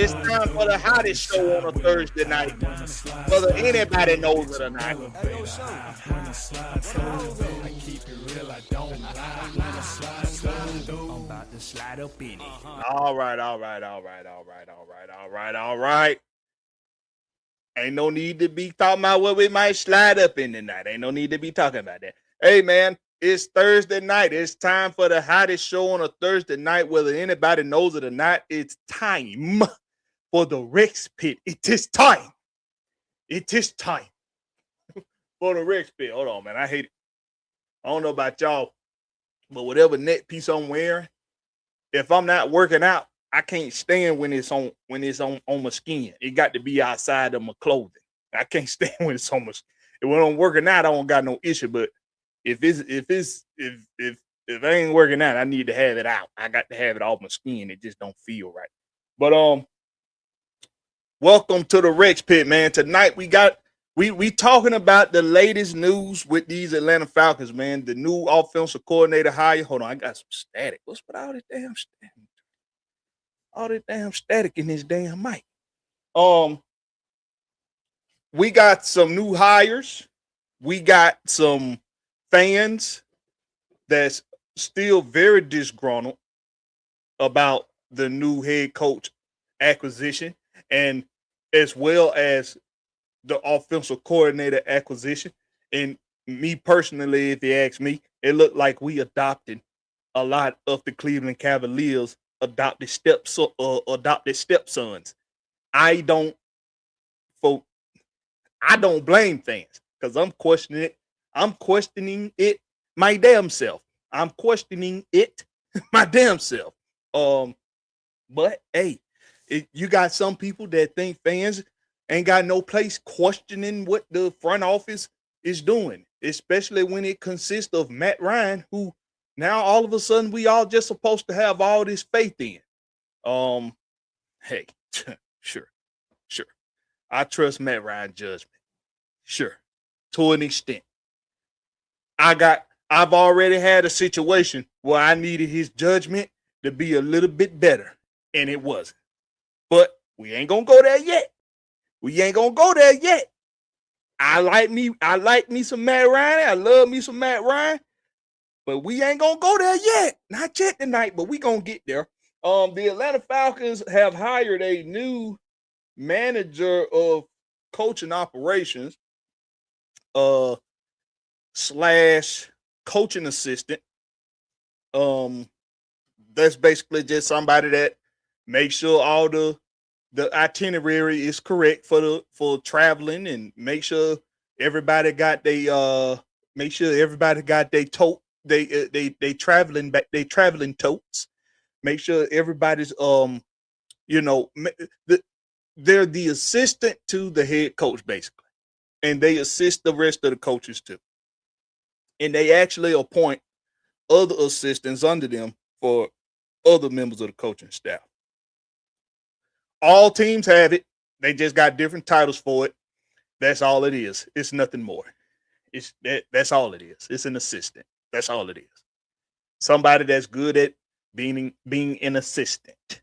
It's time for the hottest show on a Thursday night, whether anybody knows it or not. I keep it real, I don't lie. When I slide through, I'm about to slide up in it. All right. Ain't no need to be talking about what we might slide up in tonight. Ain't no need to be talking about that. Hey, man, it's Thursday night. It's time for the hottest show on a Thursday night, whether anybody knows it or not. It's time for the Rex Pit. It is time. It is time for the Rex Pit. Hold on, man. I hate it. I don't know about y'all, but whatever net piece I'm wearing, if I'm not working out, I can't stand when it's on my skin. It got to be outside of my clothing. I can't stand when it's on my skin. When I'm working out, I don't got no issue. But if I ain't working out, I need to have it out. I got to have it off my skin. It just don't feel right. But welcome to the Rex Pit, man. Tonight we talking about the latest news with these Atlanta Falcons, man. The new offensive coordinator hire. Hold on, I got some static. What's with all this damn static? All this damn static in this damn mic. We got some new hires. We got some fans that's still very disgruntled about the new head coach acquisition, and as well as the offensive coordinator acquisition. And me personally, if you ask me, it looked like we adopted a lot of the Cleveland Cavaliers adopted stepsons. I don't blame fans because I'm questioning it. I'm questioning it my damn self. I'm questioning it my damn self. But hey, you got some people that think fans ain't got no place questioning what the front office is doing, especially when it consists of Matt Ryan, who now all of a sudden we all just supposed to have all this faith in. Hey, sure. I trust Matt Ryan's judgment. Sure, to an extent. I've already had a situation where I needed his judgment to be a little bit better, and it wasn't. But we ain't gonna go there yet. I like me some Matt Ryan. I love me some Matt Ryan. But we ain't gonna go there yet. Not yet tonight, but we gonna get there. The Atlanta Falcons have hired a new manager of coaching operations, slash coaching assistant. That's basically just somebody that makes sure all the itinerary is correct for traveling, and make sure everybody got they tote. They traveling totes. Make sure everybody's they're the assistant to the head coach basically, and they assist the rest of the coaches too. And they actually appoint other assistants under them for other members of the coaching staff. All teams have it. They just got different titles for it. That's all it is. It's nothing more. That's all it is. It's an assistant. That's all it is. Somebody that's good at being an assistant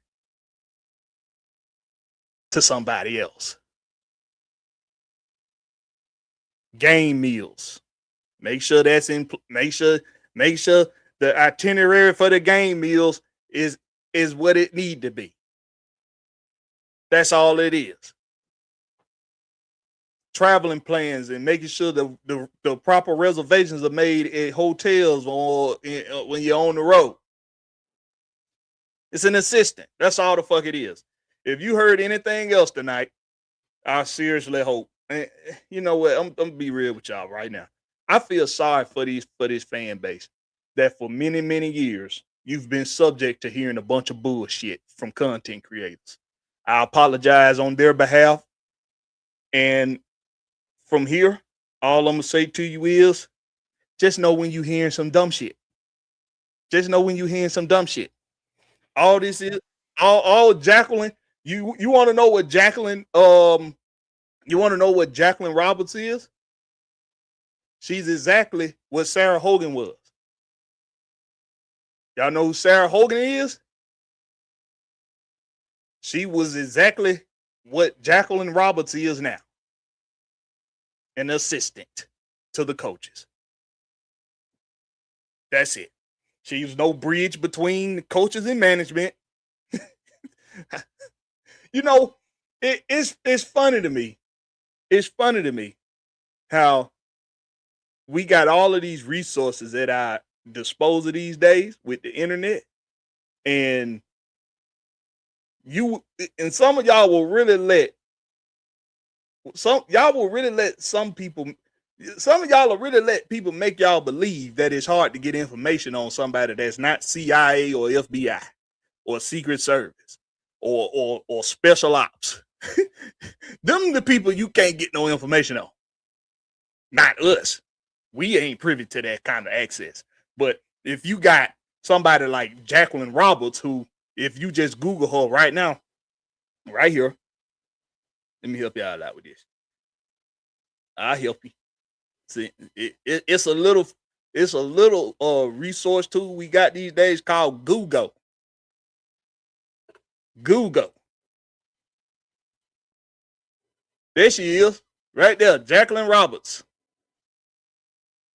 to somebody else. Game meals. Make sure that's in. Make sure the itinerary for the game meals is what it need to be. That's all it is. Traveling plans and making sure the proper reservations are made at hotels or when you're on the road. It's an assistant. That's all the fuck it is. If you heard anything else tonight, I seriously hope. You know what? I'm gonna be real with y'all right now. I feel sorry for this fan base that for many, many years you've been subject to hearing a bunch of bullshit from content creators. I apologize on their behalf. And from here, all I'm gonna say to you is just know when you're hearing some dumb shit. Just know when you're hearing some dumb shit. All this is all Jacqueline. You want to know what Jacqueline you want to know what Jacqueline Roberts is? She's exactly what Sarah Hogan was. Y'all know who Sarah Hogan is? She was exactly what Jacqueline Roberts is now, an assistant to the coaches. That's it. She's no bridge between coaches and management. You know, it's funny to me. It's funny to me how we got all of these resources at our disposal these days with the internet, and some of y'all will really let some people. Some of y'all will really let people make y'all believe that it's hard to get information on somebody that's not CIA or FBI or Secret Service or Special Ops. Them the people you can't get no information on. Not us. We ain't privy to that kind of access. But if you got somebody like Jacqueline Roberts, who, if you just Google her right now, right here, let me help y'all out with this. I'll help you. See, it's a little resource tool we got these days called Google. Google. There she is, right there, Jacqueline Roberts.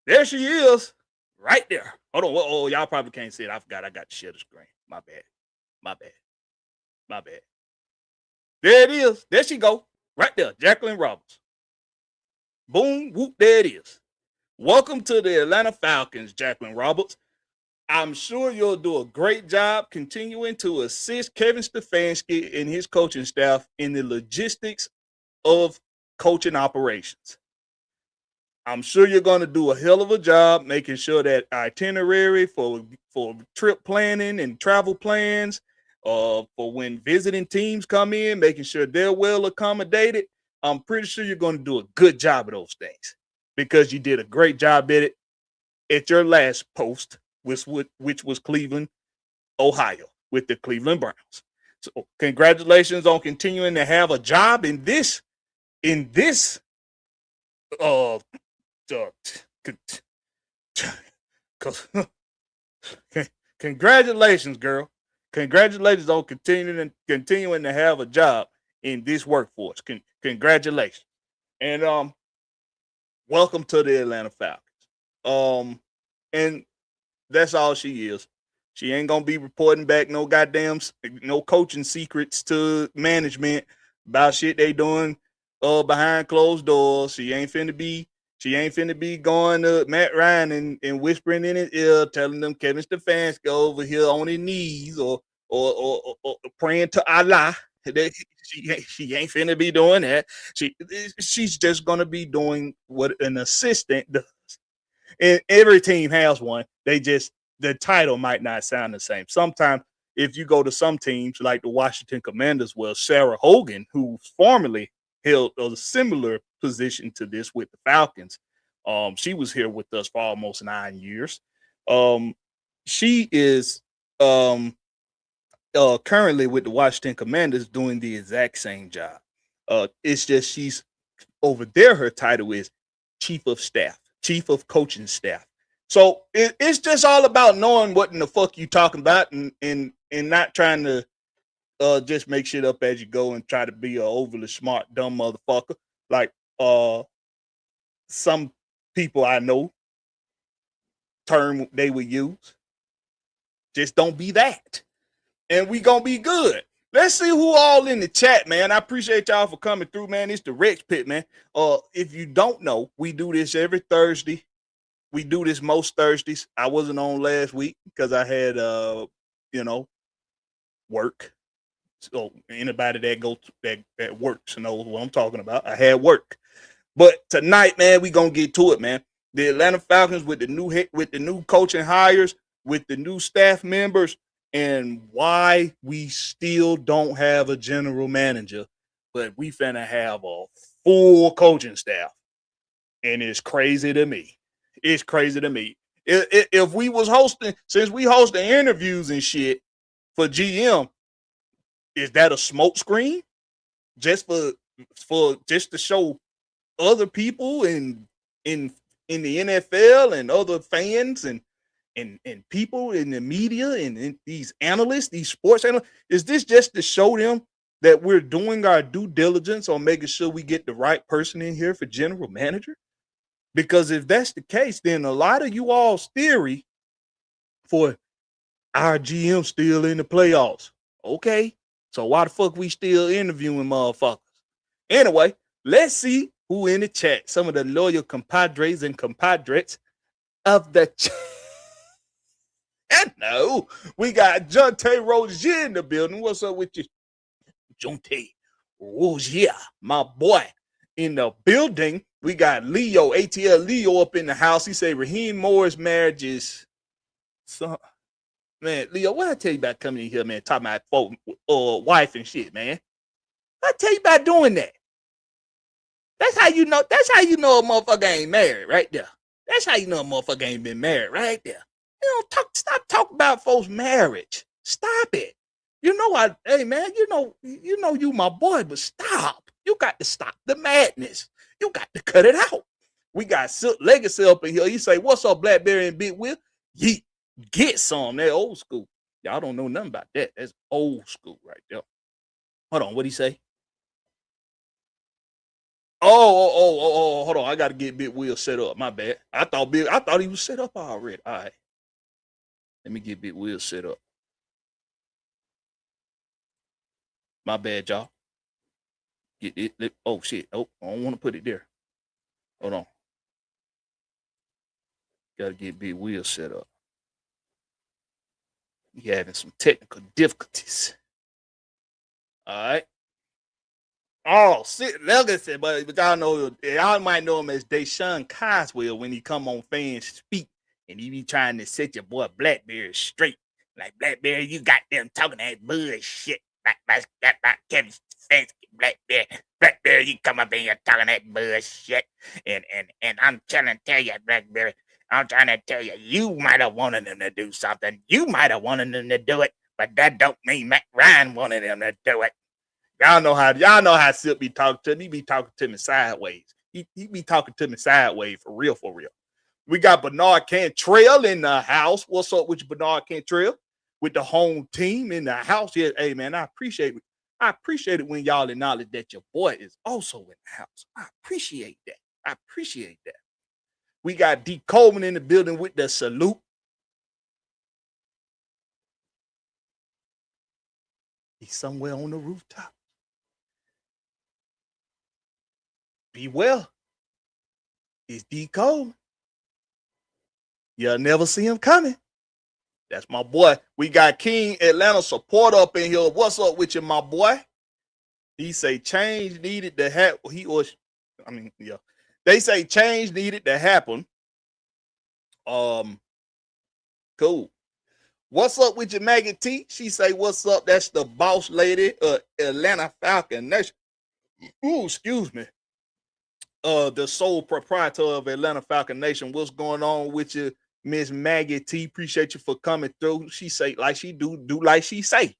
There she is, right there. Hold on. Oh, y'all probably can't see it. I forgot I got to share the screen. My bad. There it is. There she go. Right there, Jacqueline Roberts. Boom, whoop, there it is. Welcome to the Atlanta Falcons, Jacqueline Roberts. I'm sure you'll do a great job continuing to assist Kevin Stefanski and his coaching staff in the logistics of coaching operations. I'm sure you're going to do a hell of a job making sure that itinerary for trip planning and travel plans, for when visiting teams come in, making sure they're well accommodated. I'm pretty sure you're going to do a good job of those things because you did a great job at it at your last post, which was Cleveland, Ohio, with the Cleveland Browns. So congratulations on continuing to have a job in this congratulations, girl. Congratulations on continuing to have a job in this workforce. Congratulations. And welcome to the Atlanta Falcons. And that's all she is. She ain't gonna be reporting back no coaching secrets to management about shit they doing behind closed doors. She ain't finna be going to Matt Ryan and whispering in his ear, telling them Kevin Stefanski over here on his knees or praying to Allah. She ain't finna be doing that. She's just gonna be doing what an assistant does. And every team has one. The title might not sound the same. Sometimes if you go to some teams like the Washington Commanders, well, Sarah Hogan, who formerly held a similar position to this with the Falcons, she was here with us for almost 9 years. She is currently with the Washington Commanders doing the exact same job. It's just she's over there. Her title is Chief of Staff, Chief of Coaching Staff. So it's just all about knowing what in the fuck you talking about and not trying to just make shit up as you go and try to be a overly smart, dumb motherfucker. Like some people I know term they would use. Just don't be that. And we gonna be good. Let's see who all in the chat, man. I appreciate y'all for coming through, man. It's the Rex Pit, man. If you don't know, we do this every Thursday. We do this most Thursdays. I wasn't on last week because I had work. So anybody that works knows what I'm talking about. I had work. But tonight, man, we gonna get to it, man. The Atlanta Falcons with the new coaching hires, with the new staff members, and why we still don't have a general manager, but we finna have a full coaching staff. And it's crazy to me. It's crazy to me. If we was hosting, since we hosting interviews and shit for GM, is that a smoke screen? Just just to show other people in the NFL and other fans and people in the media and these analysts, these sports analysts, is this just to show them that we're doing our due diligence on making sure we get the right person in here for general manager? Because if that's the case, then a lot of you all's theory for our GM still in the playoffs. Okay, so why the fuck we still interviewing motherfuckers? Anyway, let's see who in the chat. Some of the loyal compadres and compadres of the chat. And no, we got Jonte Rozier in the building. What's up with you, Jonte Rozier, my boy, in the building? We got Leo, ATL Leo up in the house. He say Raheem Moore's marriage is some. Man, Leo, what I tell you about coming in here, man, talking about folk, wife and shit, man? I tell you about doing that. That's how you know. That's how you know a motherfucker ain't married, right there. That's how you know a motherfucker ain't been married, right there. You don't stop talking about folks' marriage. Stop it. You know, hey man, you know you my boy, but stop. You got to stop the madness. You got to cut it out. We got Silk Legacy up in here. He say, "What's up, Blackberry and Big Will?" Yeet. Get some. That old school. Y'all don't know nothing about that. That's old school right there. Hold on. What'd he say? Oh, hold on. I gotta get Big Will set up. My bad. I thought he was set up already. All right. Let me get Big Will set up. My bad, y'all. Get it. Oh shit. Oh, I don't want to put it there. Hold on. Gotta get Big Will set up. He having some technical difficulties. All right. Oh, shit, Legacy, but y'all might know him as Deshaun Coswell when he come on Fans Speak and he be trying to set your boy Blackberry straight. Like, Blackberry, you got them talking that bullshit. Like Kevin Stefanski, Blackberry. Blackberry, you come up in here talking that bullshit. And I'm trying to tell you, Blackberry, I'm trying to tell you, you might have wanted them to do something. You might have wanted them to do it, but that don't mean Matt Ryan wanted them to do it. Y'all know how Silk be talking to me. He be talking to me sideways. He be talking to me sideways for real, for real. We got Bernard Cantrell in the house. What's up with you, Bernard Cantrell? With the home team in the house. Yeah, hey man, I appreciate it. I appreciate it when y'all acknowledge that your boy is also in the house. I appreciate that. I appreciate that. We got D. Coleman in the building with the salute. He's somewhere on the rooftop. Be well. It's D. Coleman. You'll never see him coming. That's my boy. We got King Atlanta support up in here. What's up with you, my boy? He say change needed to happen. They say change needed to happen. Cool. What's up with you, Maggie T? She say, what's up? That's the boss lady, Atlanta Falcon Nation. Ooh, excuse me. The sole proprietor of Atlanta Falcon Nation. What's going on with you, Miss Maggie T? Appreciate you for coming through. She say, like she do like she say.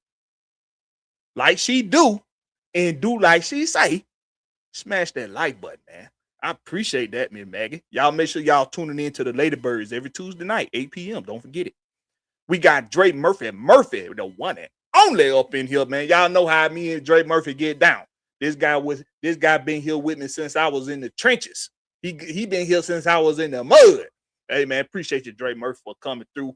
Like she do, and do like she say. Smash that like button, man. I appreciate that, Miss Maggie. Y'all make sure y'all tuning in to the Lady Birds every Tuesday night, 8 p.m. Don't forget it. We got Dre Murphy, the one and only up in here, man. Y'all know how me and Dre Murphy get down. This guy been here with me since I was in the trenches. He been here since I was in the mud. Hey man, appreciate you, Dre Murphy, for coming through.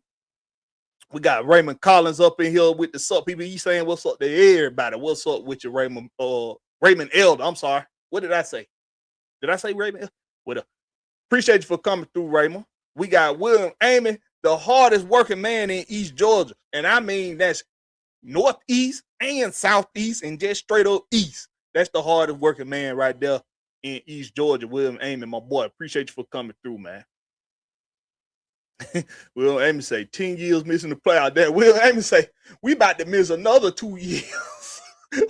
We got Raymond Collins up in here with the sup people. He saying what's up to everybody. What's up with you, Raymond? Raymond Elder. I'm sorry. What did I say? Did I say Raymond? What? Appreciate you for coming through, Raymond. We got William Amy, the hardest working man in East Georgia, and I mean that's northeast and southeast and just straight up east. That's the hardest working man right there in East Georgia. William Amy, my boy. Appreciate you for coming through, man. William Amy say 10 years missing the playoff. Then William Amy say we about to miss another 2 years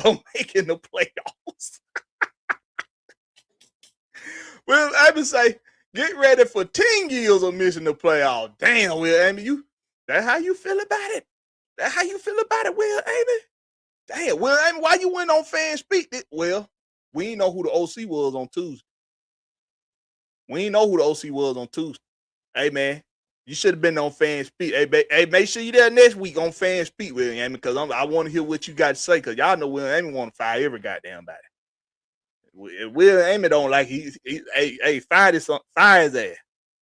of making the playoffs. William Amy say get ready for 10 years of missing the playoff. Damn, William Amy, that's how you feel about it. That's how you feel about it, William Amy. Damn, William Amy, why you went on Fan Speak? Well, we didn't know who the OC was on Tuesday. We didn't know who the OC was on Tuesday. Hey, man, You should have been on Fan Speak. Hey, make sure you there next week on Fan Speak, William Amy, because I want to hear what you got to say, because y'all know William Amy want to fire every goddamn body. William Amy don't like fire his ass.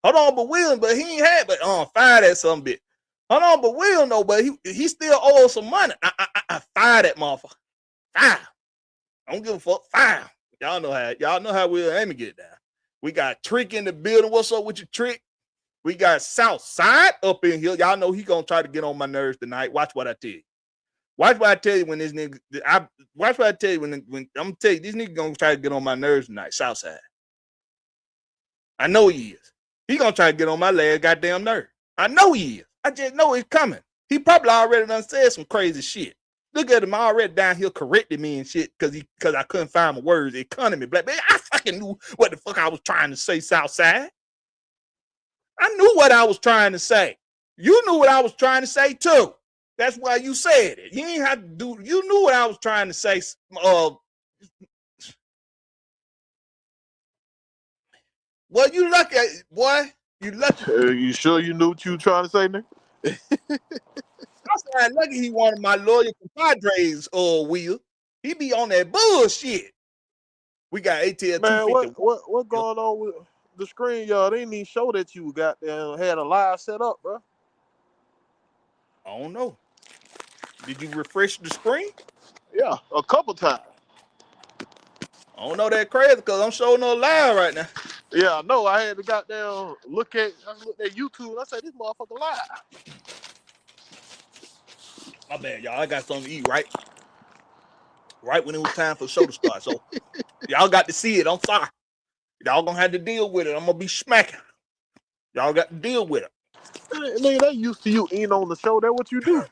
Hold on, but William, but he ain't had, but fire that some bit. Hold on, but William know, but he still owes some money. I fire that motherfucker. Fire. I don't give a fuck. Fire. Y'all know how William Amy get down. We got Trick in the building. What's up with your Trick? We got Southside up in here. Y'all know he gonna try to get on my nerves tonight. Watch what I tell you. Watch what I tell you when this nigga. Watch what I tell you when I'm gonna tell you this nigga gonna try to get on my nerves tonight. Southside. I know he is. He gonna try to get on my last goddamn nerve. I know he is. I just know it's coming. He probably already done said some crazy shit. Look at him already down here correcting me and shit because I couldn't find my words. Economy, Blakberry. I fucking knew what the fuck I was trying to say, Southside. I knew what I was trying to say. You knew what I was trying to say too. That's why you said it. You ain't have to do. You knew what I was trying to say. Well, you lucky, boy. You lucky. You sure you knew what you were trying to say, nigga? I said lucky he wanted my lawyer compadres. Will he be on that bullshit? We got ATL. Man, what going on with the screen, y'all? They didn't even show that you got there had a live set up, bro. I don't know. Did you refresh the screen? Yeah, a couple times. I don't know that crazy because I'm showing no live right now. Yeah, I know. I had to goddamn looked at YouTube and I said, this motherfucker live. My bad, y'all. I got something to eat right when it was time for the show to start. So y'all got to see it. I'm sorry. Y'all gonna have to deal with it. I'm gonna be smacking. Y'all got to deal with it. Nigga, they used to you eating on the show. That's what you do.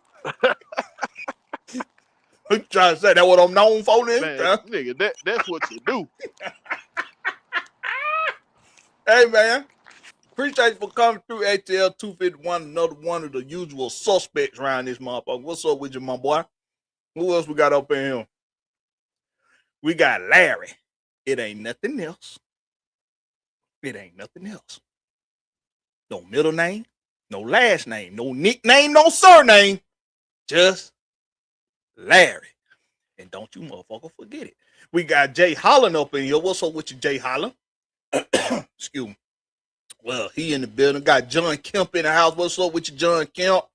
You trying to say that what I'm known for, then? Man, nigga, that's what you do. Hey, man. Appreciate you for coming through ATL 251, another one of the usual suspects around this motherfucker. What's up with you, my boy? Who else we got up in here? We got Larry. It ain't nothing else. It ain't nothing else. No middle name, no last name, no nickname, no surname. Just Larry. And don't you motherfucker forget it. We got Jay Holland up in here. What's up with you, Jay Holland? Excuse me. Well, he in the building. Got John Kemp in the house. What's up with you, John Kemp?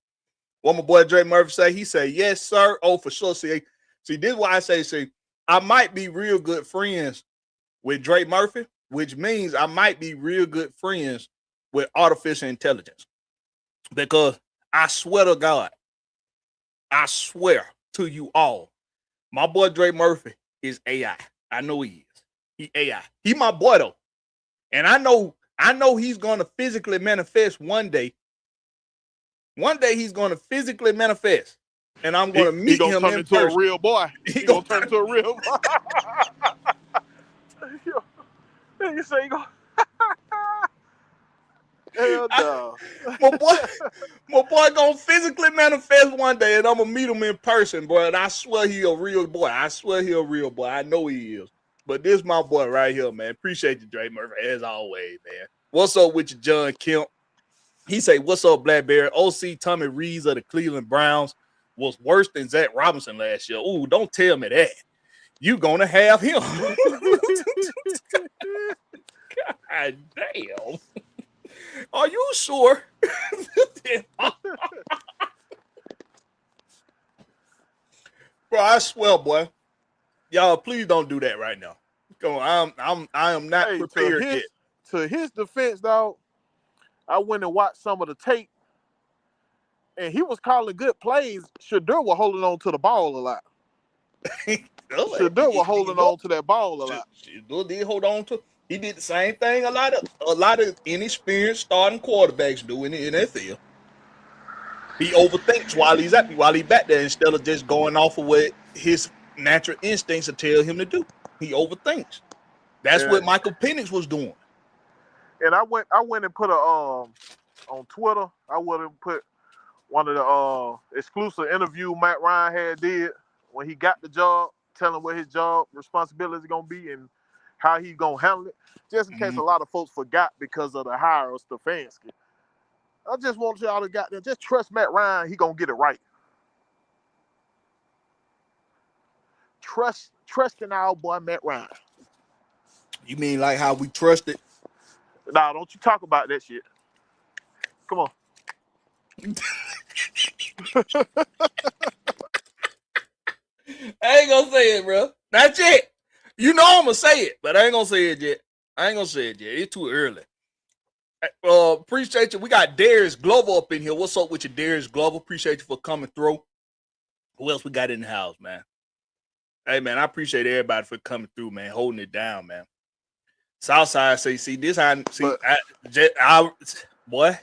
What my boy Dre Murphy say? He say, yes, sir. Oh, for sure. See, this is why I say, I might be real good friends with Dre Murphy, which means I might be real good friends with artificial intelligence. Because I swear to God, I swear to you all, my boy Dre Murphy is AI. I know he is. He AI. He my boy though. And I know he's going to physically manifest one day. One day he's going to physically manifest. And I'm going to meet him in person. A real boy. He going to turn into a real boy. You say you go. Hell no. My boy gonna physically manifest one day, and I'm gonna meet him in person, boy. And I swear he a real boy. I know he is. But this my boy right here, man. Appreciate you, Dre Murphy, as always, man. What's up with you, John Kemp? He say, what's up, Blakberry? OC Tommy Reeves of the Cleveland Browns was worse than Zach Robinson last year. Ooh, don't tell me that. You gonna have him. God damn. Are you sure? Bro, I swear, boy. Y'all, please don't do that right now. Go on, I am not prepared yet. To his defense, dog, I went and watched some of the tape, and he was calling good plays. Shadur was holding on to the ball a lot. Shadur was holding on to that ball a lot. Shadur did hold on to. He did the same thing a lot of inexperienced starting quarterbacks do in the NFL. He overthinks while he back there instead of just going off of what his natural instincts will tell him to do. He overthinks. That's what Michael Penix was doing. And I went and put on Twitter. I went and put one of the exclusive interview Matt Ryan had did when he got the job, telling what his job responsibility is gonna be and how he gonna handle it. Just in case a lot of folks forgot because of the hire of Stefanski. I just want y'all to got there. Just trust Matt Ryan. He gonna get it right. Trust in our boy Matt Ryan. You mean like how we trusted? Nah, don't you talk about that shit. Come on. I ain't gonna say it, bro. Not yet. You know I'm gonna say it, but I ain't gonna say it yet. It's too early. Appreciate you. We got Darius Glover up in here. What's up with you, Darius Glover? Appreciate you for coming through. Who else we got in the house, man? Hey, man, I appreciate everybody for coming through, man, holding it down, man. Southside say, see, this how, see, boy.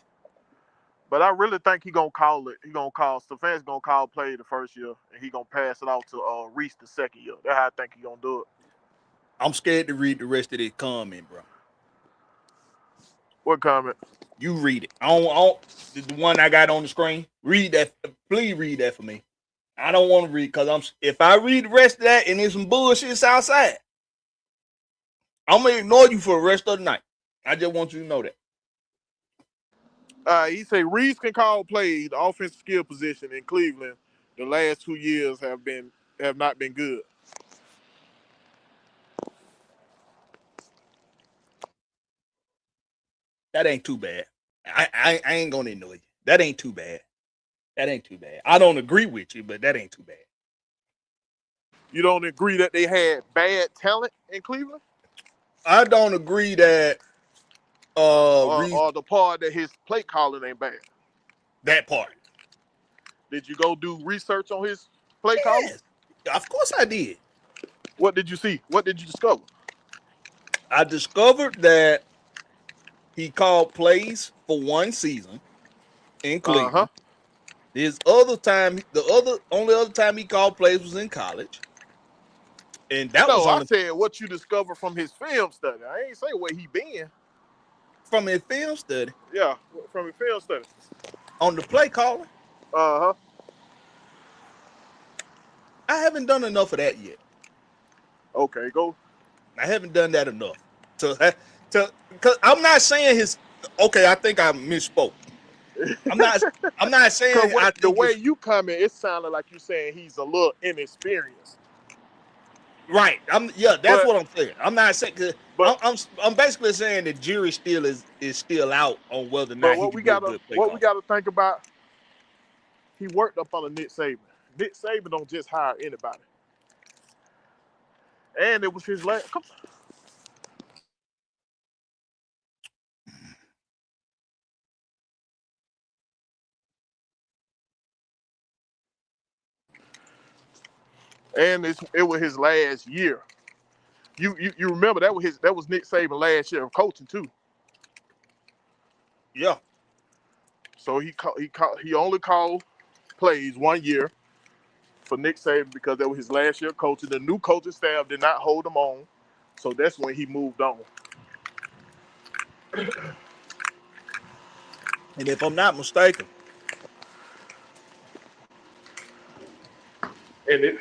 But I really think he gonna call it. Stefan's gonna call play the first year, and he gonna pass it off to Reese the second year. That's how I think he gonna do it. I'm scared to read the rest of this comment, bro. What comment? You read it. I don't the one I got on the screen. Read that. Please read that for me. I don't want to read because if I read the rest of that and there's some bullshit outside, I'm gonna ignore you for the rest of the night. I just want you to know that. He say Reese can call plays. The offensive skill position in Cleveland the last 2 years have not been good. That ain't too bad. I ain't gonna ignore you. That ain't too bad. I don't agree with you, but that ain't too bad. You don't agree that they had bad talent in Cleveland? I don't agree that or the part that his play calling ain't bad. That part. Did you go do research on his play calling? Of course I did. What did you see? What did you discover? I discovered that he called plays for one season in Cleveland. Uh-huh. His other time, only other time he called plays was in college. And that was I said what you discovered from his film study. I ain't say where he been. From his film study? Yeah, from his film study. On the play calling? Uh-huh. I haven't done enough of that yet. Okay, go. I haven't done that enough. Cause I'm not saying his. Okay, I think I misspoke. I'm not saying the way you comment, it sounded like you saying he's a little inexperienced. Right. That's what I'm saying. I'm not saying. I'm basically saying the jury still is still out on whether or not he can be a good play caller. What we gotta think about, he worked up on Nick Saban. Nick Saban don't just hire anybody. And it was his last. Come on. And it was his last year. You remember that was Nick Saban last year of coaching too. Yeah. So he only called plays 1 year for Nick Saban because that was his last year of coaching. The new coaching staff did not hold him on, so that's when he moved on. And if I'm not mistaken,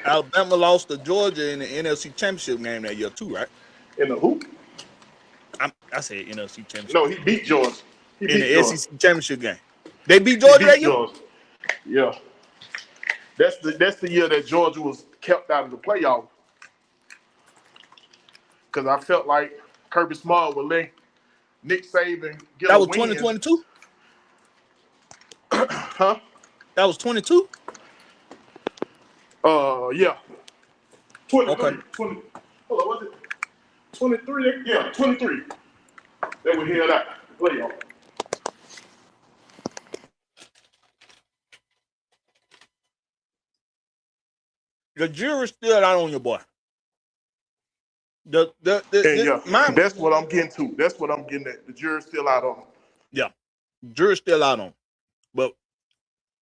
Alabama lost to Georgia in the NFC Championship game that year too, right? In the hoop? I said NFC Championship. No, he beat Georgia. In the SEC Championship game. They beat Georgia that year? Georgia. Yeah. That's the year that Georgia was kept out of the playoff. Because I felt like Kirby Smart would let Nick Saban get that a was win. 2022? Huh? That was 22? Yeah. 23. Okay. 20. Hold on, was it 23? Yeah, 23. They were held out the playoff. The jury's still out on your boy. That's what I'm getting to. That's what I'm getting at. The jury's still out on him. Yeah. Jury's still out on him. But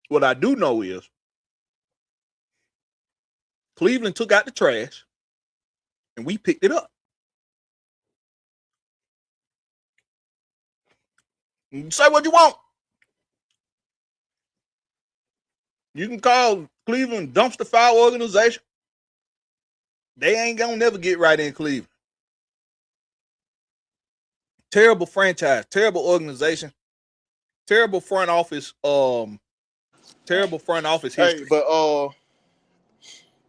what I do know is Cleveland took out the trash and we picked it up. You can say what you want. You can call Cleveland dumpster fire organization. They ain't gonna never get right in Cleveland. Terrible franchise, terrible organization, Terrible front office. Terrible front office history. Hey, but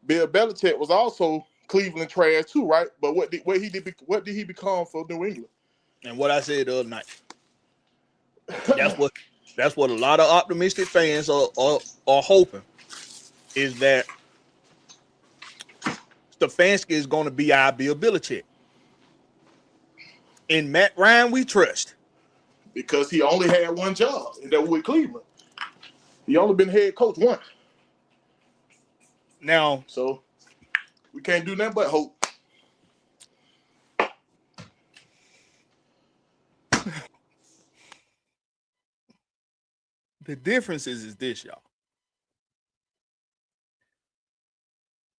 Bill Belichick was also Cleveland trash too, right? But what did he become for New England? And what I said the other night. That's what a lot of optimistic fans are hoping, is that Stefanski is going to be our Bill Belichick. In Matt Ryan, we trust. Because he only had one job, and that was with Cleveland. He only been head coach once. Now, so we can't do nothing but hope. the difference is this, y'all.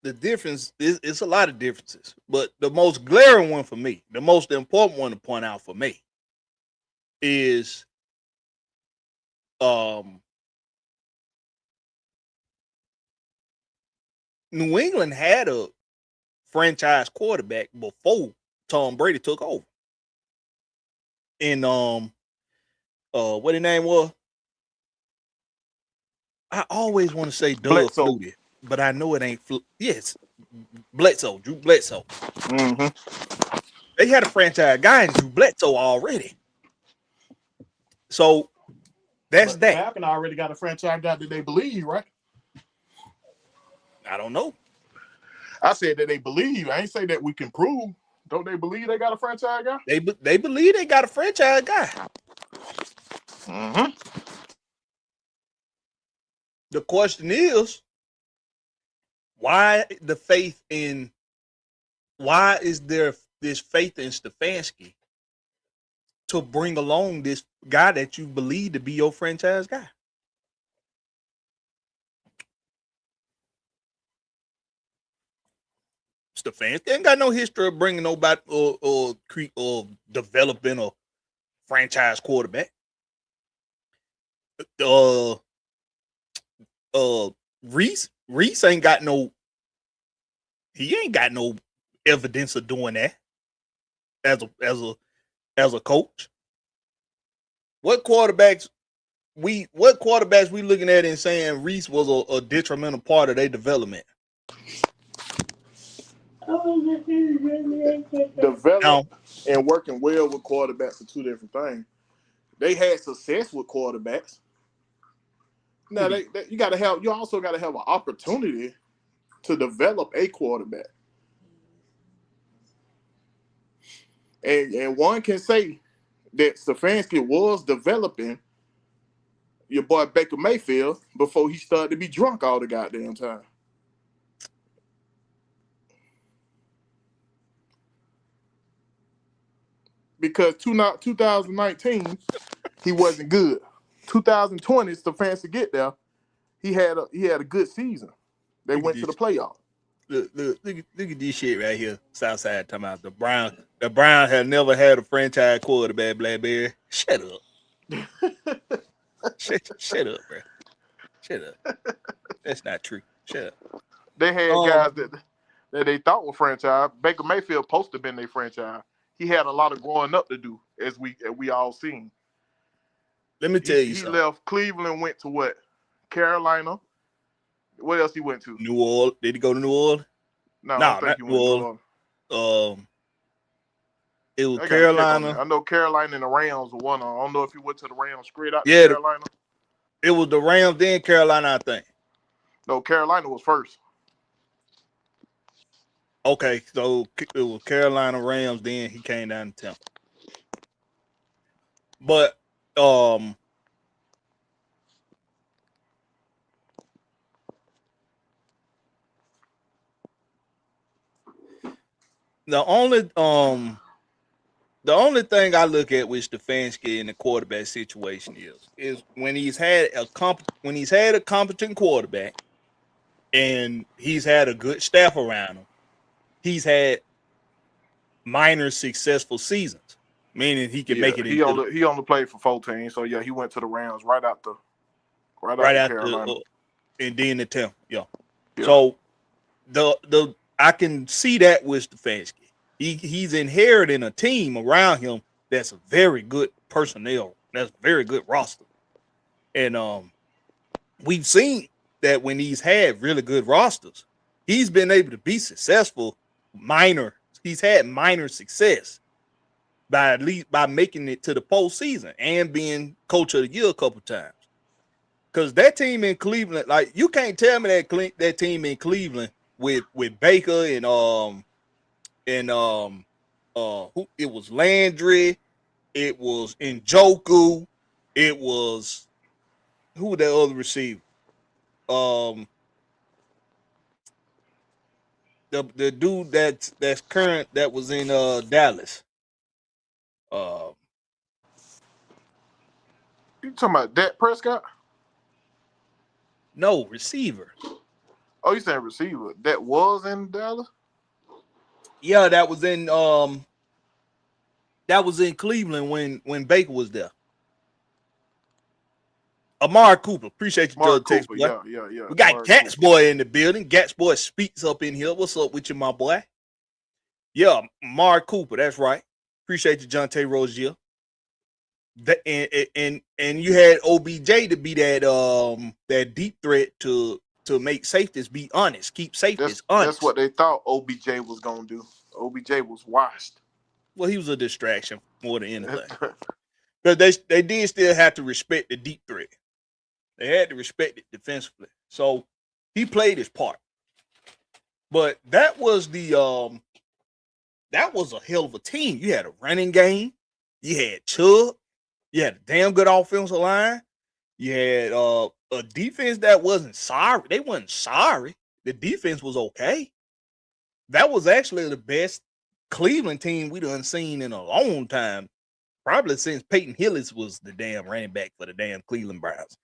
The difference is, it's a lot of differences, but the most glaring one for me, the most important one to point out for me, is New England had a franchise quarterback before Tom Brady took over. And what his name was? I always want to say Doug Flutie, but I know it ain't yes, Bledsoe, Drew Bledsoe. Mm-hmm. They had a franchise guy in Drew Bledsoe already. So that's that. Falcons already got a franchise guy that they believe, right? I don't know. I said that they believe. I ain't say that we can prove. Don't they believe they got a franchise guy? They believe they got a franchise guy. Mm-hmm. The question is, why is there this faith in Stefanski to bring along this guy that you believe to be your franchise guy? Stefanski ain't got no history of bringing nobody or developing a franchise quarterback. Reese ain't got no. He ain't got no evidence of doing that as a coach. What quarterbacks we looking at and saying Reese was a detrimental part of their development? Develop and working well with quarterbacks are two different things. They had success with quarterbacks. Now you also gotta have an opportunity to develop a quarterback. And one can say that Stefanski was developing your boy Baker Mayfield before he started to be drunk all the goddamn time. Because 2019, he wasn't good. 2020, Stefanski get there, he had a good season. They went to the playoffs. Look at this shit right here. Southside talking about the Brown had never had a franchise quarterback, Blakberry. Shut up. shut up, bro. Shut up. That's not true. Shut up. They had guys that they thought were franchise. Baker Mayfield supposed to have been their franchise. He had a lot of growing up to do, as we all seen. Let me tell you something. He left Cleveland, went to what? Carolina. What else he went to? New Orleans. Did he go to New Orleans? No, I think he went to New Orleans. It was Carolina. I know Carolina and the Rams were one. I don't know if he went to the Rams straight out to Carolina. It was the Rams, then Carolina, I think. No, Carolina was first. Okay, so it was Carolina Rams, then he came down to Tampa. But the only thing I look at with Stefanski in the quarterback situation is when he's had a competent quarterback and he's had a good staff around him, he's had minor successful seasons, meaning he can make it. He only played for 14, so yeah, he went to the Rams right after Carolina, and then the Tampa. Yeah. So I can see that with Stefanski. He's inheriting a team around him that's a very good personnel. That's a very good roster. And we've seen that when he's had really good rosters, he's been able to be successful. He's had minor success by at least by making it to the postseason and being coach of the year a couple times. Because that team in Cleveland, like you can't tell me that team in Cleveland with Baker and who it was Landry, it was Njoku, it was who that other receiver, the dude that's current that was in Dallas. You talking about Dak Prescott? No receiver. Oh, you saying receiver that was in Dallas? Yeah, that was in Cleveland when Baker was there. Amari Cooper. Appreciate you, Judge Text, boy. Yeah. We got Amari Gats Cooper. Boy in the building. Gats Boy speaks up in here. What's up with you, my boy? Yeah, Amari Cooper. That's right. Appreciate you, John Tay Rozier. And you had OBJ to be that deep threat to make safeties be honest, keep safeties honest. That's what they thought OBJ was gonna do. OBJ was washed. Well, he was a distraction more than anything. Because they did still have to respect the deep threat. They had to respect it defensively. So he played his part. But that was a hell of a team. You had a running game. You had Chubb. You had a damn good offensive line. You had a defense that wasn't sorry. They wasn't sorry. The defense was okay. That was actually the best Cleveland team we done seen in a long time. Probably since Peyton Hillis was the damn running back for the damn Cleveland Browns.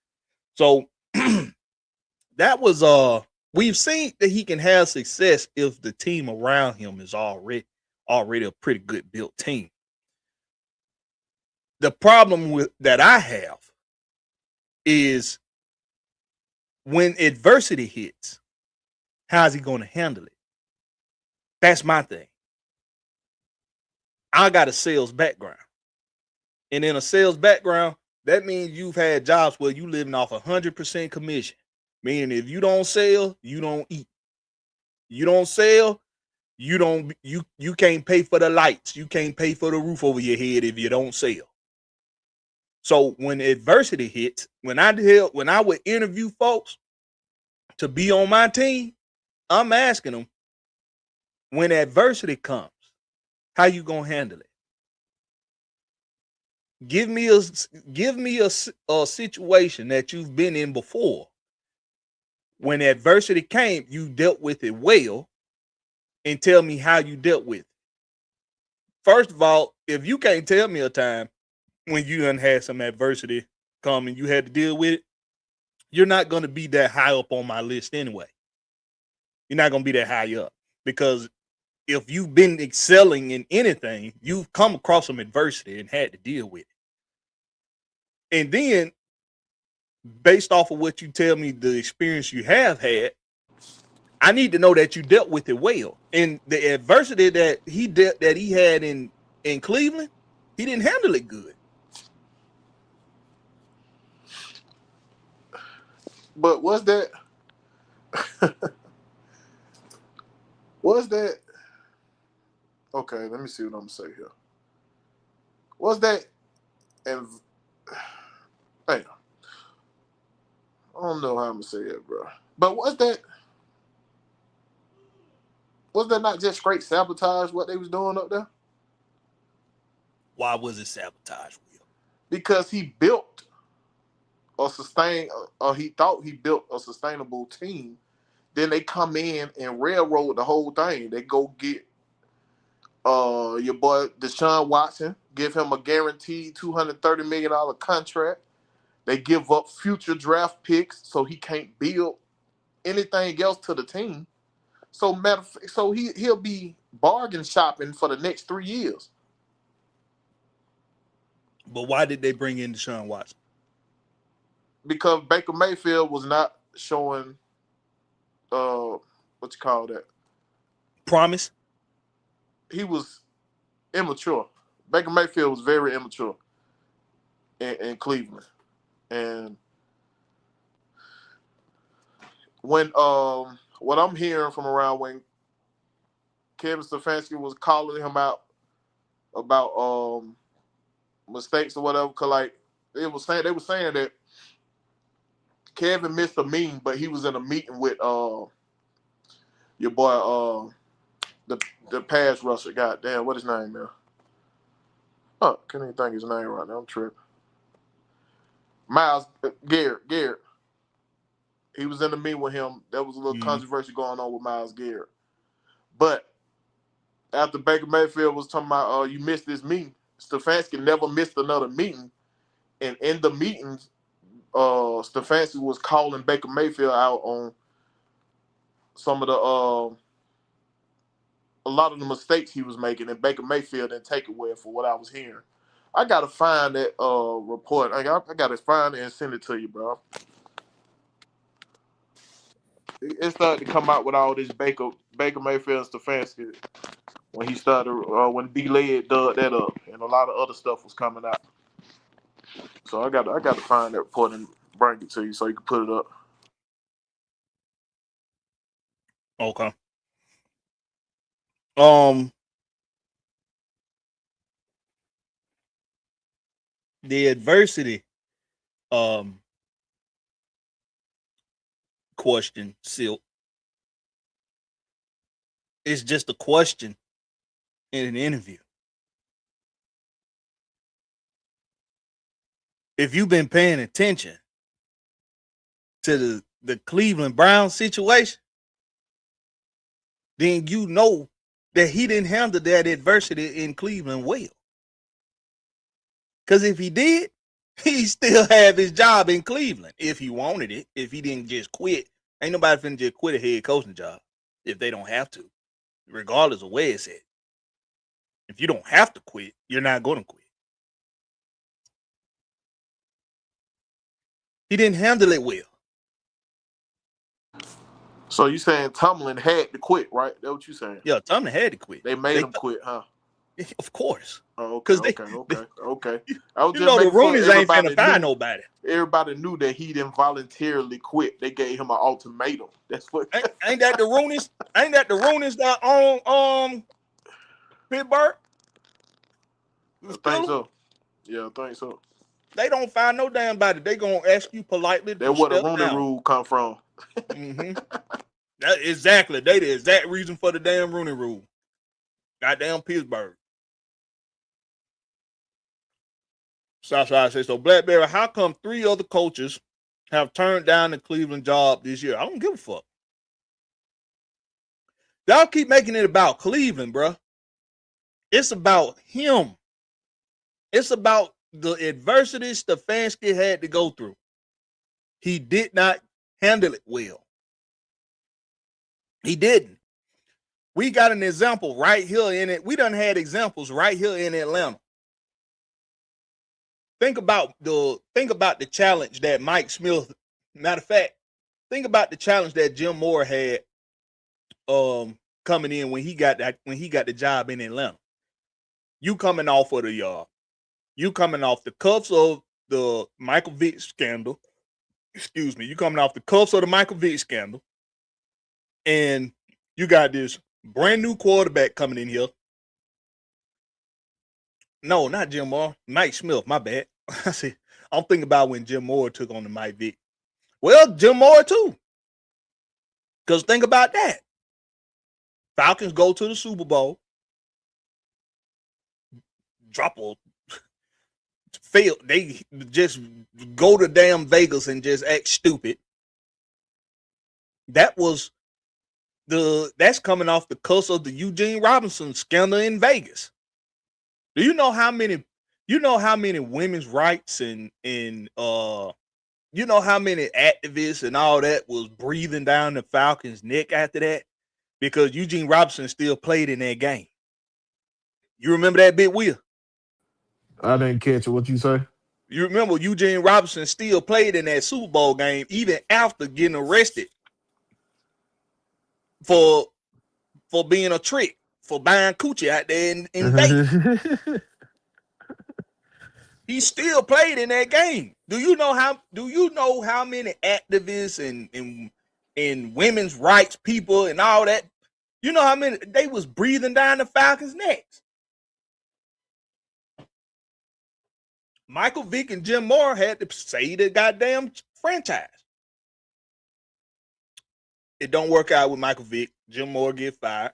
So that was we've seen that he can have success if the team around him is already a pretty good built team. The problem that I have is when adversity hits, how's he going to handle it? That's my thing. I got a sales background. And in a sales background, that means you've had jobs where you living off 100% commission. Meaning if you don't sell, you don't eat. You don't sell, you can't pay for the lights. You can't pay for the roof over your head if you don't sell. So when adversity hits, when I would interview folks to be on my team, I'm asking them, when adversity comes, how you gonna handle it? Give me a situation that you've been in before. When adversity came, you dealt with it well, and tell me how you dealt with it. First of all, if you can't tell me a time when you done had some adversity come and you had to deal with it, you're not going to be that high up on my list anyway. You're not going to be that high up, because if you've been excelling in anything, you've come across some adversity and had to deal with it. And then, based off of what you tell me, the experience you have had, I need to know that you dealt with it well. And the adversity that he had in Cleveland, he didn't handle it good. But was that okay, let me see what I'm gonna say here. Was that and damn, I don't know how I'm gonna say it, bro. But was that not just straight sabotage what they was doing up there? Why was it sabotage, Will? Because he built he thought he built a sustainable team. Then they come in and railroad the whole thing. They go get your boy Deshaun Watson, give him a guaranteed $230 million contract. They give up future draft picks so he can't build anything else to the team. So he'll be bargain shopping for the next 3 years. But why did they bring in Deshaun Watson? Because Baker Mayfield was not showing what you call that? Promise? He was immature. Baker Mayfield was very immature in Cleveland. And when what I'm hearing from around when Kevin Stefanski was calling him out about mistakes or whatever, cause like they were saying that Kevin missed a meeting, but he was in a meeting with your boy the pass rusher. Goddamn, what his name now? Oh, can't even think his name right now. I'm tripping. Miles Garrett. He was in the meeting with him. There was a little controversy going on with Miles Garrett. But after Baker Mayfield was talking about, you missed this meeting, Stefanski never missed another meeting. And in the meetings, Stefanski was calling Baker Mayfield out on some of the a lot of the mistakes he was making, and Baker Mayfield didn't take it well for what I was hearing. I gotta find that report. I gotta find it and send it to you, bro. It started to come out with all this Baker Mayfield and Stefanski when he started when B-Led dug that up, and a lot of other stuff was coming out. So I got to find that report and bring it to you so you can put it up. Okay. The adversity question, Silk, is just a question in an interview. If you've been paying attention to the Cleveland Browns situation, then you know that he didn't handle that adversity in Cleveland well. Because if he did, he still have his job in Cleveland if he wanted it. If he didn't just quit, ain't nobody finna just quit a head coaching job if they don't have to, regardless of where it's at. If you don't have to quit, you're not going to quit. He didn't handle it well. So you saying Tomlin had to quit, right? That's what you saying? Yeah, Tomlin had to quit. They made him quit, huh? Of course. Oh, okay. Okay. I was you know the Rooney's ain't finna find nobody. Everybody knew that he didn't voluntarily quit. They gave him an ultimatum. That's what. Ain't that the Rooney's? Ain't that the Rooney's that own Pittsburgh? I think so. Yeah, I think so. They don't find no damn body. They gonna ask you politely. That's where the Rooney rule come from. That exactly. They the exact reason for the damn Rooney rule. Goddamn Pittsburgh. Southside says so. Blakberry, how come 3 other coaches have turned down the Cleveland job this year? I don't give a fuck. Y'all keep making it about Cleveland, bro. It's about him. It's about the adversity Stefanski had to go through. He did not handle it well. He didn't. We got an example right here in it. We done had examples right here in Atlanta. Think about the challenge that Mike Smith. Matter of fact, think about the challenge that Jim Moore had coming in when he got the job in Atlanta. You coming off of the cuffs of the Michael Vick scandal. Excuse me. You coming off the cuffs of the Michael Vick scandal. And you got this brand new quarterback coming in here. No, not Jim Moore. Mike Smith, my bad. I see. I'm thinking about when Jim Moore took on the Mike Vick. Well, Jim Moore too. Because think about that. Falcons go to the Super Bowl. Fail. They just go to damn Vegas and just act stupid. That's coming off the cusp of the Eugene Robinson scandal in Vegas. Do you know how many women's rights and you know how many activists and all that was breathing down the Falcons' neck after that? Because Eugene Robinson still played in that game. You remember that bit, Will? I didn't catch it. What you say? You remember Eugene Robinson still played in that Super Bowl game even after getting arrested for being a trick, for buying coochie out there in Vegas. He still played in that game. Do you know how many activists and women's rights people and all that. You know how many they was breathing down the Falcons' necks. Michael Vick and Jim Moore had to say the goddamn franchise. It don't work out with Michael Vick. Jim Moore get fired.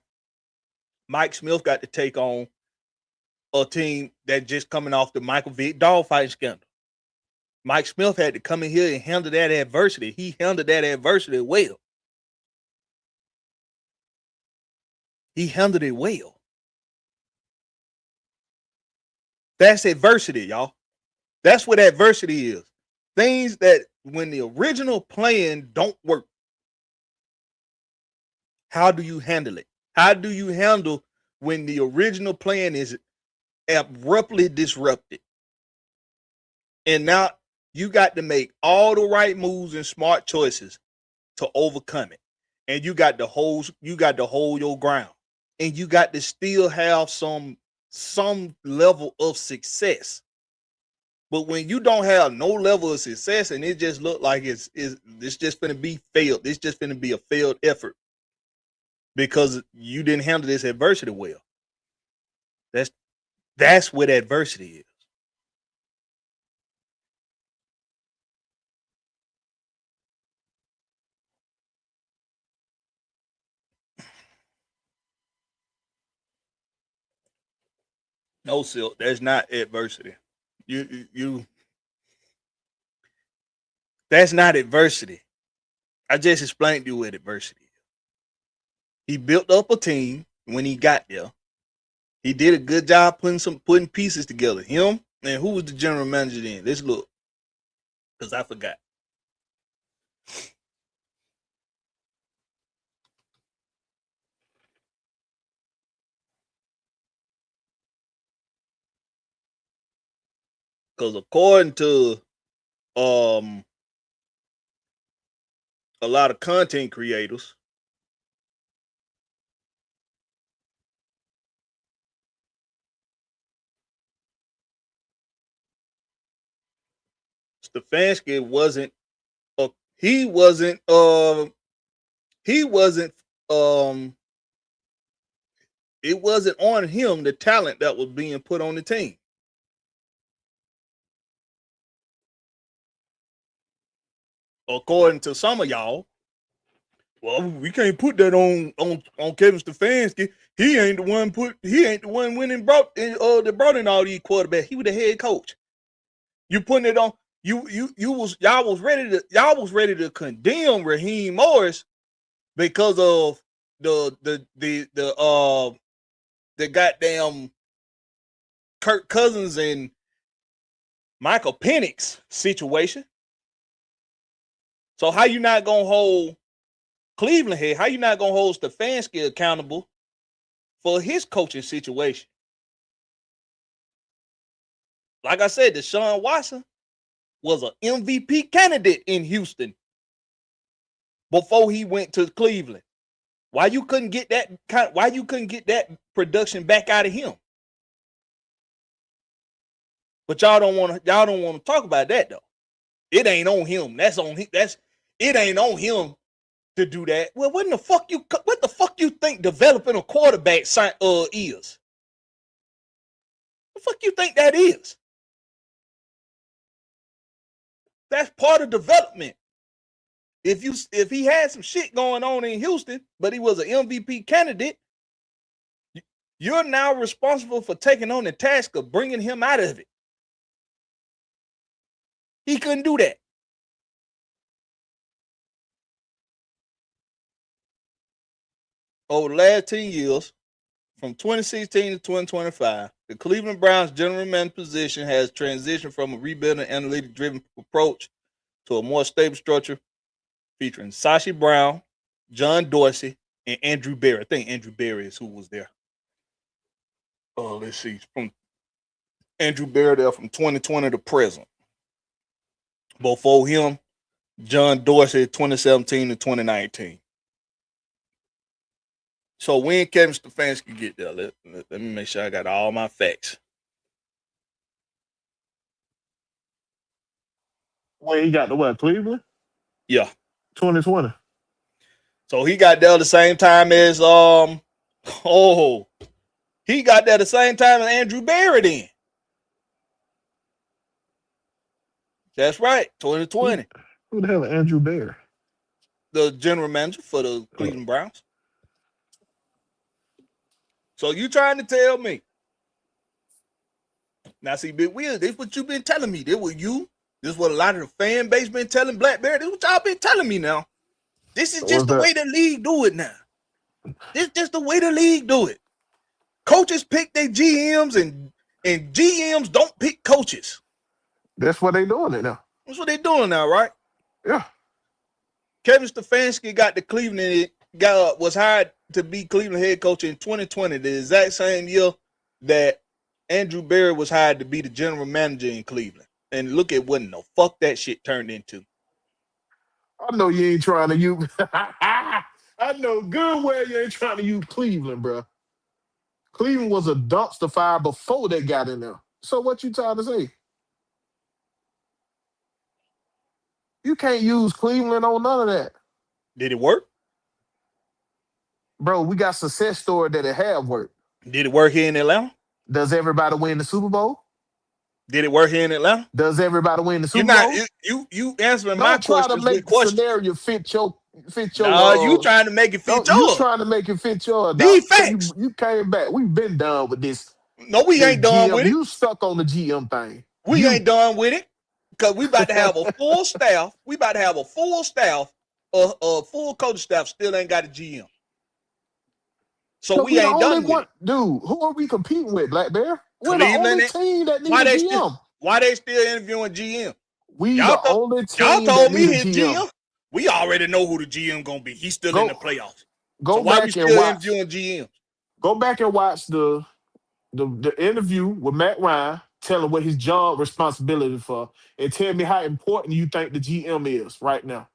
Mike Smith got to take on a team that just coming off the Michael Vick dogfighting scandal. Mike Smith had to come in here and handle that adversity. He handled that adversity well. He handled it well. That's adversity, y'all. That's what adversity is. Things that when the original plan don't work, how do you handle it? How do you handle when the original plan is abruptly disrupted? And now you got to make all the right moves and smart choices to overcome it. And you got to hold your ground. And you got to still have some level of success. But when you don't have no level of success and it just look like it's just going to be failed, it's just going to be a failed effort because you didn't handle this adversity well. That's what adversity is. No, Silk, that's not adversity. You that's not adversity. I just explained to you what adversity is. He built up a team when he got there. He did a good job putting pieces together. Him and who was the general manager then? Let's look. Because I forgot. Because according to a lot of content creators, Stefanski wasn't he wasn't it wasn't on him the talent that was being put on the team. According to some of y'all, well, we can't put that on Kevin Stefanski. He ain't the one winning that brought in all these quarterbacks. He was the head coach. You putting it on y'all was ready to condemn Raheem Morris because of the goddamn Kirk Cousins and Michael Penix situation. So how you not gonna hold Cleveland here? How you not gonna hold Stefanski accountable for his coaching situation? Like I said, Deshaun Watson was an MVP candidate in Houston before he went to Cleveland. Why you couldn't get that production back out of him? But y'all don't want to talk about that though. It ain't on him. It ain't on him to do that. Well, what the fuck you think developing a quarterback is? The fuck you think that is? That's part of development. If he had some shit going on in Houston, but he was an MVP candidate, you're now responsible for taking on the task of bringing him out of it. He couldn't do that. Over the last 10 years, from 2016 to 2025, the Cleveland Browns general manager position has transitioned from a rebuilding analytic-driven approach to a more stable structure featuring Sashi Brown, John Dorsey, and Andrew Berry. I think Andrew Berry is who was there. Oh, let's see. From Andrew Berry there from 2020 to present. Before him, John Dorsey, 2017 to 2019. So when Kevin Stefanski get there, let me make sure I got all my facts. When he got to what, Cleveland? Yeah. 2020. So he got there the same time as he got there the same time as Andrew Barry then. That's right, 2020. Who the hell is Andrew Barry? The general manager for the Cleveland Browns. So you trying to tell me? Now see, Big Will, this what you been telling me. This what you. This what a lot of the fan base been telling Blakberry. This what y'all been telling me now. This is just the way the league do it now. This just the way the league do it. Coaches pick their GMs and GMs don't pick coaches. That's what they doing it now. That's what they doing now, right? Yeah. Kevin Stefanski got the Cleveland was hired to be Cleveland head coach in 2020, the exact same year that Andrew Barry was hired to be the general manager in Cleveland. And look at what the fuck that shit turned into. I know you ain't trying to use. I know good well you ain't trying to use Cleveland, bro. Cleveland was a dumpster fire before they got in there. So what you trying to say? You can't use Cleveland on none of that. Did it work? Bro, we got success story that it have worked. Did it work here in Atlanta? Does everybody win the Super Bowl? Did it work here in Atlanta? Does everybody win the Super Bowl? You answering my questions. Don't try to make the scenario fit your. You trying to make it fit yours. You trying to make it fit yours. These facts. You came back. We've been done with this. No, we ain't done GM. with it. You stuck on the GM thing. We ain't done with it because we about to have a full staff. We about to have a full staff. A full coaching staff still ain't got a GM. So we ain't done with it. Dude, who are we competing with, Blakberry? We're Cleveland, the only team that needs a GM. Why they still interviewing GM? We the only team y'all told that me need his a GM. GM. We already know who the GM gonna be. He's still in the playoffs. Go so why back we still and watch. interviewing GM? Go back and watch the interview with Matt Ryan, telling what his job responsibility for, and tell me how important you think the GM is right now.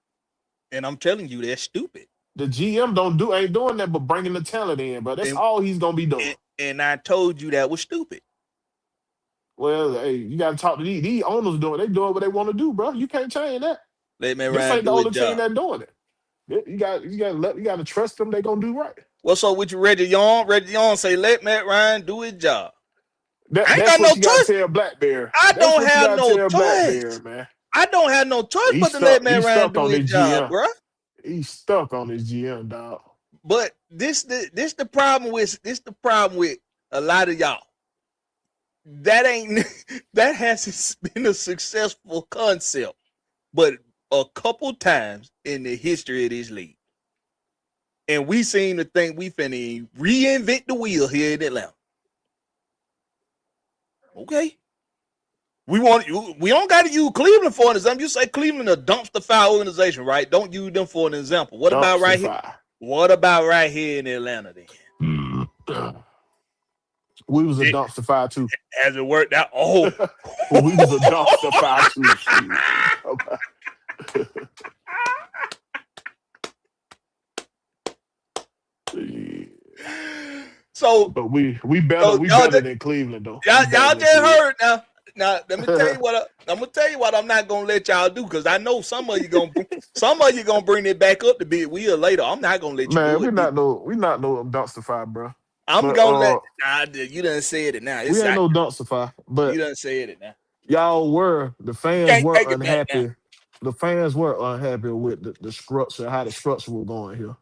And I'm telling you, that's stupid. The GM ain't doing that but bringing the talent in, bro. That's all he's gonna be doing. And I told you that was stupid. Well, hey, you gotta talk to these owners doing. They doing what they want to do, bro. You can't change that. Let me this ain't the only team that's doing it. You gotta trust them. They gonna do right. What's up with you, Reggie Young? Reggie Young say let Matt Ryan do his job. I ain't got no choice. Tell Blakberry. I don't have no choice, man. I don't have no choice but to let Matt Ryan do his job, bro. He's stuck on his GM, dog. But this the problem with a lot of y'all. That hasn't been a successful concept, but a couple times in the history of this league. And we seem to think we finna reinvent the wheel here in Atlanta. Okay. We don't got to use Cleveland for an example. You say Cleveland a dumpster fire organization, right? Don't use them for an example. What about right here? What about right here in Atlanta then? We was a dumpster fire too. Has it worked out? Oh, we was a dumpster fire too. So, but we better than Cleveland though. Y'all just heard now. Now let me tell you what I'm gonna tell you what I'm not gonna let y'all do, because I know some of you gonna bring it back up to be Will later. I'm not gonna let you. Man, we not no dumpster fire, bro. I'm gonna let you done said it now. We ain't no dumpster fire, but you done said it now. Y'all were the fans were unhappy. The fans were unhappy with the structure, how the structure was going here.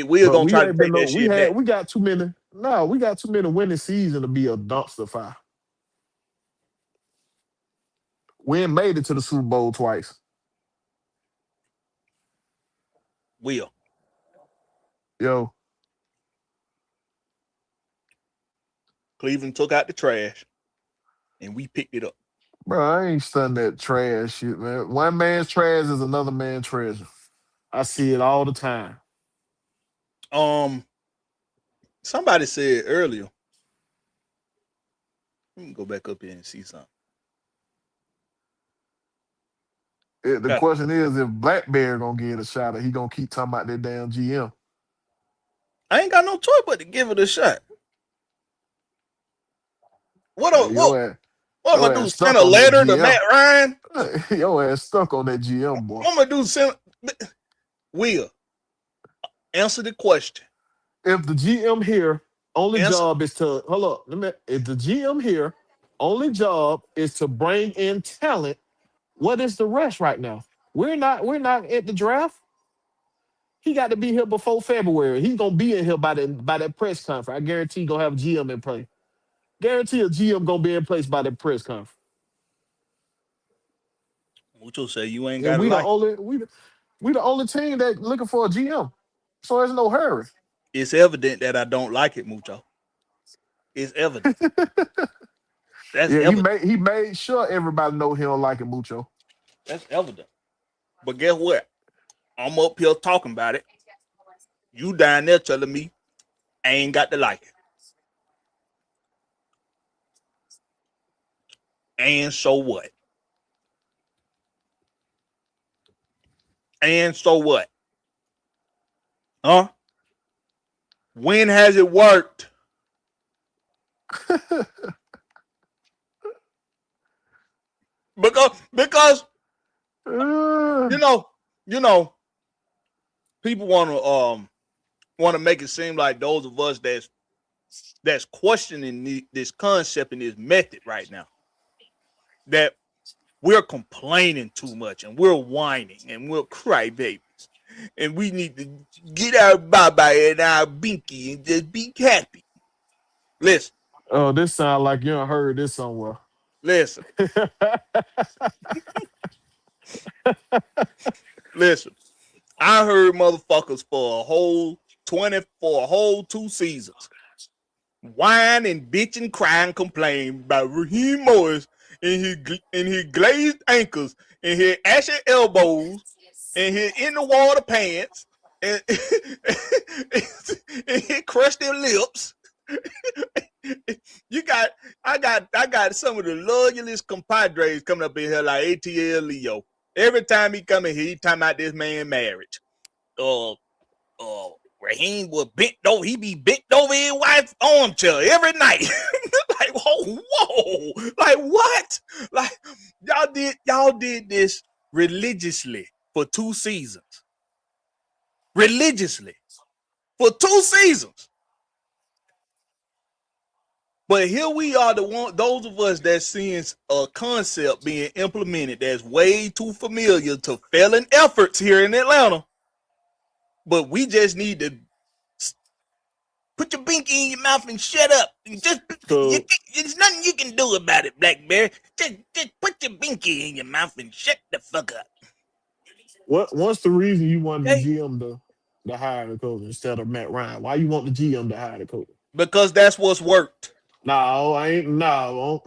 We're gonna try to take that shit back. We got too many. No, we got too many winning seasons to be a dumpster fire. We ain't made it to the Super Bowl twice. Will. Yo. Cleveland took out the trash, and we picked it up. Bro, I ain't studying that trash shit, man. One man's trash is another man's treasure. I see it all the time. Somebody said earlier. Let me go back up here and see something. The question is if Blakberry gonna get a shot, or he gonna keep talking about that damn GM. I ain't got no choice but to give it a shot. What am I gonna do? Send a letter to Matt Ryan? Your ass stuck on that GM, boy. What am I gonna do? Will. Answer the question. If the GM here only Answer. job is to hold up, if the GM here only job is to bring in talent, what is the rush right now? We're not at the draft. He got to be here before February. He's gonna be in here by that press conference. I guarantee he gonna have a GM in place. Guarantee a GM gonna be in place by that press conference. Mucho say you ain't And got to we the like it. only we the only team that looking for a GM. So there's no hurry. It's evident that I don't like it, Mucho. It's evident. That's Yeah, evident. he made sure everybody know he don't like it mucho. That's evident. But guess what? I'm up here talking about it. You down there telling me I ain't got to like it. And so what? And so what? Huh? When has it worked? Because Uh, you know, you know, people want to make it seem like those of us that's questioning this concept and this method right now, that we're complaining too much and we're whining and we're crybabies and we need to get our baba and our binky and just be happy. Listen, oh, this sound like you done heard this somewhere. listen, listen. I heard motherfuckers for a whole 2 seasons whine and bitch and cry and complain about Raheem Morris and his glazed ankles and his ashy elbows and his in the water pants and, and his crusty lips. I got some of the loyalist compadres coming up in here like ATL Leo. Every time he come in here, he talking about this man marriage. Uh Raheem was bent over. He be bent over his wife's armchair every night. Like, whoa, like what? Like y'all did this religiously for 2 seasons. Religiously for 2 seasons. But here we are, those of us that seeing a concept being implemented that's way too familiar to failing efforts here in Atlanta. But we just need to put your binky in your mouth and shut up. So There's nothing you can do about it, Blakberry. Just put your binky in your mouth and shut the fuck up. what's the reason you wanted the Okay? GM to hire the coach instead of Matt Ryan? Why you want the GM to hire the coach? Because that's what's worked. No, I ain't no.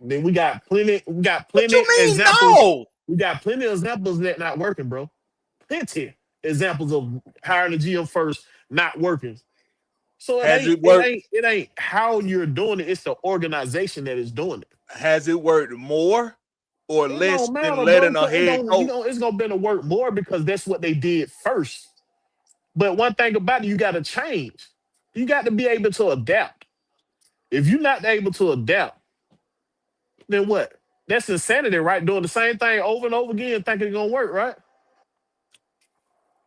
Then we got plenty. We got What you plenty mean, examples. no? We got plenty of examples that not working, bro. Plenty examples of hiring a GM first not working. So it Has ain't it it worked? ain't it ain't how you're doing it. It's the organization that is doing it. Has it worked more or It less don't than matter, bro. letting a Because head coach? it's gonna be to work more because that's what they did first. But one thing about it, you got to change. You got to be able to adapt. If you're not able to adapt, then what? That's insanity, right? Doing the same thing over and over again, thinking it's gonna work, right?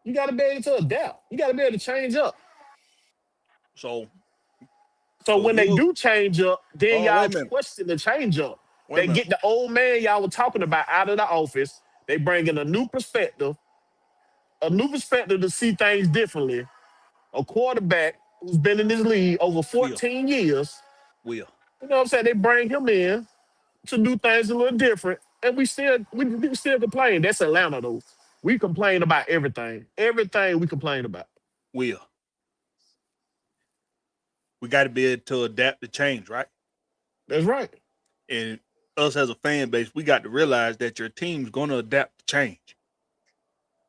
You got to be able to adapt. You got to be able to change up. So, So when they you. do change up, then Oh, wait y'all a minute. question the change up. Wait a They minute. get the old man y'all were talking about out of the office. They bring in a new perspective to see things differently. A quarterback who's been in this league over Will. 14 years. Will. You know what I'm saying? They bring him in to do things a little different, and we still complain. That's Atlanta though. We complain about everything. Everything we complain about. Will. We got to be able to adapt to change, right? That's right. And us as a fan base, we got to realize that your team's going to adapt to change.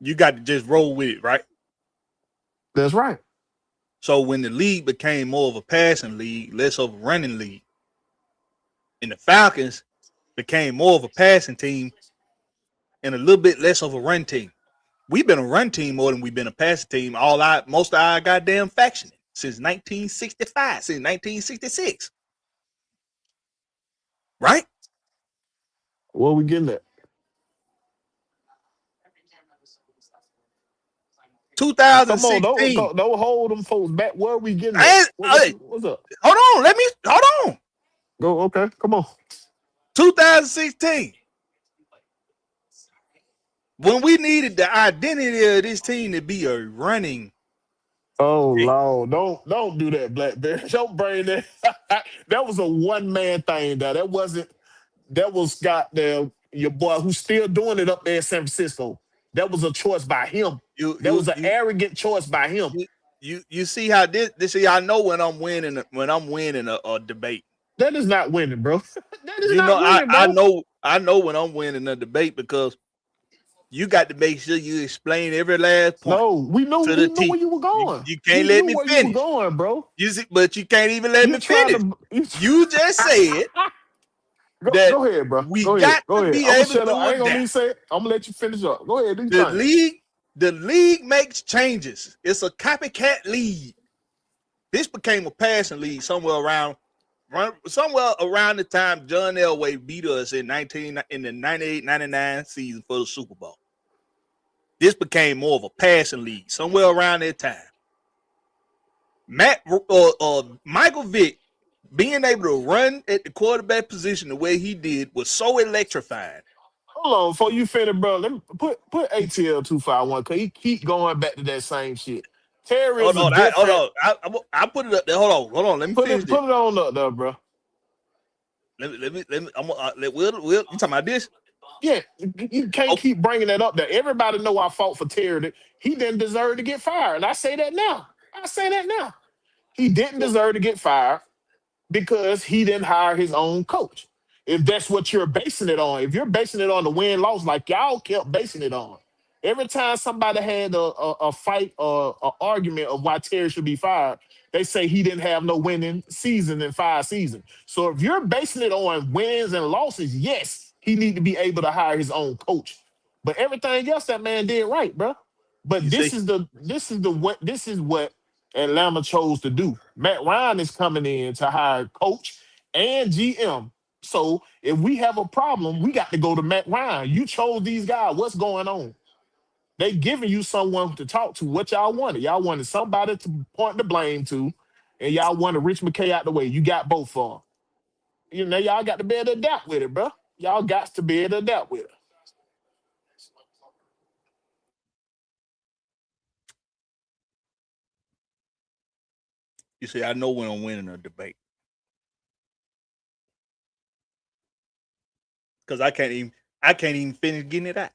You got to just roll with it, right? That's right. So when the league became more of a passing league, less of a running league, and the Falcons became more of a passing team and a little bit less of a run team. We've been a run team more than we've been a passing team most of our goddamn faction since 1965, since 1966. Right? What we getting at? Come on, 2016. don't hold them folks back. Where are we getting at? Hey, hey, What's up? hold on. Hold on. Go, okay, come on. 2016. When we needed the identity of this team to be a running Oh team. Lord, don't do that, Blackberry. Don't bring that. That was a one man thing. That wasn't. That was goddamn your boy who's still doing it up there in San Francisco. That was a choice by him. You That you was an you arrogant choice by him. you see how this see I know when I'm winning a debate. That is not winning, bro. That is You know, not winning, bro. I know when I'm winning a debate because you got to make sure you explain every last point No, we knew to we the knew where T. you were going. You We can't let knew me where you were finish. going, bro. You see, but you can't even let You're me trying finish. to You just said that go ahead, bro. we Go ahead. got Go to ahead. be I'm gonna able shut up. to I ain't gonna adapt. even say it. I'm gonna let you finish up. Go ahead, do your The thing. league makes changes. It's a copycat league. This became a passing league somewhere around the time John Elway beat us in the 98-99 season for the Super Bowl. This became more of a passing league somewhere around that time. Michael Vick being able to run at the quarterback position the way he did was so electrifying. Hold on, before you finish, bro. Let me put ATL 251 because he keep going back to that same shit. Terry is a Hold different. on. I put it up there. Hold on. Let me Put finish it this. put it on up there, bro. Let me. I'm gonna let Will. You talking about this? Yeah, you can't Oh, keep bringing that up there. Everybody know I fought for Terry. He didn't deserve to get fired, and I say that now. He didn't deserve to get fired because he didn't hire his own coach. If that's what you're basing it on, if you're basing it on the win loss, like y'all kept basing it on, every time somebody had a fight or an argument of why Terry should be fired, they say he didn't have no winning season in 5 seasons. So if you're basing it on wins and losses, yes, he need to be able to hire his own coach. But everything else that man did right, bro. But you see, this is what Atlanta chose to do. Matt Ryan is coming in to hire coach and GM. So if we have a problem, we got to go to Matt Ryan. You chose these guys. What's going on? They giving you someone to talk to. What y'all wanted? Y'all wanted somebody to point the blame to, and y'all wanted Rich McKay out the way. You got both of them. You know, y'all got to be able to adapt with it, bro. Y'all got to be able to adapt with it. I know when I'm winning a debate because I can't even finish getting it out.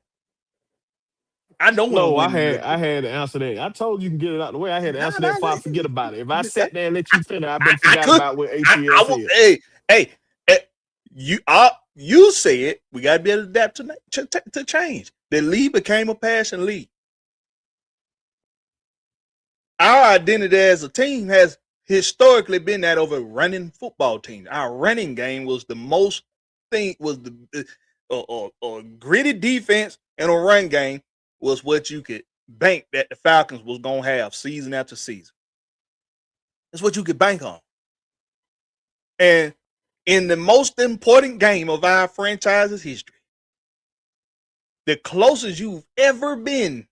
I know when I'm No, winning a I debate. had to answer that. I told you can get it out the way. I had to Nah, answer that nah, before I forget about it. If I nah. sat there and let you finish, I been I forgot could. about what ATL I will. said. Hey, you said we got to be able to adapt to change. The league became a passing league. Our identity as a team has historically been that of a running football team. Our running game was the most thing was the gritty defense and a run game was what you could bank that the Falcons was gonna have season after season. That's what you could bank on. And in the most important game of our franchise's history, the closest you've ever been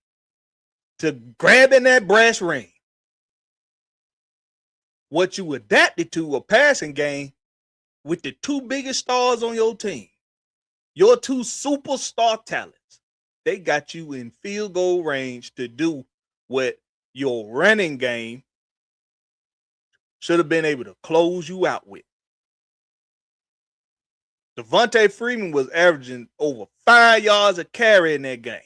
to grabbing that brass ring, what you adapted to a passing game with the two biggest stars on your team, your two superstar talents, they got you in field goal range to do what your running game should have been able to close you out with. Devontae Freeman was averaging over 5 yards a carry in that game.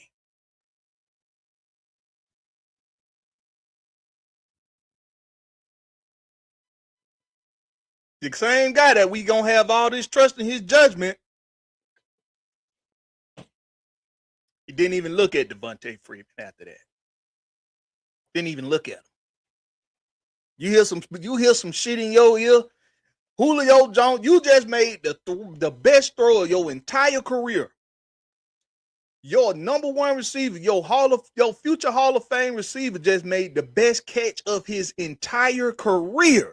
The same guy that we gonna have all this trust in his judgment, he didn't even look at Devontae Freeman after that. Didn't even look at him. You hear some shit in your ear. Julio Jones, you just made the best throw of your entire career. Your number one receiver, your future Hall of Fame receiver, just made the best catch of his entire career.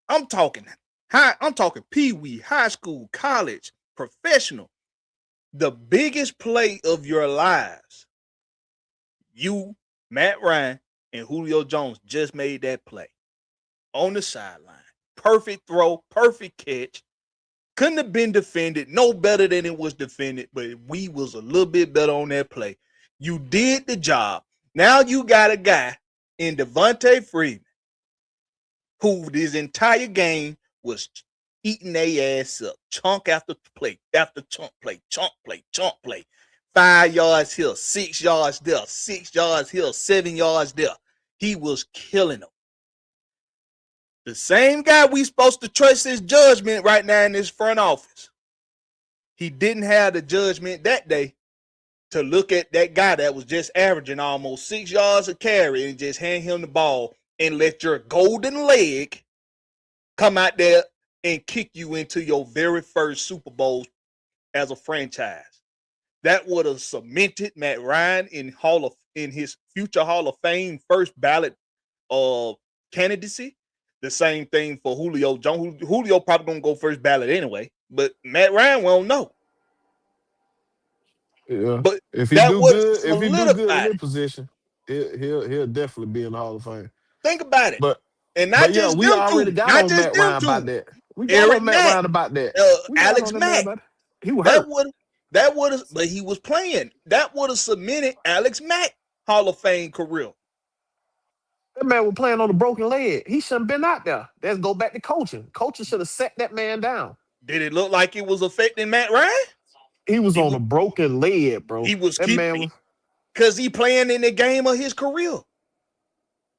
I'm talking pee-wee, high school, college, professional. The biggest play of your lives. You, Matt Ryan, and Julio Jones just made that play on the sideline. Perfect throw, perfect catch. Couldn't have been defended no better than it was defended, but we was a little bit better on that play. You did the job. Now you got a guy in Devontae Freeman who this entire game was eating their ass up, chunk after play, after chunk play, chunk play, chunk play. 5 yards here, 6 yards there, 6 yards here, 7 yards there. He was killing them. The same guy we supposed to trust his judgment right now in this front office. He didn't have the judgment that day to look at that guy that was just averaging almost 6 yards a carry and just hand him the ball and let your golden leg come out there and kick you into your very first Super Bowl as a franchise. That would have cemented Matt Ryan in his future Hall of Fame first ballot candidacy. The same thing for Julio Jones. Julio probably gonna go first ballot anyway, but Matt Ryan won't know. Yeah. But If he that do would good, if he do good in solidify his it. position, he'll definitely be in the Hall of Fame. Think about it. But And not but yeah, just we them already two. got Not on just Matt them Ryan about two. that. We got Eric on Matt Mack, Ryan about that. We got Alex on that man Mack. about it. He was hurt. That would have, but he was playing. That would have cemented Alex Mack Hall of Fame career. That man was playing on a broken leg. He shouldn't have been out there. Let's go back to coaching. Coaching should have set that man down. Did it look like it was affecting Matt Ryan? He was He on was, a broken leg, bro. he was That man keeping was. because he playing in the game of his career.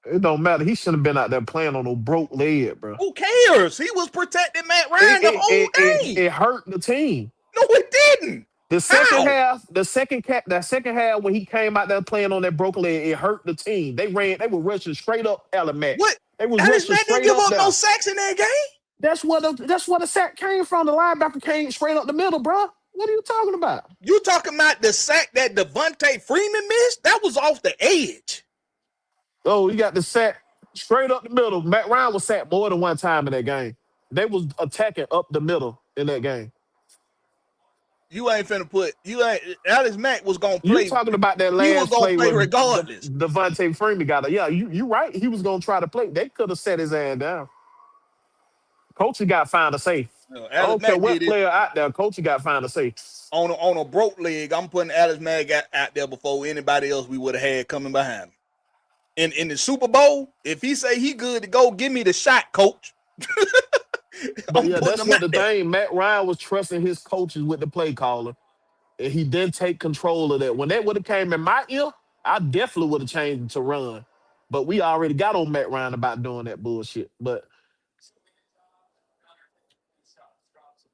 It don't matter. He shouldn't have been out there playing on no broke leg, bro. Who cares? He was protecting Matt Ryan the whole game. It hurt the team. No, it didn't. The second How? half, that second half when he came out there playing on that broken leg, it hurt the team. They were rushing straight up Alex Mack. What? They was Alex rushing Mack didn't straight give up up there. no sacks in that game. That's where the sack came from. The linebacker came straight up the middle, bro. What are you talking about? You talking about the sack that Devontae Freeman missed? That was off the edge. Oh, you got the sack straight up the middle. Matt Ryan was sacked more than one time in that game. They was attacking up the middle in that game. Alex Mack was gonna play. You talking about that He was last gonna play play where regardless. Devontae Freeman got it. Yeah, you right. He was gonna try to play. They could have set his ass down. Coach got to find a safe. I Alex don't care Mack what did it player out there. Coach got to find a safe. on a broke leg. I'm putting Alex Mack out there before anybody else we would have had coming behind him. In the Super Bowl, if he say he good to go, give me the shot, coach. But yeah, that's what the thing. Matt Ryan was trusting his coaches with the play caller, and he didn't take control of that. When that would have came in my ear, I definitely would have changed it to run. But we already got on Matt Ryan about doing that bullshit. But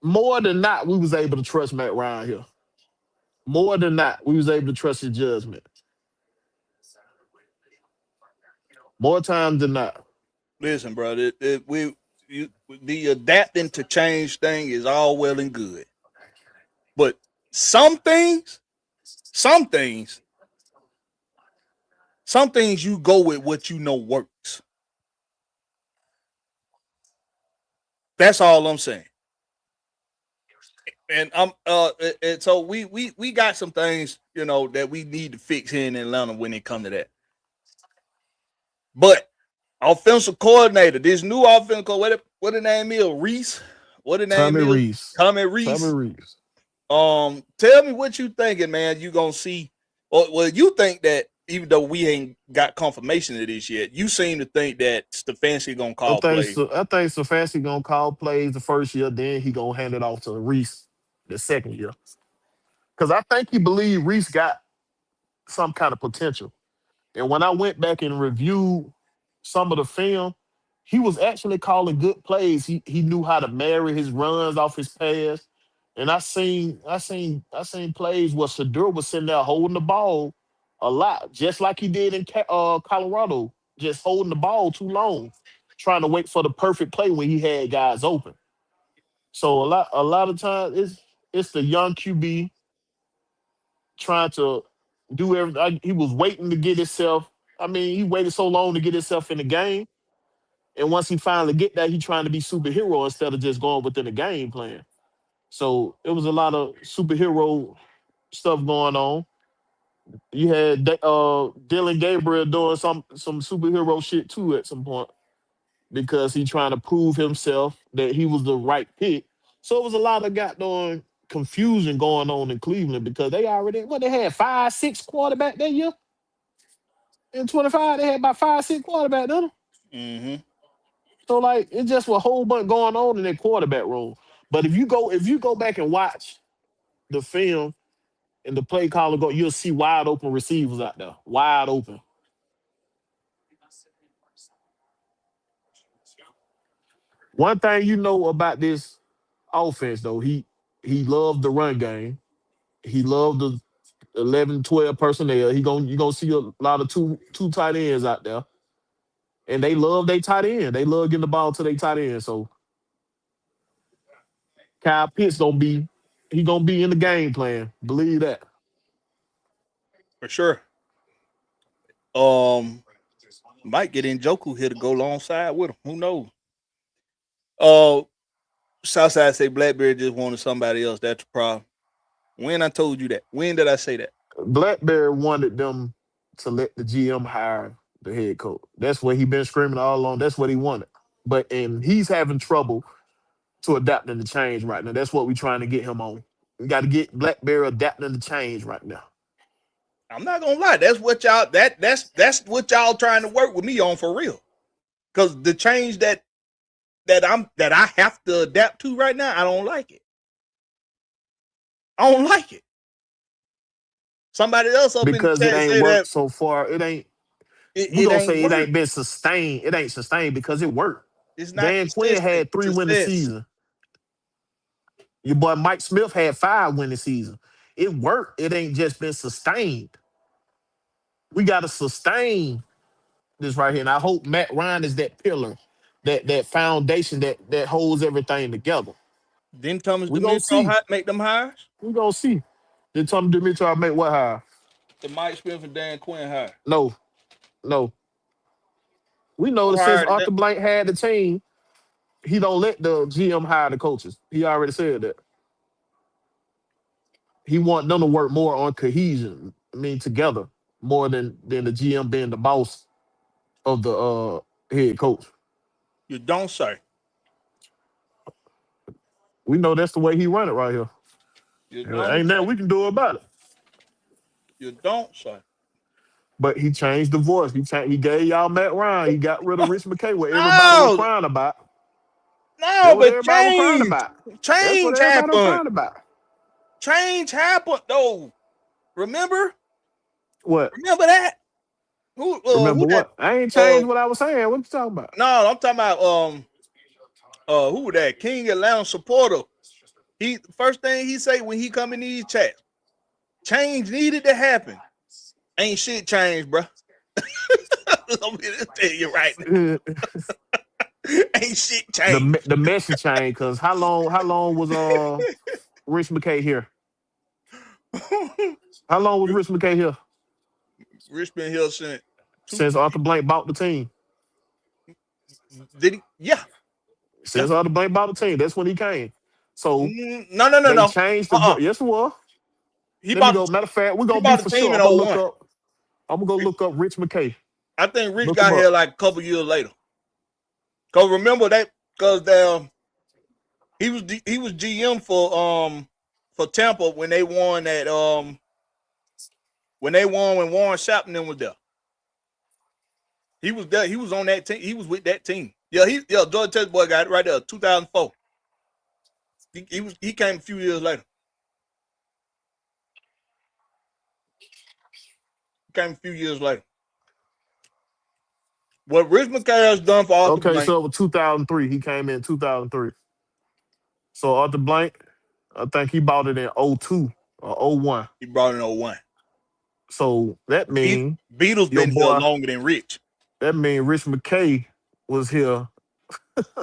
more than not, we was able to trust Matt Ryan here. More than not, we was able to trust his judgment. More times than not. Listen, bro, the adapting to change thing is all well and good, but some things you go with what you know works. That's all I'm saying. And and so we got some things, that we need to fix here in Atlanta when it comes to that. But offensive coordinator, this new offensive coordinator, what the name is? Reese? What the name Tommy is? Reese. Tommy Reese. Tommy Reese. Tell me what you thinking, man. You gonna see, or you think that even though we ain't got confirmation of this yet, you seem to think that Stefanski gonna call plays. I think Stefanski gonna call plays the first year, then he gonna hand it off to Reese the second year. Because I think he believed Reese got some kind of potential. And when I went back and reviewed some of the film, he was actually calling good plays. He knew how to marry his runs off his pass. And I seen plays where Shadur was sitting there holding the ball a lot, just like he did in Colorado, just holding the ball too long, trying to wait for the perfect play when he had guys open. So a lot of times it's the young QB trying to do everything. He was waiting to get himself. I mean, he waited so long to get himself in the game. And once he finally get that, he trying to be superhero instead of just going within the game plan. So it was a lot of superhero stuff going on. You had Dylan Gabriel doing some superhero shit too at some point because he trying to prove himself that he was the right pick. So it was a lot of goddamn confusion going on in Cleveland because they already they had 5-6 quarterback that year in 25. They had about 5-6 quarterback then. Mm-hmm. So like it's just a whole bunch going on in that quarterback room. But if you go back and watch the film and the play caller go, you'll see wide open receivers out there, wide open. One thing you know about this offense though, he loved the run game. He loved the 11, 12 personnel. You gonna see a lot of two tight ends out there, and they love their tight end. They love getting the ball to their tight end. So Kyle Pitts gonna be in the game plan. Believe that. For sure. Might get Njoku here to go alongside with him. Who knows? Uh, Southside say Blackberry just wanted somebody else. That's the problem. When I told you that? When did I say that? Blackberry wanted them to let the GM hire the head coach. That's what he been screaming all along. That's what he wanted. And he's having trouble to adapting to change right now. That's what we're trying to get him on. We got to get Blackberry adapting to change right now. I'm not gonna lie. That's what y'all that's what y'all trying to work with me on for real. Cause the change that I have to adapt to right now, I don't like it. I don't like it. Somebody else up in the Because it chat ain't say worked that so far. It ain't. We it gonna ain't say it work. ain't been sustained. It ain't sustained because it worked. It's not Dan Quinn consistent had 3 winning success. season. Your boy Mike Smith had 5 winning season. It worked. It ain't just been sustained. We gotta sustain this right here. And I hope Matt Ryan is that pillar, that foundation that holds everything together. Didn't Thomas We gonna see. Dimitrov make them hires? We gonna see. Did Tom Dimitrov make what hire? The Mike Smith and Dan Quinn hire. No, no. We know Who that since hired them? Arthur Blank had the team, he don't let the GM hire the coaches. He already said that. He want them to work more on cohesion. I mean, together more than the GM being the boss of the head coach. You don't say. We know that's the way he run it right here. You There don't ain't nothing say. we can do about it. You don't say. But he changed the voice. He gave y'all Matt Ryan. He got rid of Rich McKay, what everybody was No, crying about. That's no, what but everybody was crying change. about. That's what Change everybody was happened. crying about. Change happened though. Remember? What? Remember that? Remember Who that what? I ain't uh changed what I was saying. What you talking about? no, I'm talking about who that King Atlanta supporter. He first thing he say when he come in these chats, change needed to happen. Ain't shit changed, bro. I'm gonna tell you right now. Ain't shit changed. The message changed because how long was Rich McKay here? How long was Rich McKay here? Richmond Hill sent two Since Arthur Blank bought the team. did he? Yeah. Yeah. Since Arthur Blank bought the team, that's when he came. So No, no, no, they no. changed Uh-uh. yes, it was. He Let me bought go. Matter of fact, we're he gonna be bought the for sure. team in I'm gonna look '01. up. I'm gonna go look up Rich McKay. I think Rich Look him got up. here like a couple years later. Cause remember that because he was GM for Tampa when they won that when Warren Sapp and them was there. He was there. He was on that team. He was with that team. Yeah, Georgia Tech boy got it right there, 2004. He came a few years later. He came a few years later. What Rich McKay has done for Arthur Okay, Blank, so it was 2003. He came in 2003. So Arthur Blank, I think he bought it in '02 or '01. he brought in '01. So that mean Beatles your been here boy, longer than Rich. that mean Rich McKay was here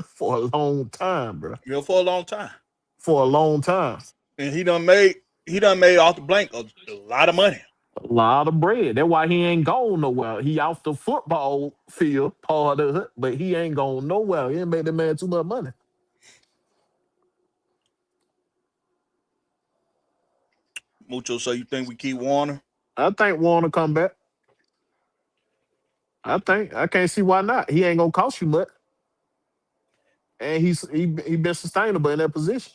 for a long time, bro. You know, for a long time. For a long time. And he done made Arthur Blank a lot of money. A lot of bread. That's why he ain't gone nowhere. He off the football field part of it, but he ain't gone nowhere. He ain't made that man too much money. Mucho, so you think we keep Warner? I think Warner come back. I can't see why not. He ain't gonna cost you much, and he been sustainable in that position.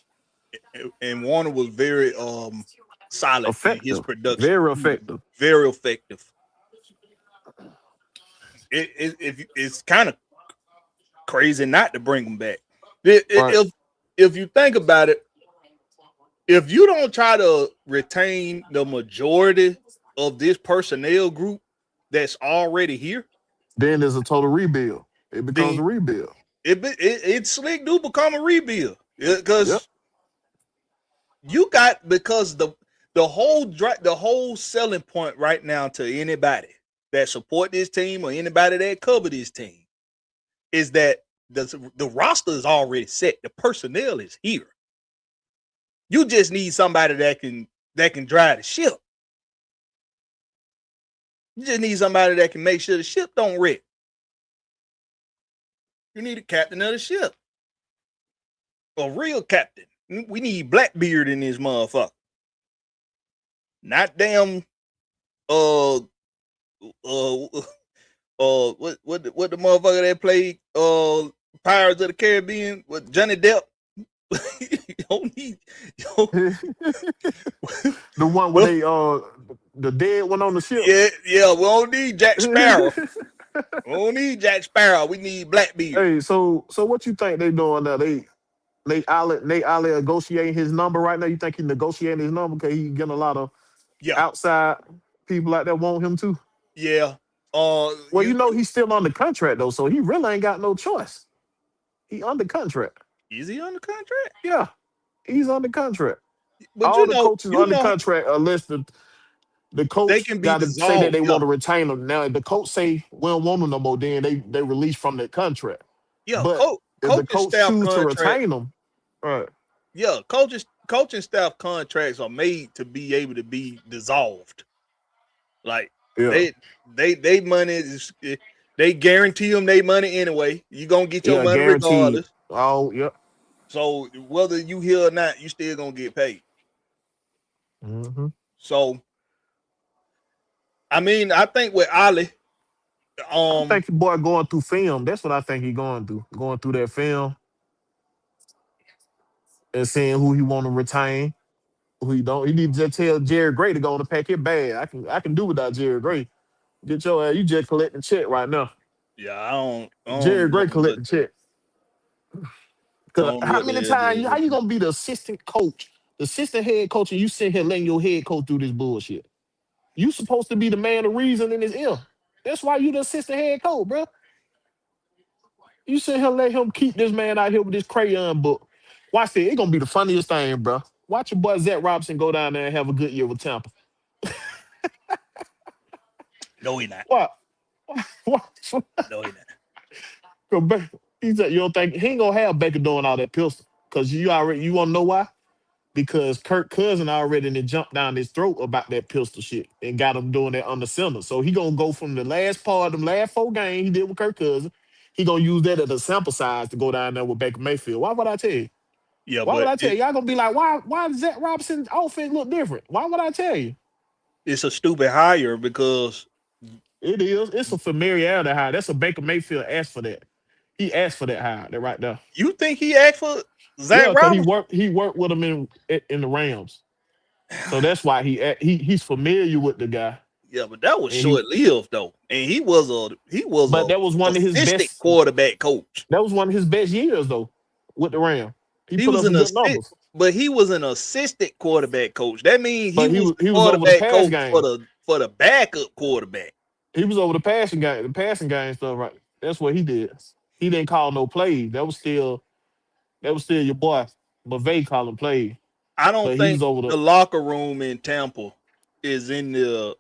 And Warner was very solid in his Effective, production. very He was effective. very effective. It's kind of crazy not to bring him back. Right. If you think about it, if you don't try to retain the majority of this personnel group that's already here, Then there's a total rebuild. It becomes then a rebuild. it slick do become a rebuild Yep. because you got because the whole selling point right now to anybody that support this team or anybody that cover this team is that the roster is already set. The personnel is here. You just need somebody that can drive the ship. You just need somebody that can make sure the ship don't wreck. You need a captain of the ship. A real captain. We need Blackbeard in this motherfucker. Not damn what the motherfucker that played Pirates of the Caribbean with Johnny Depp. You don't need The one where they the dead one on the ship. yeah, we don't need Jack Sparrow. We don't need Jack Sparrow. We need Blackbeard. Hey, so what you think they doing now? Nate Ali negotiating his number right now. You think he negotiating his number because he getting a lot of Yeah, outside people like that want him to? yeah. Well, he's still under contract though, so he really ain't got no choice. He under contract. Is he under contract? Yeah, he's under contract. But All the coaches under know contract unless the they coach can be got to say that dissolved. they Yeah, want to retain him. Now, if the coach say we don't want him no more, then they release from that contract. yeah. But if the Coaching coach staff choose to contract. retain him, right? Yeah, coaching staff contracts are made to be able to be dissolved. Like Yeah, they money is they guarantee them their money anyway. You gonna get your yeah, money guaranteed. regardless. Oh, yep. So whether you here or not, you still gonna get paid. Mm-hmm. So I mean, I think with Ali, I think the boy going through film. That's what I think he going through that film and seeing who he want to retain, who he don't. He need to just tell Jerry Gray to go on and pack his bag. I can do without Jerry Gray. Get your ass. You just collecting check right now. yeah, I don't Jerry know Gray what collecting check. I Cause don't know how what the many hell times Jerry how you Rice. gonna be the assistant coach, the assistant head coach, and you sit here letting your head coach do this bullshit? You supposed to be the man of reason in his ear. That's why you the assistant head coach, bro. You sit here let him keep this man out here with this crayon book. Watch it. It's gonna be the funniest thing, bro. Watch your boy Zach Robinson go down there and have a good year with Tampa. No, he not. What? What? No, he not. He said you don't think he ain't gonna have Baker doing all that pistol. Cause you wanna know why? Because Kirk Cousin already done jumped down his throat about that pistol shit and got him doing that under center. So he gonna go from the last part of them last 4 games he did with Kirk Cousin. He gonna use that as a sample size to go down there with Baker Mayfield. Why would I tell you? Yeah, Why would but I tell you? Y'all gonna be like, why does Zach Robinson's offense look different? Why would I tell you? it's a stupid hire because It is. It's a familiarity hire. That's a Baker Mayfield asked for that. He asked for that hire. That right there. you think he asked for Yeah, Zach because Robinson. he worked with him in the Rams. So that's why he's familiar with the guy. Yeah, but that was And he short lived though, and he was but a that was one of his assistant best quarterback coach. that was one of his best years though with the Rams. He He put was up some an good assist, numbers. but he was an assistant quarterback coach. That means he But was the he was over the quarterback pass coach game. for the backup quarterback. He was over the passing game stuff, right? That's what he did. He didn't call no plays. That was still your boy. McVay calling plays. I don't But he was think over the the locker room in Tampa is in the.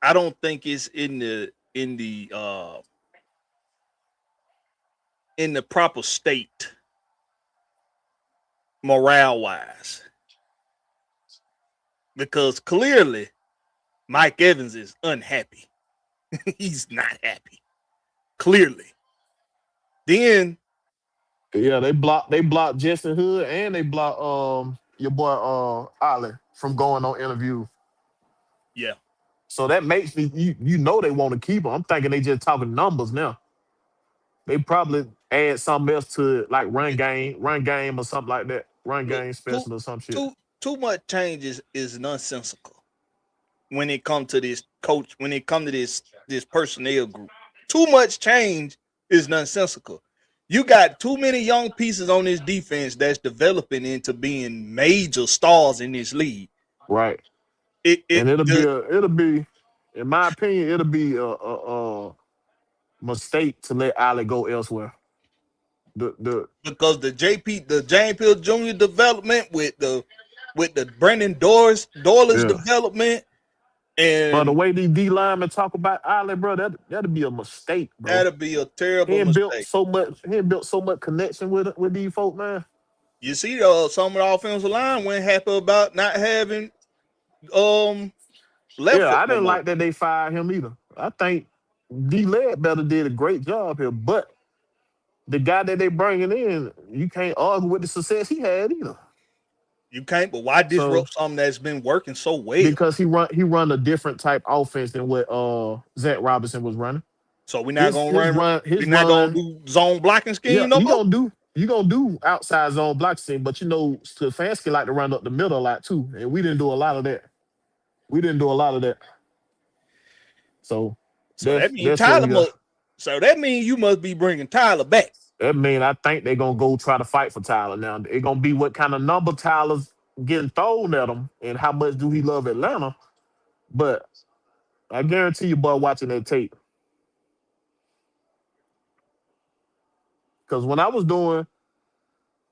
I don't think it's in the proper state morale wise because clearly Mike Evans is unhappy. He's not happy. Clearly. Then yeah, they blocked Justin Hood and they blocked your boy Ollie from going on interview. yeah. So that makes me, you know, they want to keep him. I'm thinking they just talking numbers now. They probably add something else to it, like run game or something like that. Run Look, game too special or some shit. too much changes is nonsensical when it comes to this coach. When it comes to this personnel group, too much change is nonsensical. You got too many young pieces on this defense that's developing into being major stars in this league. Right. It And the it'll be, in my opinion, it'll be a mistake to let Ali go elsewhere. The because the James Hill Jr. development with the Brendan Doyle's yeah. development, But the and way these D linemen talk about Ali, bro, that'd be a mistake, bro. that'll be a terrible mistake. He ain't built so much connection with these folk, man. You see, some of the offensive line weren't happy about not having left Yeah, foot I no didn't more. like that they fired him either. I think D Ledbetter did a great job here, but the guy that they bringing in, you can't argue with the success he had either. You can't, but why So disrupt something that's been working so well? because he run a different type offense than what Zach Robinson was running. So we're not His gonna his run. run his We're not gonna run do zone blocking Yeah, scheme no more. you gonna do outside zone block scheme, but you know Stefanski like to run up the middle a lot too, and we didn't do a lot of that. We didn't do a lot of that. So So that means that's what we Tyler got. must. So that means you must be bringing Tyler back. That mean I think they're gonna go try to fight for Tyler now. It's gonna be what kind of number Tyler's getting thrown at him, and how much do he love Atlanta. But I guarantee you, boy, watching that tape, because when I was doing,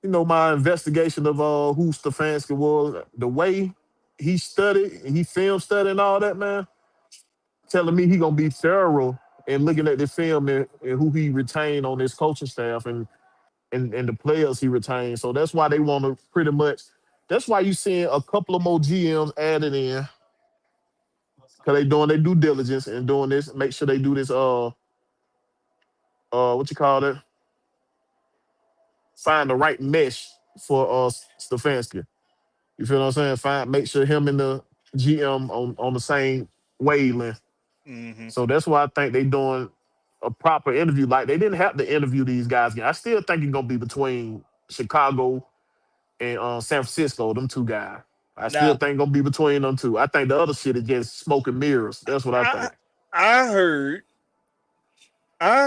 my investigation of who Stefanski was, the way he studied, he film studied and all that, man, telling me he gonna be thorough and looking at the film and who he retained on his coaching staff and the players he retained. So that's why they want to pretty much. That's why you seeing a couple of more GMs added in because they doing their due diligence and doing this. Make sure they do this. What you call it? Find the right mesh for Stefanski. You feel what I'm saying? Make sure him and the GM on the same wavelength. Mm-hmm. So that's why I think they doing a proper interview. Like they didn't have to interview these guys. I still think it's gonna be between Chicago and San Francisco, them two guys. I still Now, think it's gonna be between them two. I think the other shit is just smoke and mirrors. That's what I I think. I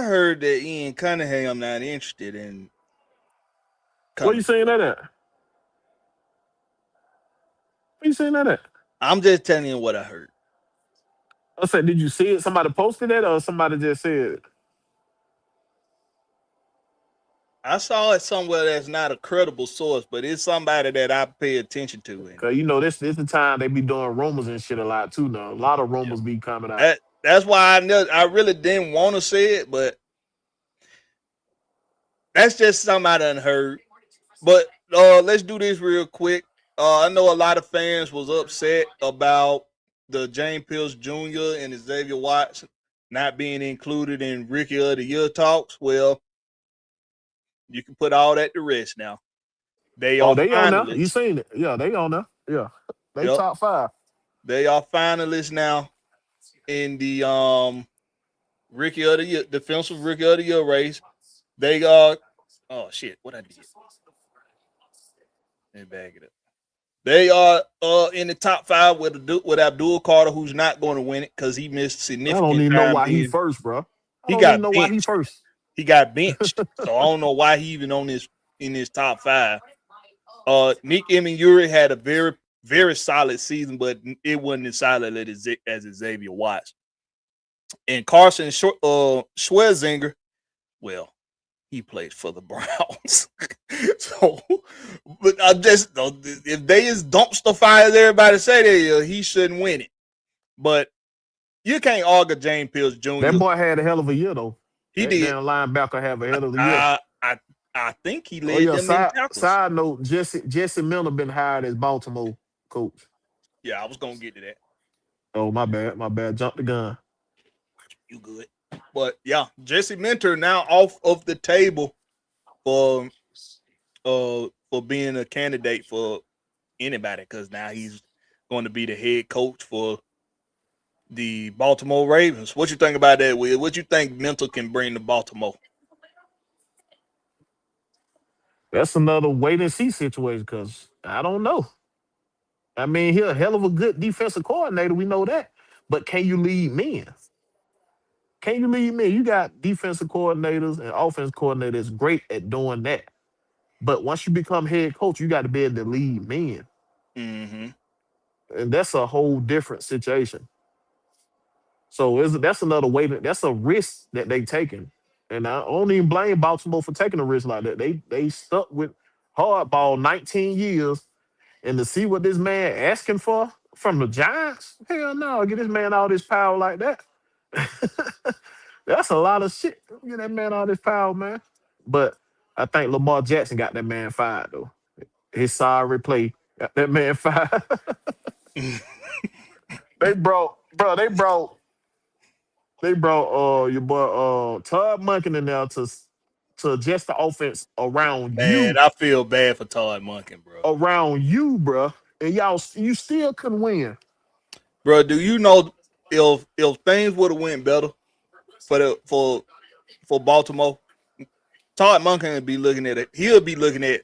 heard that Ian Cunningham not interested in What you coming. saying that at? What you saying that at? I'm just telling you what I heard. I said, did you see it? Somebody posted that or somebody just said it? I saw it somewhere that's not a credible source, but it's somebody that I pay attention to. And Cause this the time they be doing rumors and shit a lot too now. A lot of yeah, rumors be coming out. that's why I really didn't want to say it, but that's just something I done heard. But let's do this real quick. I know a lot of fans was upset about the James Pills Jr. and Xavier Watts not being included in Rookie of the Year talks. Well, you can put all that to rest now. They Oh, are they on there. You finalists. seen it? Yeah, they on there. Yeah, they Yep, top 5. they are finalists now in the Rookie of the Year, defensive Rookie of the Year race. They are. Oh shit! What I did? Let me bag it up. They are in the top 5 with Abdul Carter, who's not going to win it because he missed I don't significant even know time. why he Being first, bro. I he don't even got know why he benched. first. He got benched, so I don't know why he even on this in his top 5. Nick Emenuri had a very very solid season, but it wasn't as solid as Xavier Watts. And Carson Schwarzinger, well, he plays for the Browns. So, but I just if they is dumpster fires, everybody say he shouldn't win it. But you can't argue James Pills That Jr. boy had a hell of a year though. He That did. damn linebacker have a hell of a year. I think he Oh led yeah. them in Side tackles. side note: Jesse Miller been hired as Baltimore coach. Yeah, I was gonna get to that. Oh my bad. Jumped the gun. You good? But yeah, Jesse Minter now off of the table for being a candidate for anybody because now he's going to be the head coach for The Baltimore Ravens. What you think about that, Will? What you think mental can bring to Baltimore? That's another wait and see situation because I don't know. I mean, he's a hell of a good defensive coordinator. We know that. But can you lead men? Can you lead men? You got defensive coordinators and offense coordinators great at doing that. But once you become head coach, you got to be able to lead men. Mm-hmm. And that's a whole different situation. So that's another way that's a risk that they taking. And I don't even blame Baltimore for taking a risk like that. They stuck with hardball 19 years and to see what this man asking for from the Giants, hell no, get this man all this power like that. That's a lot of shit. Get that man all this power, man. But I think Lamar Jackson got that man fired though. His sorry play got that man fired. they brought, bro. They brought your boy Todd Monken in there to adjust the offense Man, I feel bad for Todd Monken, bro. around you, bro. And you still couldn't win. Bro, do you know if things would have went better for Baltimore, Todd Monken would be looking at it. He'll be looking at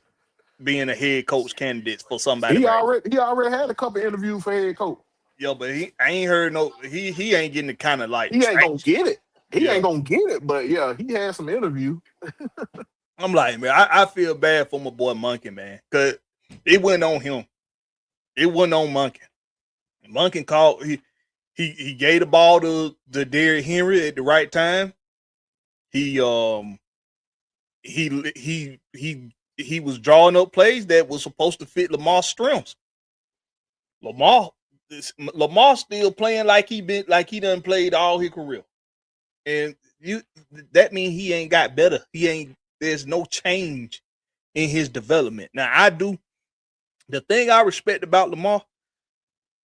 being a head coach candidate for somebody right. He already had a couple interviews for head coach. Yo, but I ain't heard no. He ain't getting the kind of like. He ain't gonna get it. He Yeah. ain't gonna get it. But yeah, he had some interview. I'm like, man, I feel bad for my boy Monken, man, because it wasn't on him. It wasn't on Monken. Monken called. He gave the ball to Derrick Henry at the right time. He was drawing up plays that was supposed to fit Lamar's strengths. Lamar still playing like he done played all his career, and that means he ain't got better. There's no change in his development. Now the thing I respect about Lamar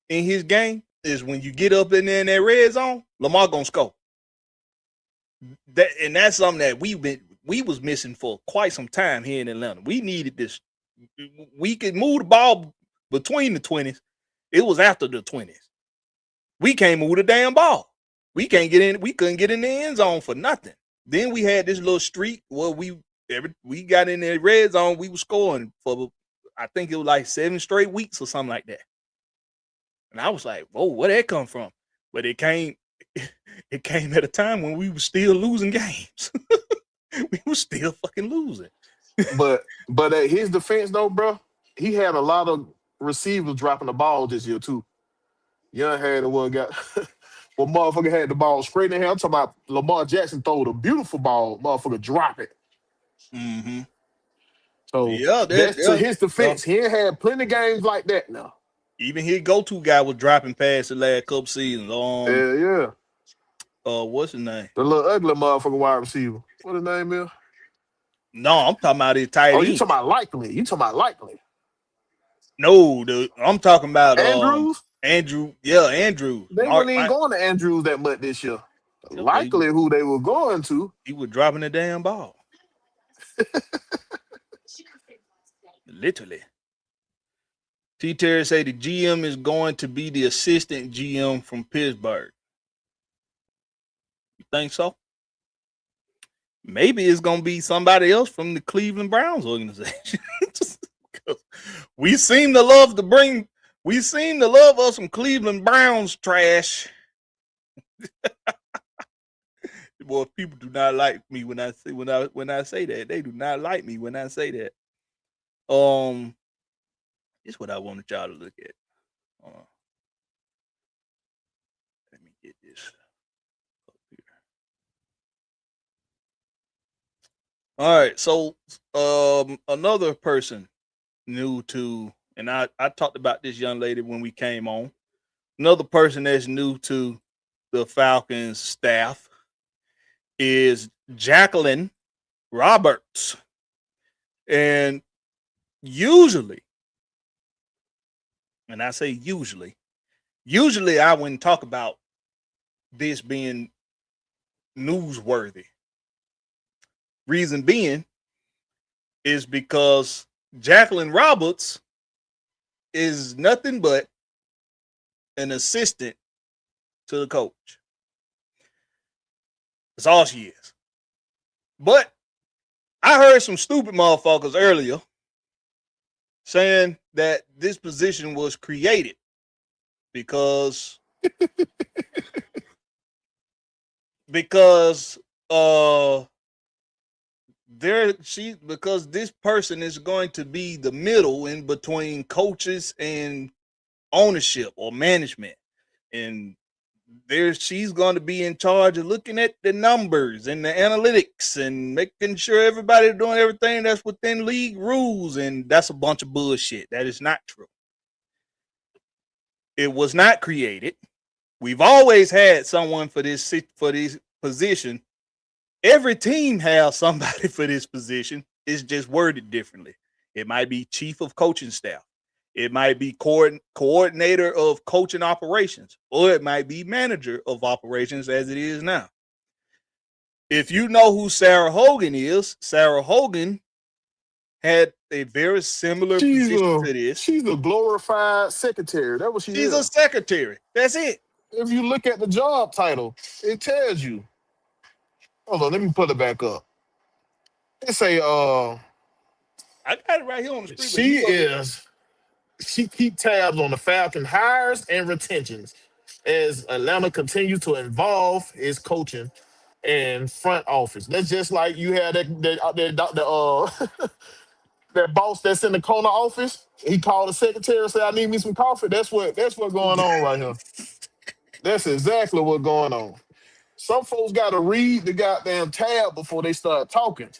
in his game is when you get up in there in that red zone, Lamar gonna score. That's something that we was missing for quite some time here in Atlanta. We needed this. We could move the ball between the 20s. It was after the 20s. We can't move the damn ball. We can't get in. We couldn't get in the end zone for nothing. Then we had this little streak where we got in the red zone. We were scoring for, I think it was like 7 straight weeks or something like that. And I was like, whoa, where'd that come from? But it came at a time when we were still losing games. We were still fucking losing. But at his defense though, bro, he had a lot of receivers dropping the ball this year too. Young had the one got well, motherfucker had the ball straight in here. I'm talking about Lamar Jackson throwed a beautiful ball, motherfucker drop it. Mm-hmm. So yeah, that's to his defense. He ain't had plenty of games like that now. Even his go-to guy was dropping past the last couple seasons. Yeah. What's his name? The little ugly motherfucker wide receiver. What his name is? No, I'm talking about his tight end. Oh, you talking about Likely. No, I'm talking about Andrews? Andrew. Yeah, Andrew. They weren't even going to Andrews that much this year. Likely who they were going to. He was dropping the damn ball. Literally. T. Terry say the GM is going to be the assistant GM from Pittsburgh. You think so? Maybe it's gonna be somebody else from the Cleveland Browns organization. we seem to love us some Cleveland Browns trash. Boy, people do not like me when I say that. They do not like me when I say that. This is what I wanted y'all to look at. Let me get this up here. All right, so another person new to, and I talked about this young lady when we came on. Another person that's new to the Falcons staff is Jacqueline Roberts. And usually, and I say usually I wouldn't talk about this being newsworthy. Reason being is because Jacqueline Roberts is nothing but an assistant to the coach. That's all she is. But I heard some stupid motherfuckers earlier saying that this position was created because because this person is going to be the middle in between coaches and ownership or management, and she's going to be in charge of looking at the numbers and the analytics and making sure everybody's doing everything that's within league rules, and that's a bunch of bullshit. That is not true. It was not created. We've always had someone for this position. Every team has somebody for this position. It's just worded differently. It might be chief of coaching staff. It might be coordinator of coaching operations, or it might be manager of operations as it is now. If you know who Sarah Hogan is, Sarah Hogan had a very similar position to this. She's a glorified secretary. That's what she is. She's a secretary. That's it. If you look at the job title, it tells you. Hold on, let me put it back up. It say, I got it right here on the screen. She keep tabs on the Falcon hires and retentions as Atlanta continues to involve its coaching and front office. That's just like you had that boss that's in the corner office. He called the secretary and said, "I need me some coffee." That's what's going on right here. That's exactly what's going on. Some folks got to read the goddamn tab before they start talking.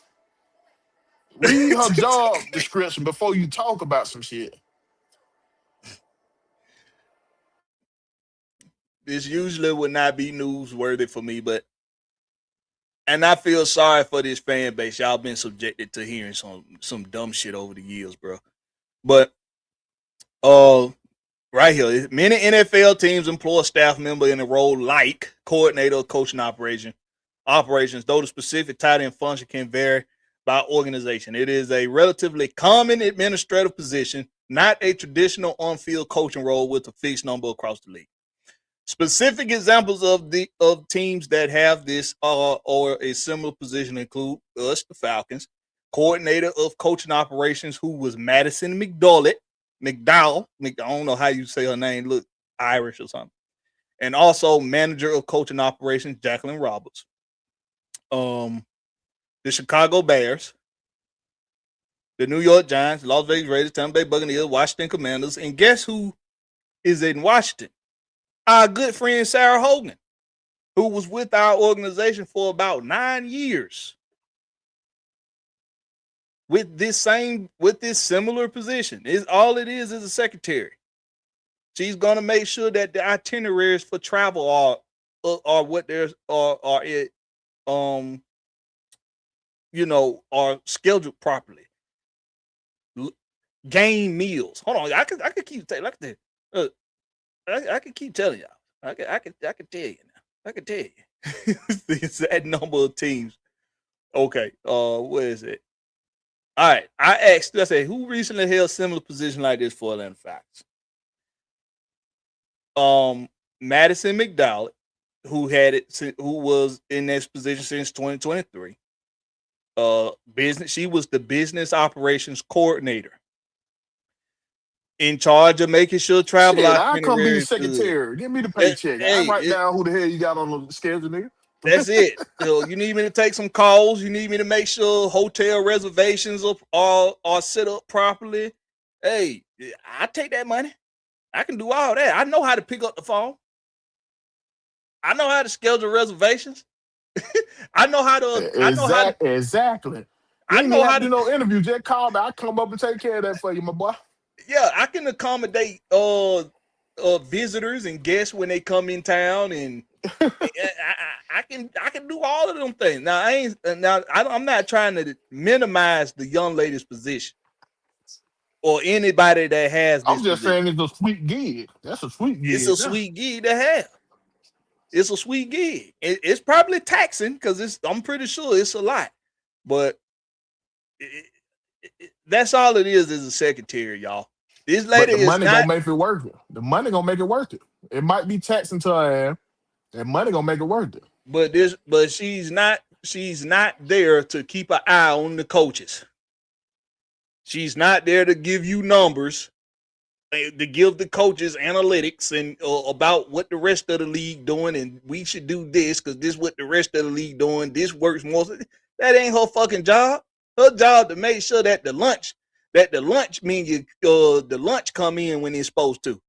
Read her job description before you talk about some shit. This usually would not be newsworthy for me, and I feel sorry for this fan base. Y'all been subjected to hearing some dumb shit over the years, bro. But right here, many NFL teams employ a staff member in a role like coordinator of coaching operations, though the specific title and function can vary by organization. It is a relatively common administrative position, not a traditional on-field coaching role with a fixed number across the league. Specific examples of teams that have this or a similar position include us, the Falcons, coordinator of coaching operations, who was Madison McDowell. I don't know how you say her name, look Irish or something. And also manager of coaching operations, Jacqueline Roberts. The Chicago Bears, the New York Giants, Las Vegas Raiders, Tampa Bay Buccaneers, Washington Commanders, and guess who is in Washington? Our good friend Sarah Hogan, who was with our organization for about 9 years with this similar position. All it is a secretary. She's gonna make sure that the itineraries for travel are what there's are scheduled properly. Game meals. Hold on, I could keep saying like that. I can keep telling y'all. I can tell you now. I can tell you the exact number of teams. Okay. What is it? All right. I said, who recently held similar position like this for Atlanta Falcons? Madison McDowell, who was in this position since 2023. She was the business operations coordinator, in charge of making sure travel. I come be the secretary. Give me the paycheck. I write down who the hell you got on the schedule, nigga. That's it. So you need me to take some calls. You need me to make sure hotel reservations are set up properly. Hey, I take that money. I can do all that. I know how to pick up the phone. I know how to schedule reservations. I know how to. Exactly. I know how to do no interview. Just call me. I come up and take care of that for you, my boy. Yeah, I can accommodate visitors and guests when they come in town, and I can do all of them things. Now I'm not trying to minimize the young lady's position or anybody that has. I'm just saying it's a sweet gig. That's a sweet gig. It's a sweet gig to have. It's a sweet gig. It's probably taxing because I'm pretty sure it's a lot, but that's all it is a secretary, y'all. This lady but the money is gonna make it worth it. The money gonna make it worth it. It might be taxing to her ass, That money gonna make it worth it. But she's not there to keep an eye on the coaches. She's not there to give you numbers, to give the coaches analytics and about what the rest of the league doing, and we should do this because this is what the rest of the league doing. This works more. That ain't her fucking job. Her job to make sure that the lunch mean the lunch come in when it's supposed to.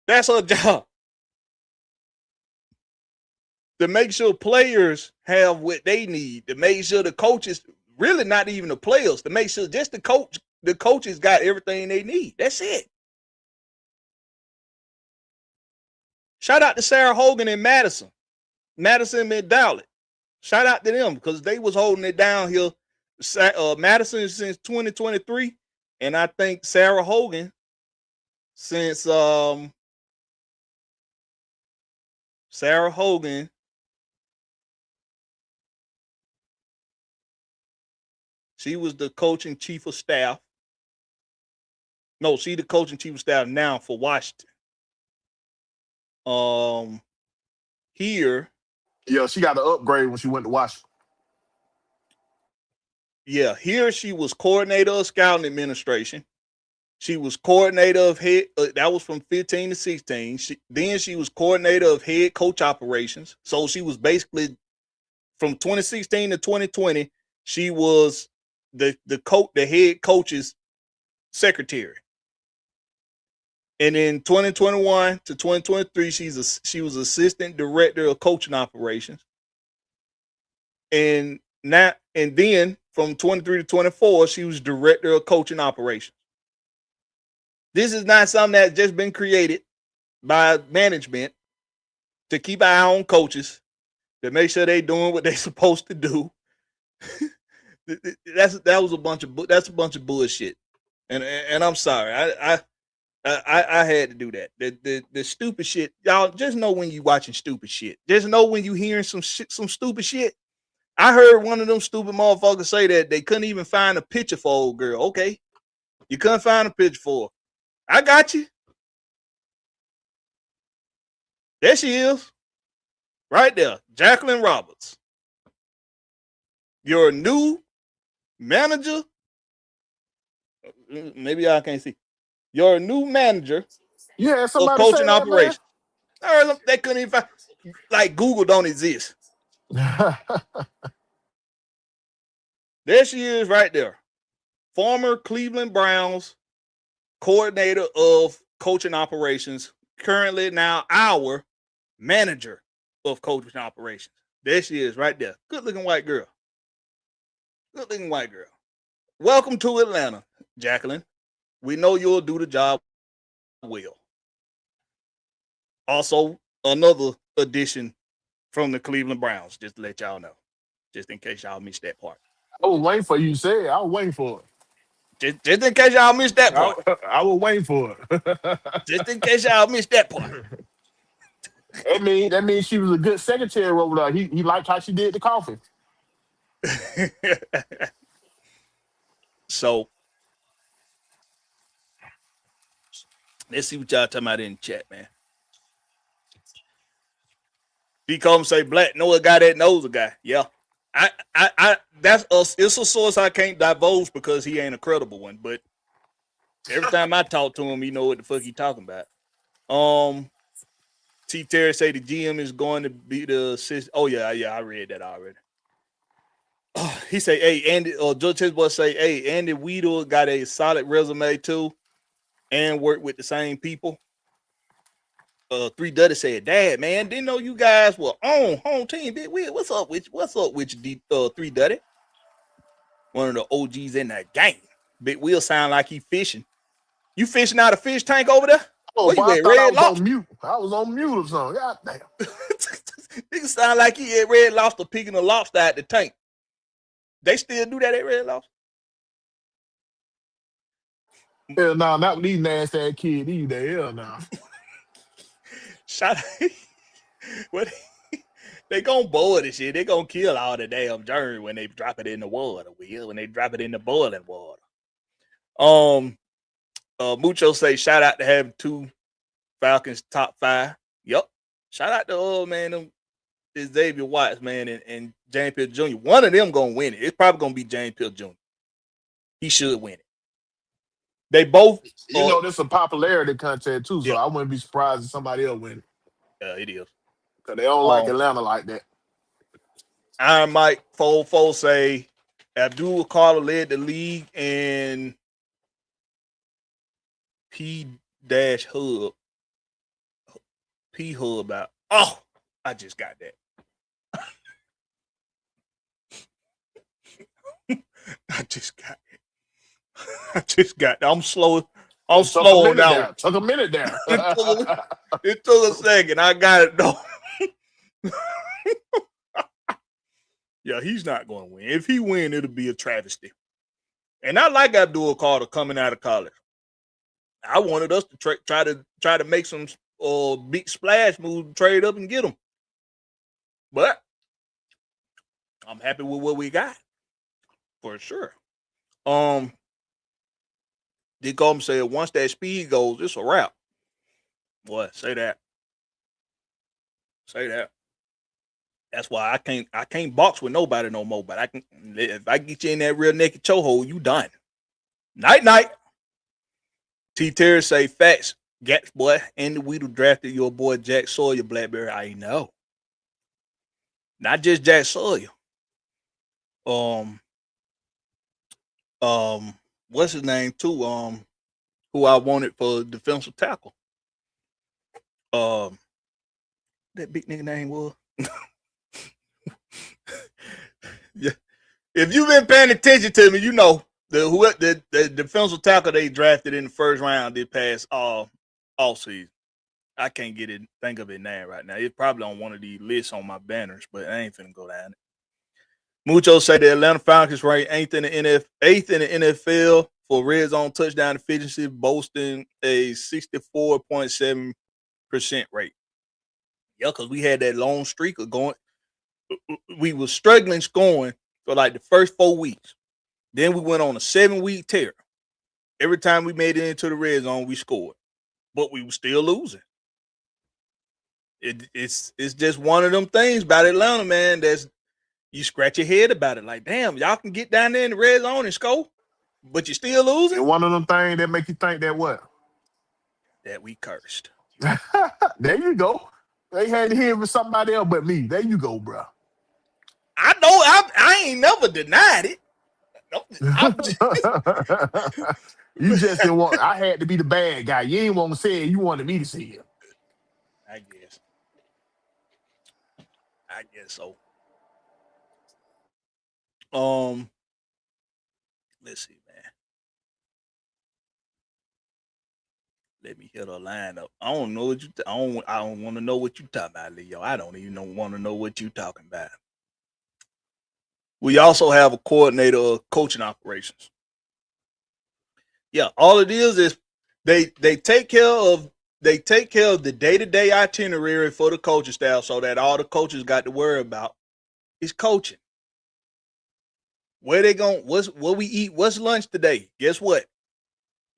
That's her job. To make sure players have what they need, to make sure the coaches, really not even the players, to make sure just the coaches got everything they need. That's it. Shout out to Sarah Hogan and Madison McDowell. Shout out to them because they was holding it down here. Madison since 2023, and I think Sarah Hogan since Sarah Hogan. She was the coaching chief of staff. No, she the coaching chief of staff now for Washington. Here. Yeah, she got an upgrade when she went to Washington. Yeah, here she was coordinator of scouting administration. She was coordinator of head. That was from 15 to 16. Then she was coordinator of head coach operations. So she was basically from 2016 to 2020. She was the head coach's secretary. And in 2021 to 2023, she was assistant director of coaching operations. And then from 23 to 24, she was director of coaching operations. This is not something that's just been created by management to keep an eye on coaches, to make sure they're doing what they're supposed to do. That's a bunch of bullshit. And I'm sorry. I had to do that. The stupid shit. Y'all just know when you watching stupid shit. Just know when you hearing some stupid shit. I heard one of them stupid motherfuckers say that they couldn't even find a picture for old girl. Okay. You couldn't find a picture for her. I got you. There she is. Right there. Jacqueline Roberts. Your new manager. Maybe I can't see. Your new manager Yeah, of somebody coaching say that, operations. They couldn't even find. Like Google don't exist. man. There she is right there. Former Cleveland Browns coordinator of coaching operations, currently now our manager of coaching operations. There she is right there. Good looking white girl. Good looking white girl. Welcome to Atlanta, Jacqueline. We know you'll do the job well. Also, another addition from the Cleveland Browns, just to let y'all know, just in case y'all missed that part. I was waiting for you to say it. I was waiting for it. Just in case y'all missed that part. I was waiting for it. Just in case y'all missed that part. That means she was a good secretary over there. He liked how she did the coffee. So let's see what y'all talking about in the chat, man. He come say Black know a guy that knows a guy. Yeah. It's a source I can't divulge because he ain't a credible one, but every time I talk to him, he know what the fuck he talking about. T. Terry say the GM is going to be the assistant. Oh yeah, I read that already. He say, hey, Andy, or Judge Hesboy say, hey, Andy Weedle got a solid resume too, and worked with the same people. 3 Duddy said, Dad, man, didn't know you guys were on home team. Big Will, what's up with you, 3 Duddy? One of the OGs in that game. Big Will sound like he fishing. You fishing out a fish tank over there? Oh, Where you I at, thought I Red was Lobster? on mute. I was on mute or something. God damn. Nigga sound like he at Red Lobster picking a lobster out the tank. They still do that at Red Lobster? Hell no, not with these nasty ass kids either. Hell no. Shot. What? They gonna boil this shit. They gonna kill all the damn germs when they drop it in the water. When they drop it in the boiling water. Mucho say shout out to having 2 Falcons top 5. Yep. Shout out to man, Xavier Watts, man, and James Pitt Jr. One of them gonna win it. It's probably gonna be James Pitt Jr. He should win it. They both This is a popularity contest too, so yeah, I wouldn't be surprised if somebody else win. it is. Because they don't like Atlanta like that. Iron Mike 4 say Abdul Carter led the league in P-Hub. P-Hub out. Oh, I just got that. I just got it. I'm slow. I'm slow on that one. Took a minute there. It took a second. I got it though. Yeah, he's not going to win. If he win, it'll be a travesty. And I like Abdul Carter coming out of college. I wanted us to try to make some big splash moves, trade up and get him. But I'm happy with what we got for sure. Dick Golden said once that speed goes, it's a wrap. Boy, say that. Say that. That's why I can't box with nobody no more. But if I get you in that real naked chokehold, you done. Night. T. Terry say facts. Gats boy, Andy Weedle drafted your boy Jack Sawyer, Blakberry. I know. Not just Jack Sawyer. What's his name too? Who I wanted for defensive tackle. That big nigga name was. Yeah. If you've been paying attention to me, you know the defensive tackle they drafted in the first round this past all season. I can't think of it now right now. It's probably on one of these lists on my banners, but I ain't finna go down it. Mucho say the Atlanta Falcons ranked eighth in the NFL for red zone touchdown efficiency, boasting a 64.7% rate. Yeah, because we had that long streak of going. We were struggling scoring for like the first 4 weeks. Then we went on a 7-week tear. Every time we made it into the red zone, we scored. But we were still losing. It's just one of them things about Atlanta, man, that's you scratch your head about it. Like, damn, y'all can get down there in the red zone and score, but you're still losing. And one of them things that make you think that what? That we cursed. There you go. They had to hear it from somebody else but me. There you go, bro. I know. I ain't never denied it. You just didn't want. I had to be the bad guy. You ain't want to say it. You wanted me to say it. I guess so. Let's see, man. Let me hit a line up. I don't know what you. I don't want to know what you talking about, Leo. I don't even want to know what you talking about. We also have a coordinator of coaching operations. Yeah, all it is they take care of the day-to-day itinerary for the coaching staff, so that all the coaches got to worry about is coaching. Where they going? What we eat? What's lunch today? Guess what?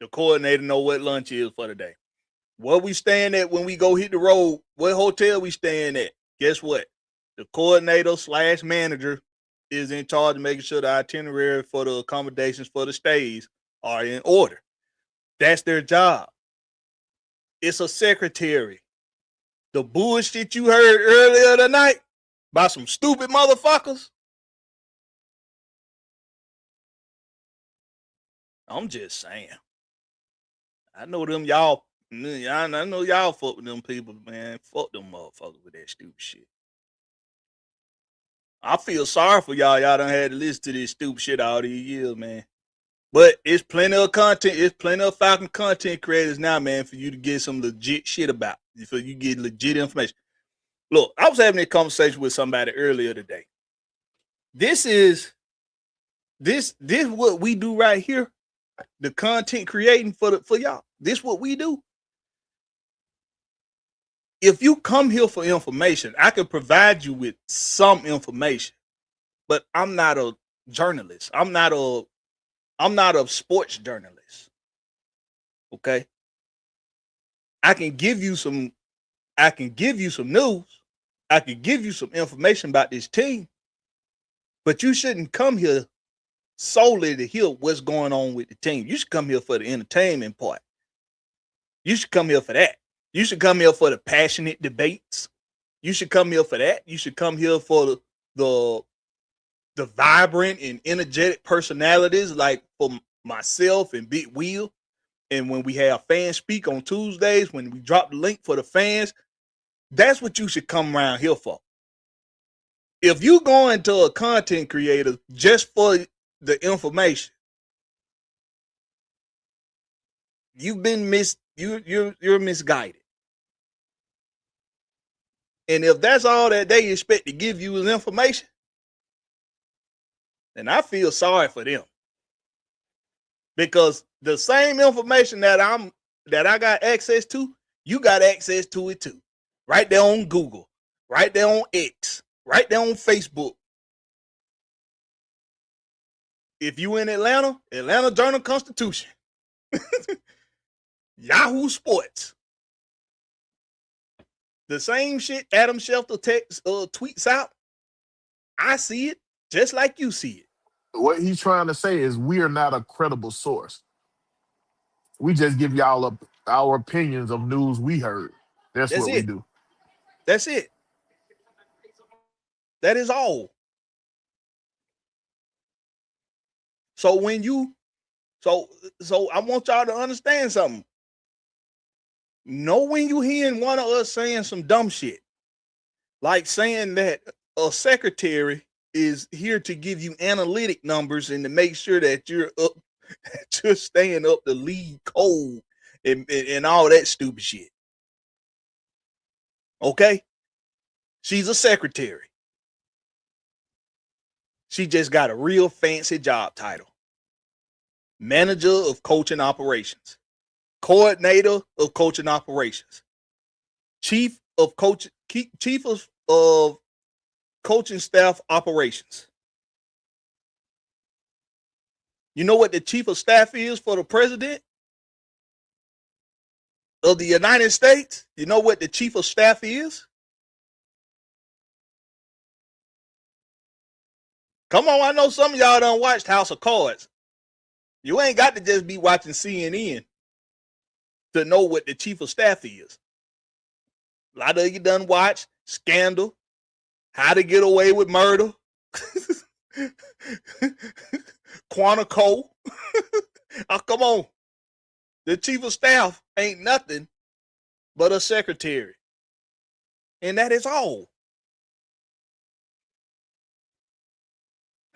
The coordinator know what lunch is for the day. Where we staying at when we go hit the road? What hotel we staying at? Guess what? The coordinator / manager is in charge of making sure the itinerary for the accommodations for the stays are in order. That's their job. It's a secretary. The bullshit you heard earlier tonight by some stupid motherfuckers. I'm just saying. I know them y'all. I know y'all fuck with them people, man. Fuck them motherfuckers with that stupid shit. I feel sorry for y'all. Y'all done had to listen to this stupid shit all these years, man. But it's plenty of content. It's plenty of Falcon content creators now, man, for you to get some legit shit about. For you to get legit information. Look, I was having a conversation with somebody earlier today. This is what we do right here. The content creating for y'all. This what we do. If you come here for information, I can provide you with some information, but I'm not a journalist. I'm not a sports journalist. Okay. I can give you some I can give you some news. I can give you some information about this team, but you shouldn't come here solely to hear what's going on with the team. You should come here for the entertainment part. You should come here for that. You should come here for the passionate debates. You should come here for that. You should come here for the vibrant and energetic personalities like for myself and Big Wheel. And when we have fans speak on Tuesdays, when we drop the link for the fans, that's what you should come around here for. If you go into a content creator just for the information, you've been you're misguided. And if that's all that they expect to give you is information, then I feel sorry for them. Because the same information that I got access to, you got access to it too. Right there on Google, right there on X, right there on Facebook. If you in Atlanta Journal-Constitution, Yahoo Sports, the same shit Adam Schefter tweets out, I see it just like you see it. What he's trying to say is we are not a credible source. We just give y'all our opinions of news we heard. That's what we do. That's it. That is all. So when you, so I want y'all to understand something. Know when you hearing one of us saying some dumb shit, like saying that a secretary is here to give you analytic numbers and to make sure that you're up, just staying up the league code and all that stupid shit. Okay? She's a secretary. She just got a real fancy job title. Manager of coaching operations. Coordinator of coaching operations. Chief of coaching staff operations. You know what the chief of staff is for the president of the United States? You know what the chief of staff is? Come on, I know some of y'all done watched House of Cards. You ain't got to just be watching CNN to know what the chief of staff is. A lot of you done watch Scandal, How to Get Away with Murder, Quantico. Oh, come on. The chief of staff ain't nothing but a secretary. And that is all.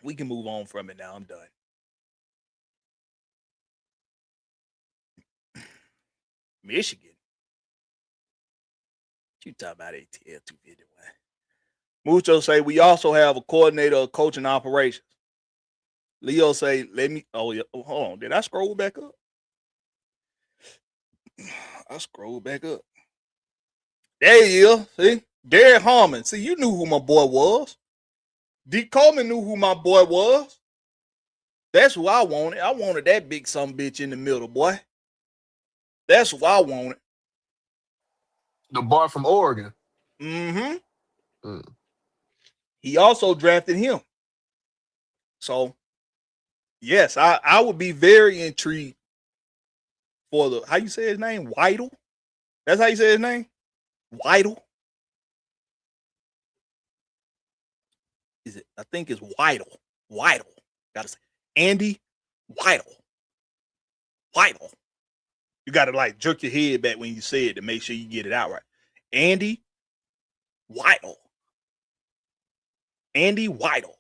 We can move on from it now. I'm done. Michigan. You talking about ATL 251. Mucho say we also have a coordinator of coaching operations. Leo say, hold on. Did I scroll back up? I scrolled back up. There he is. See? Derek Harmon. See, you knew who my boy was. D. Coleman knew who my boy was. That's who I wanted. I wanted that big some bitch in the middle, boy. That's who I wanted. The boy from Oregon. Mm-hmm. He also drafted him. So, yes, I would be very intrigued for the, how you say his name? Weidel? That's how you say his name? Weidel? Is it? I think it's Weidel. Weidel. Gotta say Andy Weidel. Weidel. You gotta like jerk your head back when you say it to make sure you get it out right. Andy Weidel. Andy Weidel.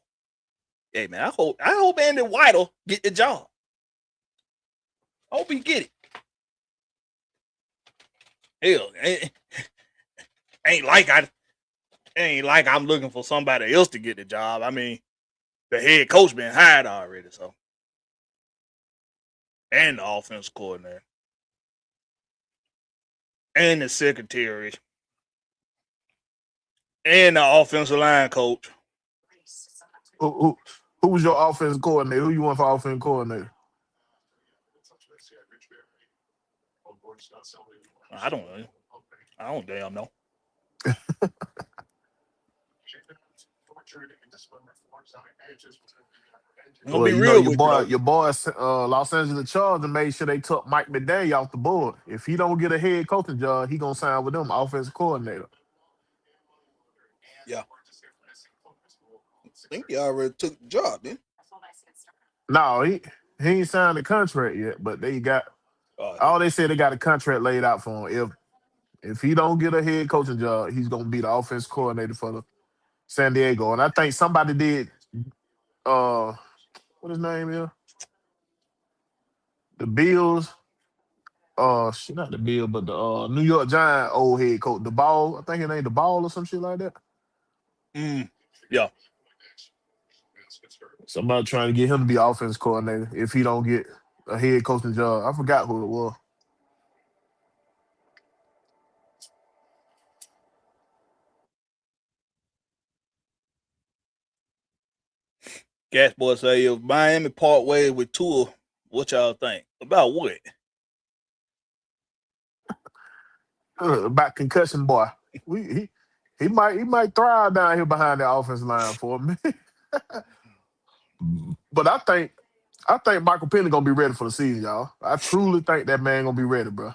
Hey man, I hope Andy Weidel get the job. I hope he get it. Hell, ain't like I'm looking for somebody else to get the job. I mean, the head coach been hired already, so. And the offense coordinator. And the secretary. And the offensive line coach. Who was your offensive coordinator? Who you want for offensive coordinator? I don't know. I don't damn know. I'm gonna Well, be you know real with you though. your boy, Los Angeles Chargers made sure they took Mike McDaniel off the board. If he don't get a head coaching job, he gonna sign with them offensive coordinator. Yeah, I think he already took the job, then. No, he ain't signed the contract yet, but they got Oh hell, all they said they got a contract laid out for him. If he don't get a head coaching job, he's gonna be the offense coordinator for the San Diego. And I think somebody did what his name is? The Bills. Shit, not the Bill, but the New York Giant old head coach, the ball. I think his name the ball or some shit like that. yeah. Somebody trying to get him to be offense coordinator if he don't get a head coaching job. I forgot who it was. Gas boy say if Miami part ways with Tua, what y'all think about what? About concussion boy. He might thrive down here behind the offensive line for a minute. But I think Michael Penny gonna be ready for the season, y'all. I truly think that man gonna be ready, bro.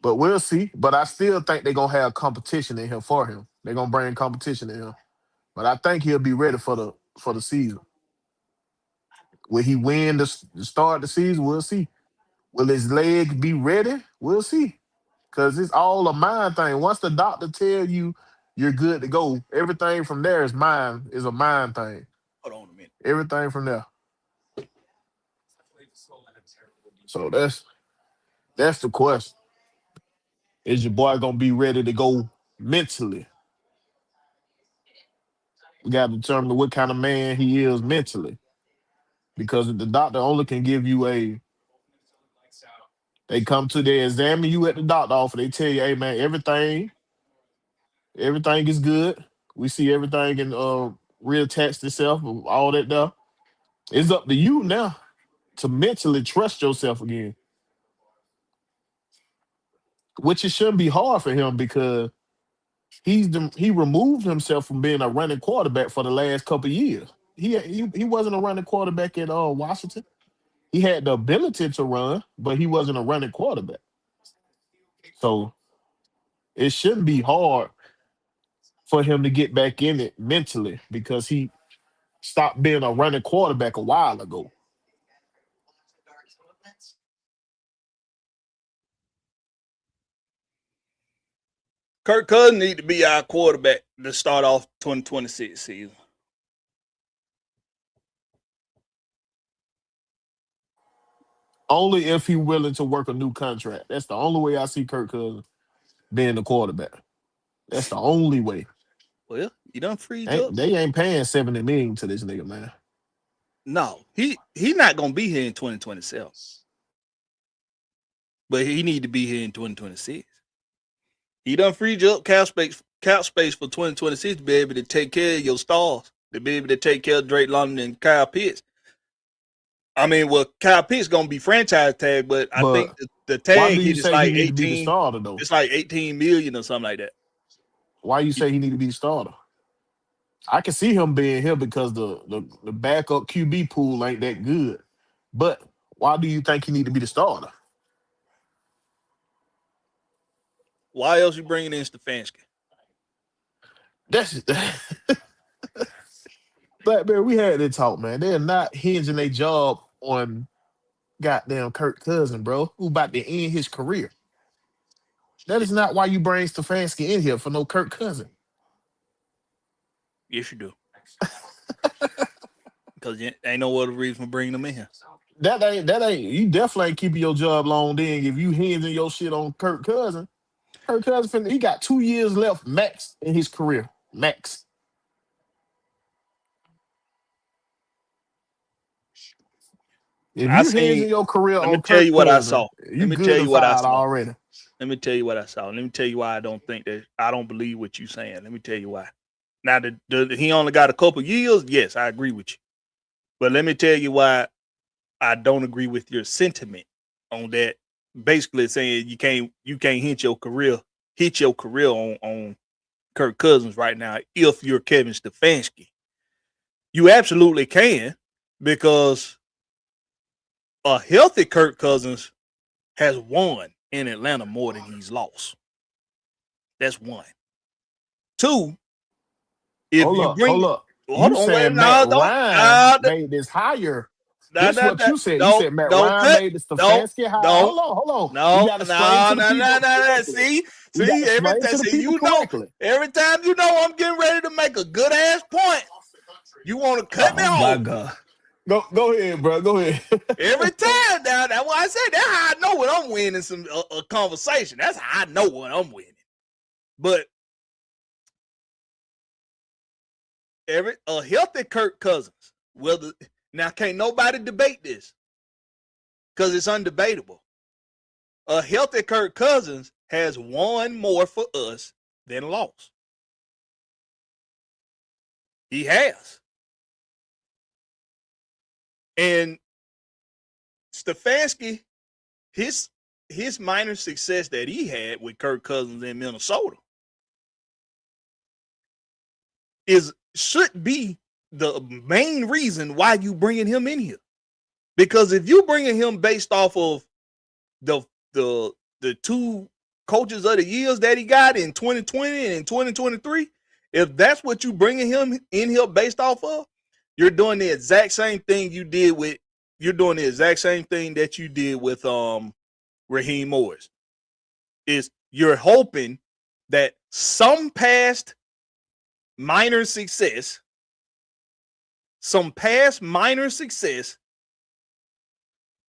But we'll see. But I still think they're gonna have competition in here for him. They're gonna bring competition in him. But I think he'll be ready for the season. Will he win the start of the season? We'll see. Will his leg be ready? We'll see. Cause it's all a mind thing. Once the doctor tell you you're good to go, everything from there is a mind thing. Hold on a minute. Everything from there. So that's the question. Is your boy gonna be ready to go mentally? We gotta determine what kind of man he is mentally. Because the doctor only can give you they come to they examine you at the doctor office, they tell you, hey man, everything is good. We see everything in reattach itself, all that there. It's up to you now to mentally trust yourself again. Which it shouldn't be hard for him because he removed himself from being a running quarterback for the last couple of years. He wasn't a running quarterback at Washington. He had the ability to run, but he wasn't a running quarterback. So it shouldn't be hard for him to get back in it mentally because he stopped being a running quarterback a while ago. Kirk Cousins need to be our quarterback to start off 2026 season. Only if he willing to work a new contract. That's the only way I see Kirk Cousins being the quarterback. That's the only way. Well, you done freed up. They ain't paying $70 million to this nigga, man. No, he not gonna be here in 2027. But he need to be here in 2026. He done freed up cap space for 2026 to be able to take care of your stars, to be able to take care of Drake London and Kyle Pitts. I mean, well, Kyle Pitts gonna be franchise tag, but I think the why tag do you hit is say he like need to be the 18. starter though? It's like 18 million or something like that. Why you say he need to be the starter? I can see him being here because the backup QB pool ain't that good. But why do you think he need to be the starter? Why else you bringing in Stefanski? That's Blakberry, we had that talk, man. They're not hinging their job on goddamn Kirk Cousins, bro, who about to end his career. That is not why you bring Stefanski in here for no Kirk Cousins. Yes, you do. Because ain't no other reason for bringing them in here. That ain't you definitely ain't keeping your job long then if you hinging your shit on Kirk Cousins. Kirk Cousins, he got 2 years left max in his career. Max. If I you hinging seen. your career Let me on tell Kirk you what I Cousins, saw. you Let me good tell and you what I fired saw. already. Let me tell you what I saw. Let me tell you why I don't think that I don't believe what you're saying. Let me tell you why. Now, he only got a couple years. Yes, I agree with you. But let me tell you why I don't agree with your sentiment on that. Basically saying you can't hint your career hit your career on Kirk Cousins right now if you're Kevin Stefanski. You absolutely can, because a healthy Kirk Cousins has won in Atlanta more than he's lost. That's one. Two, if Hold you up, bring hold up. hold You on, wait, saying Matt no, don't, Ryan made this higher. This is what you said. You said Matt don't Ryan cut, made the don't, Stefanski higher. don't, Hold on. We no, got to explain no, to the no, no, people no, no. correctly. We got See, to explain to the people correctly. every time you know I'm getting ready to make a good ass point, you want to cut me Oh my off. God. Go ahead, bro. Go ahead. Every time now, that's why I said that's how I know when I'm winning some a conversation. That's how I know when I'm winning. But a healthy Kirk Cousins, now can't nobody debate this because it's undebatable. A healthy Kirk Cousins has won more for us than lost. He has. And Stefanski, his minor success that he had with Kirk Cousins in Minnesota should be the main reason why you bringing him in here. Because if you bringing him based off of the two coaches of the years that he got in 2020 and in 2023, if that's what you bringing him in here based off of, you're doing the exact same thing that you did with Raheem Morris. Is you're hoping that some past minor success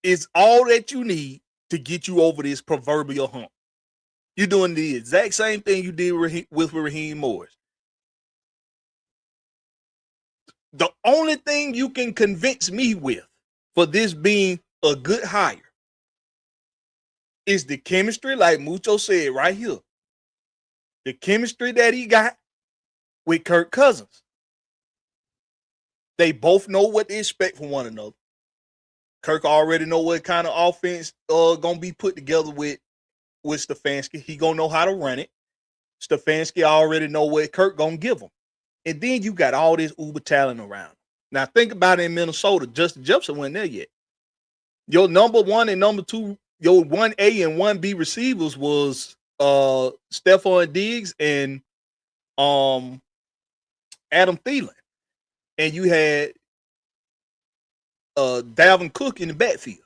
is all that you need to get you over this proverbial hump. You're doing the exact same thing you did with Raheem Morris. The only thing you can convince me with for this being a good hire is the chemistry, like Mucho said right here. The chemistry that he got with Kirk Cousins. They both know what to expect from one another. Kirk already know what kind of offense gonna be put together with Stefanski. He gonna know how to run it. Stefanski already know what Kirk gonna give him. And then you got all this uber talent around. Now think about it in Minnesota. Justin Jefferson wasn't there yet. Your number one and number two, your 1A and 1B receivers was Stephon Diggs and Adam Thielen. And you had Dalvin Cook in the backfield.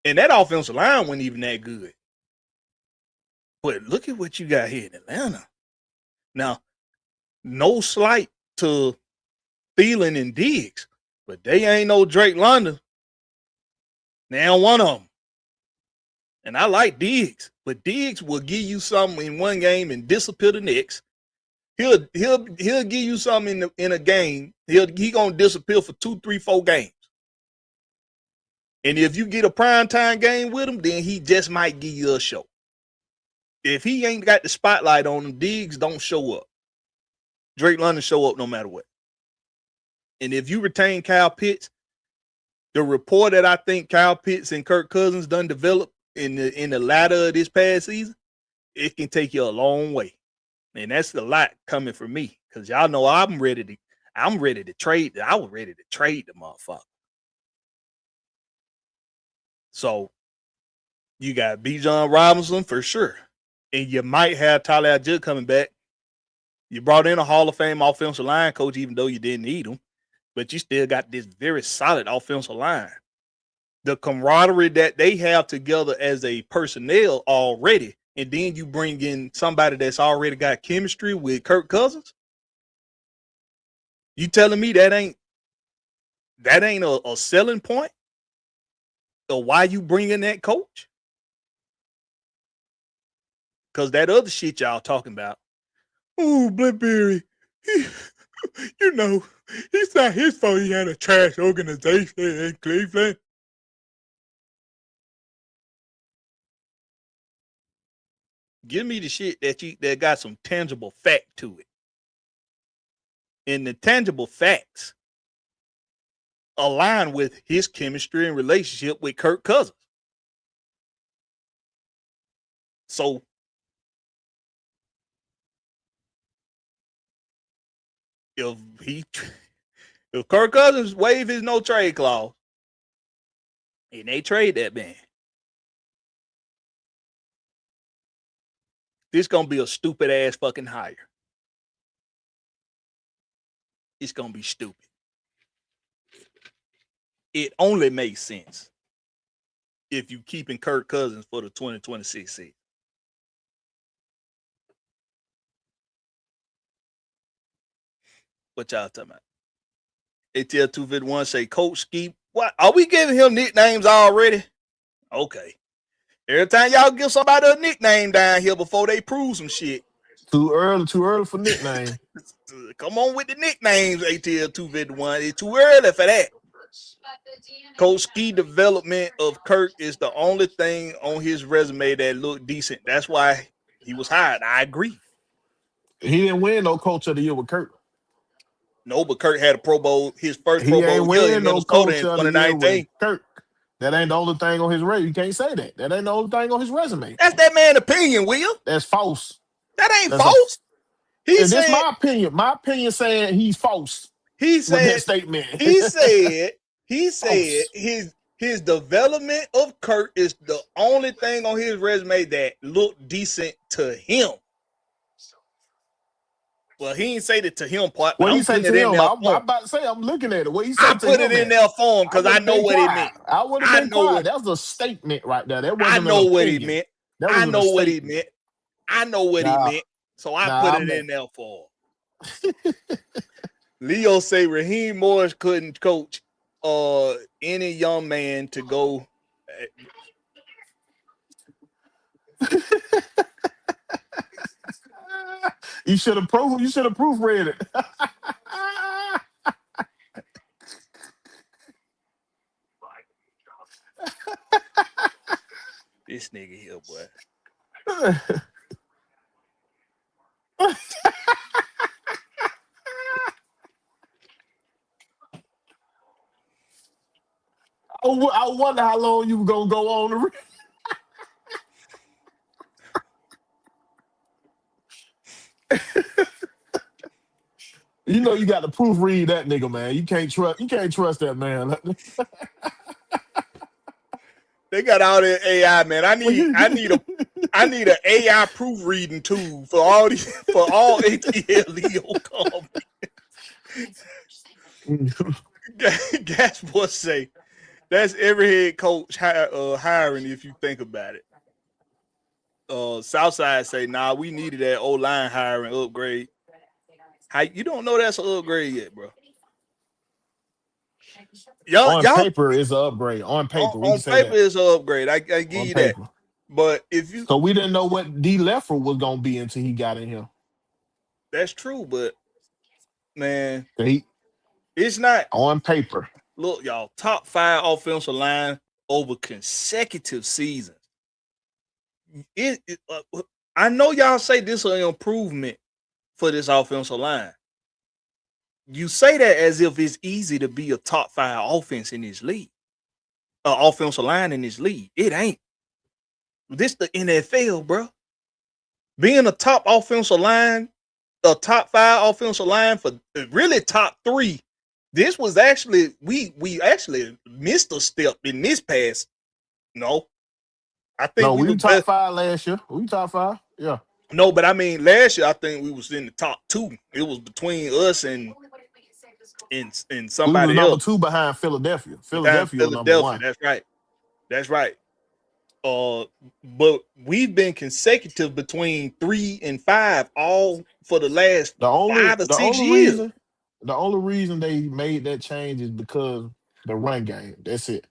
And that offensive line wasn't even that good. But look at what you got here in Atlanta. Now, no slight to Thielen and Diggs, but they ain't no Drake London. Now one of them. And I like Diggs, but Diggs will give you something in one game and disappear the next. He'll give you something in a game. He gonna disappear for 2, 3, 4 games. And if you get a primetime game with him, then he just might give you a show. If he ain't got the spotlight on him, Diggs don't show up. Drake London show up no matter what. And if you retain Kyle Pitts, the rapport that I think Kyle Pitts and Kirk Cousins done developed in the latter of this past season, it can take you a long way. And that's a lot coming from me. Because y'all know I'm ready to trade. I was ready to trade the motherfucker. So you got Bijan Robinson for sure. And you might have Tyler Algier coming back. You brought in a Hall of Fame offensive line coach, even though you didn't need him. But you still got this very solid offensive line. The camaraderie that they have together as a personnel already, and then you bring in somebody that's already got chemistry with Kirk Cousins. You telling me that ain't a selling point? Or why you bringing that coach? Because that other shit y'all talking about. Oh, Blakberry, you know, it's not his fault he had a trash organization in Cleveland. Give me the shit that got some tangible fact to it. And the tangible facts align with his chemistry and relationship with Kirk Cousins. So if Kirk Cousins waive his no trade clause and they trade that man, this gonna be a stupid ass fucking hire. It's gonna be stupid. It only makes sense if you keeping Kirk Cousins for the 2026 season. What y'all talking about? ATL 251 say Coach Ski. What are we giving him nicknames already? Okay. Every time y'all give somebody a nickname down here before they prove some shit. Too early for nickname. Come on with the nicknames, ATL 251. It's too early for that. Coach Ski development of Kirk is the only thing on his resume that looked decent. That's why he was hired. I agree. He didn't win no Coach of the Year with Kirk. No, but Kirk had a Pro Bowl, his first He Pro ain't Bowl year win in no Minnesota Coach in of the Year 2019. with Kirk. That ain't the only thing on his resume. You can't say that. That ain't the only thing on his resume. That's that man's opinion, Will. That's false. That ain't That's false. He and said, this my opinion. My opinion saying he's false. He With that said, statement. he said his development of Kirk is the only thing on his resume that looked decent to him. Well, he didn't say that to him part, but What I'm he say putting to it in him? there I'm for him. about to say I'm looking at it. What he say I to put him? it in there for him because I know what he meant. I would have been quiet. That was a statement right there. That I wasn't know an what he opinion. meant. That was I a know what he statement. meant. I know what he meant. So I put it in there for him. Leo say Raheem Morris couldn't coach any young man to go. You should have proofread it. This nigga here, boy. I wonder how long you were gonna go on to read. You know you got to proofread that nigga, man. You can't trust that man. They got all that AI, man. I need an AI proofreading tool for all ATL Leo comments. Gas boy say that's every head coach hiring if you think about it. Southside say, nah, we needed that O-line hiring upgrade. How you don't know that's an upgrade yet, bro? On paper is an upgrade. On paper, we can say paper that. is an upgrade. I give on you paper. that. But if you So we didn't know what D. Leffler was gonna be until he got in here. That's true, but man, it's not on paper. Look, y'all, top 5 offensive line over consecutive seasons. I know y'all say this is an improvement for this offensive line. You say that as if it's easy to be a top 5 offense in this league, offensive line in this league. It ain't. This the NFL, bro. Being a top offensive line, a top 5 offensive line for really top 3. This was actually we actually missed a step in this pass. No, I think we were top 5 last year. We top 5, yeah. No, but I mean last year I think we was in the top 2. It was between us and somebody we were number else. 2 behind Philadelphia. Philadelphia, number 1. That's right. But we've been consecutive between 3 and 5 all for the last 5 or 6 years. The only reason they made that change is because the run game. That's it.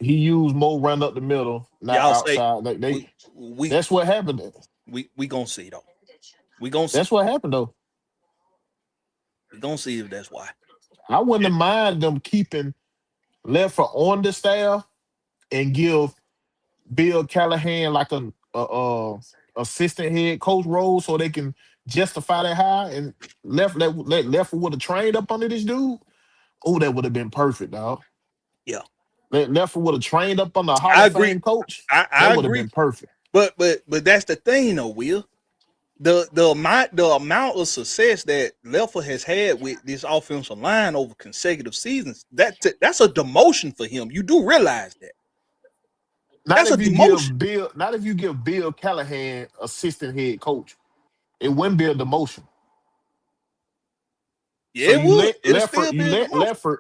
He used more run up the middle, not outside. That's what happened. We gonna see though. We gonna see. That's what happened though. We gonna see if that's why. I wouldn't have mind them keeping Leffler on the staff and give Bill Callahan like a assistant head coach role so they can justify that hire and let Leffler would have trained up under this dude. Oh, that would have been perfect, dog. Yeah. Leffler would have trained up under a Hall of Fame coach. I would have been perfect. But that's the thing, though, Will. The amount of success that Leffler has had with this offensive line over consecutive seasons, that's a demotion for him. You do realize that. Not That's a if you demotion. give Bill, not if you give Bill Callahan assistant head coach. It wouldn't be a demotion. Yeah, So it would. It'll still be a demotion.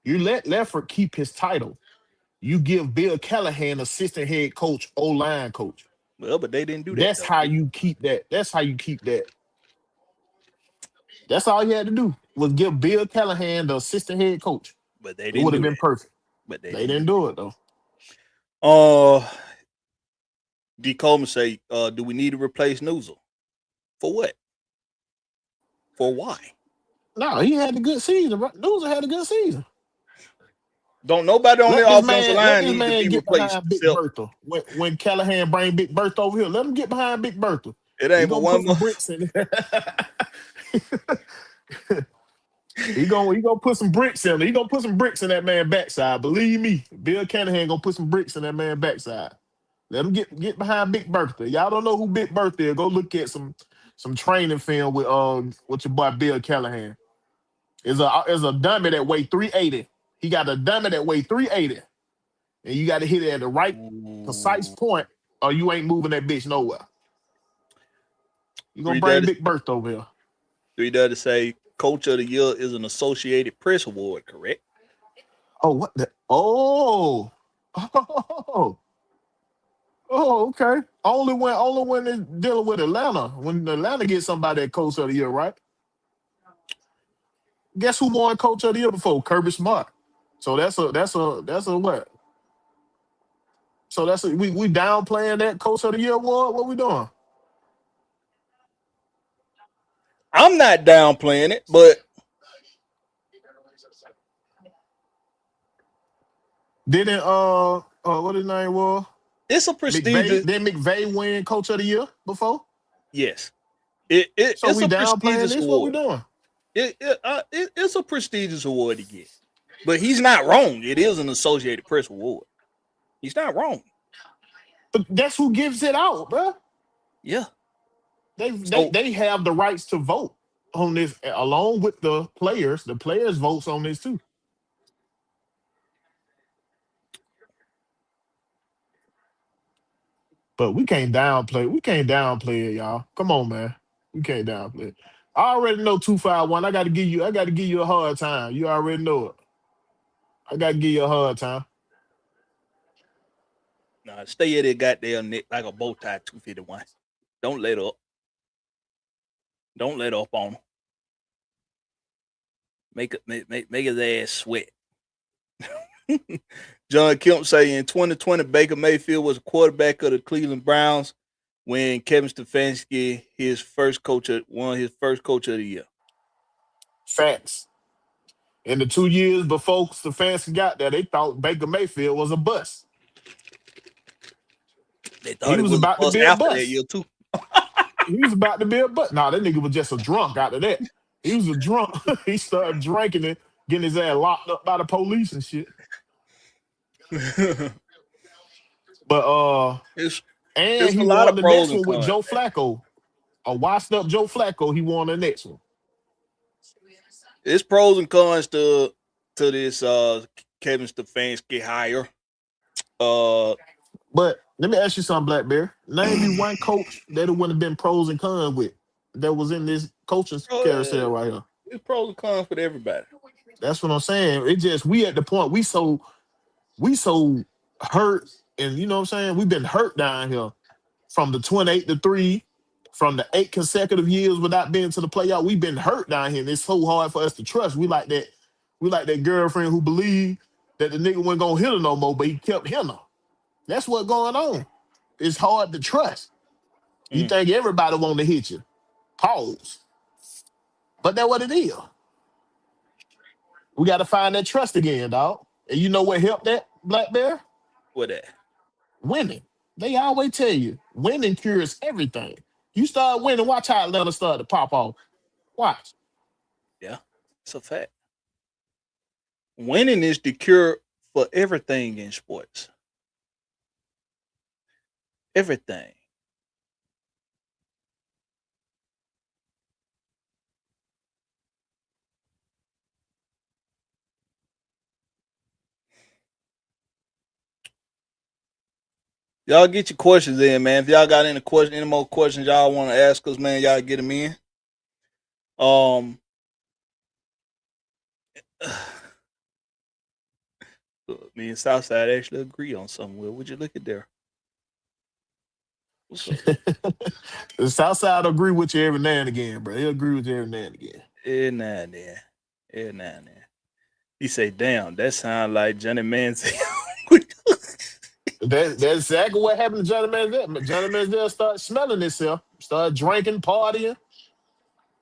You let Leffert keep his title. You give Bill Callahan assistant head coach, O line coach. Well, but they didn't do that That's though. how you keep that. That's how you keep that. That's all you had to do was give Bill Callahan the assistant head coach. But they It didn't would have do been that. perfect. But they They didn't didn't do do it though. that. D. Coleman say, do we need to replace Newsel? For what? For why? No, he had a good season. Newsom had a good season. Don't nobody on the offensive Let line this need to man be get replaced. behind Big Except Bertha. When Callahan bring Big Bertha over here, let him get behind Big Bertha. it He ain't but gonna one put more. some bricks in it. he gonna put some bricks in it. He gonna put some bricks in that man backside. Believe me, Bill Callahan gonna put some bricks in that man backside. Let him get behind Big Bertha. Y'all don't know who Big Bertha is. Go look at some training film with your boy Bill Callahan. Is a dummy that weigh 380. He got a dummy that weigh 380. And you got to hit it at the right precise point, or you ain't moving that bitch nowhere. You gonna bring 330, Big Bertha over here. 330 say Coach of the Year is an Associated Press award, correct? Oh, what the? Oh, oh, okay. Only when they're dealing with Atlanta. When Atlanta gets somebody at Coach of the Year, right? Guess who won Coach of the Year before? Kirby Smart. So that's a what? So we downplaying that Coach of the Year award. What we doing? I'm not downplaying it, but Didn't what his name was? it's a McVay. prestigious. Did McVay win Coach of the Year before? Yes, So it's we a downplaying prestigious this. What we award. doing? It's a prestigious award to get, but he's not wrong. It is an Associated Press award. He's not wrong. But that's who gives it out, bro. Yeah. So They have the rights to vote on this along with the players. The players votes on this too. But we can't downplay. We can't downplay it, y'all. Come on, man. We can't downplay it. I already know 251. I got to give you. I got to give you a hard time. You already know it. I got to give you a hard time. nah, stay at it goddamn neck like a bow tie 251. Don't let up. Don't let up on him. Make his ass sweat. John Kemp say in 2020, Baker Mayfield was a quarterback of the Cleveland Browns when Kevin Stefanski won his first coach of the year. Facts. In the 2 years before Stefanski got there, they thought Baker Mayfield was a bust. They thought He it was was a about to bust be a after that bust. year too. He was about to be a bust. Nah, that nigga was just a drunk after that. He was a drunk. He started drinking and getting his ass locked up by the police and shit. But it's and he a lot won of the pros next and one with cons. Joe Flacco. A washed up Joe Flacco, he won the next one. It's pros and cons to this Kevin Stefanski hire. But let me ask you something, Blackberry. Name me one coach that it wouldn't have been pros and cons with that was in this coaching carousel right here. It's pros and cons for everybody. That's what I'm saying. It just we at the point we so hurt, and you know what I'm saying? We've been hurt down here from the 28-3, from the 8 consecutive years without being to the playoff. We've been hurt down here, and it's so hard for us to trust. We like that girlfriend who believed that the nigga wasn't gonna hit her no more, but he kept hitting her. That's what's going on. It's hard to trust. You think everybody want to hit you. Pause. But that's what it is. We got to find that trust again, dog. And you know what helped that, Blackberry? What that? Winning. They always tell you, winning cures everything. You start winning, watch how Atlanta start to pop off. Watch. Yeah, it's a fact. Winning is the cure for everything in sports. everything. Y'all get your questions in, man. If y'all got any more questions y'all want to ask us, man, y'all get them in. Um, me and Southside actually agree on something. Will, would you look at there? What's up? The Southside agree with you every now and again, bro. He'll agree with you every now and again. Every now and then. Every now and then. He say, "Damn, that sound like Johnny Manziel." That's exactly what happened to Johnny Manziel. Johnny Manziel started smelling himself, started drinking, partying.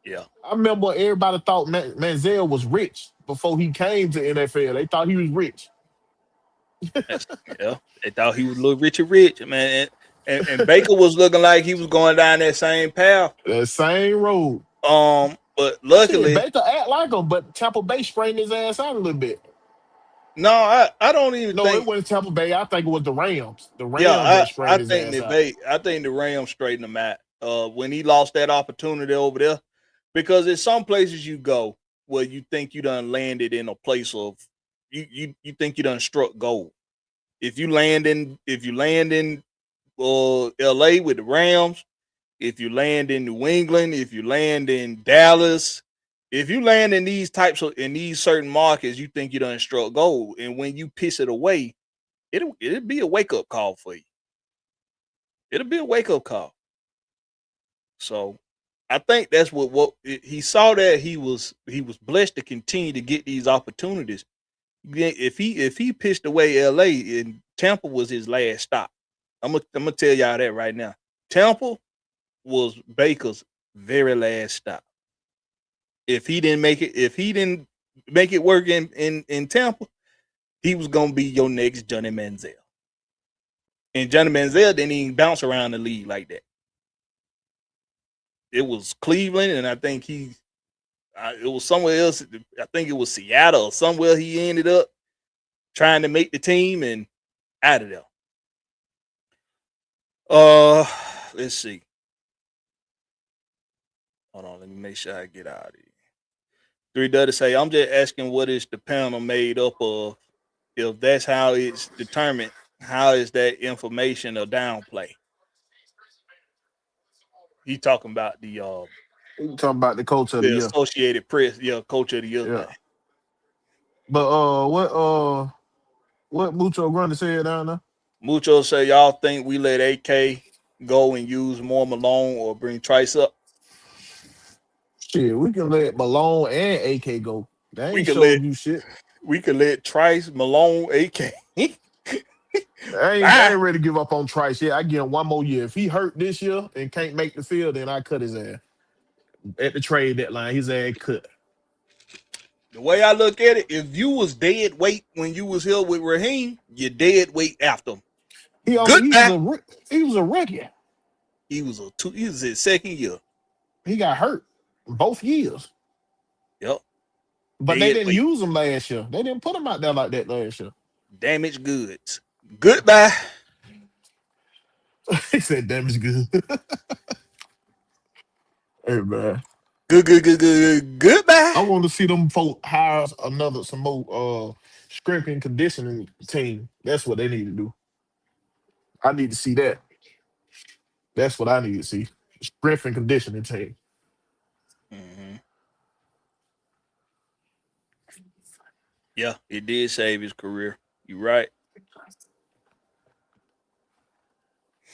Yeah, I remember everybody thought Manziel was rich before he came to NFL. They thought he was rich. yeah. They thought he was little Richard Rich, man. And Baker was looking like he was going down that same path. That same road. But Shit, luckily, Baker act like him, but Tampa Bay strained his ass out a little bit. no, I don't even No, it think. wasn't Tampa Bay. I think it was the Rams. The Yeah, Rams that strained his ass out. I think the Rams straightened him out. When he lost that opportunity over there, because there's some places you go where you think you done landed in a place of you think you done struck gold. If you land in LA with the Rams, if you land in New England, if you land in Dallas, if you land in these certain markets, you think you done struck gold. And when you piss it away, it'll be a wake-up call for you. It'll be a wake-up call. So I think that's what he saw, that he was blessed to continue to get these opportunities. If he pitched away LA, and Tampa was his last stop. I'm gonna tell y'all that right now. Tampa was Baker's very last stop. If he didn't make it work in Tampa, he was gonna be your next Johnny Manziel. And Johnny Manziel didn't even bounce around the league like that. It was Cleveland, and I think it was somewhere else. I think it was Seattle or somewhere he ended up trying to make the team and out of there. Let's see. Hold on, let me make sure I get out of here. 3W say, I'm just asking what is the panel made up of? If that's how it's determined, how is that information a downplay? He talking about the You talking about the coach of the year. Associated Press, coach of the year thing. But what Mucho Grundy said down there? Mucho say, y'all think we let AK go and use more Malone or bring Trice up? Shit, we can let Malone and AK go. They We ain't can showed you shit. We could let Trice, Malone, AK. I ain't ready to give up on Trice yet. I give him one more year. If he hurt this year and can't make the field, then I cut his ass. At the trade deadline, his ass cut. The way I look at it, if you was dead weight when you was here with Raheem, you're dead weight after him. He was a rookie. He was his second year. He got hurt both years. Yep. But dead they didn't weight. use him last year. They didn't put him out there like that last year. Damaged goods. Goodbye. He said damaged goods. Hey man. Good. Goodbye. I want to see them folk hire some more strength and conditioning team. That's what they need to do. I need to see that. That's what I need to see. Strength and conditioning team. Mm-hmm. Yeah, it did save his career. You right.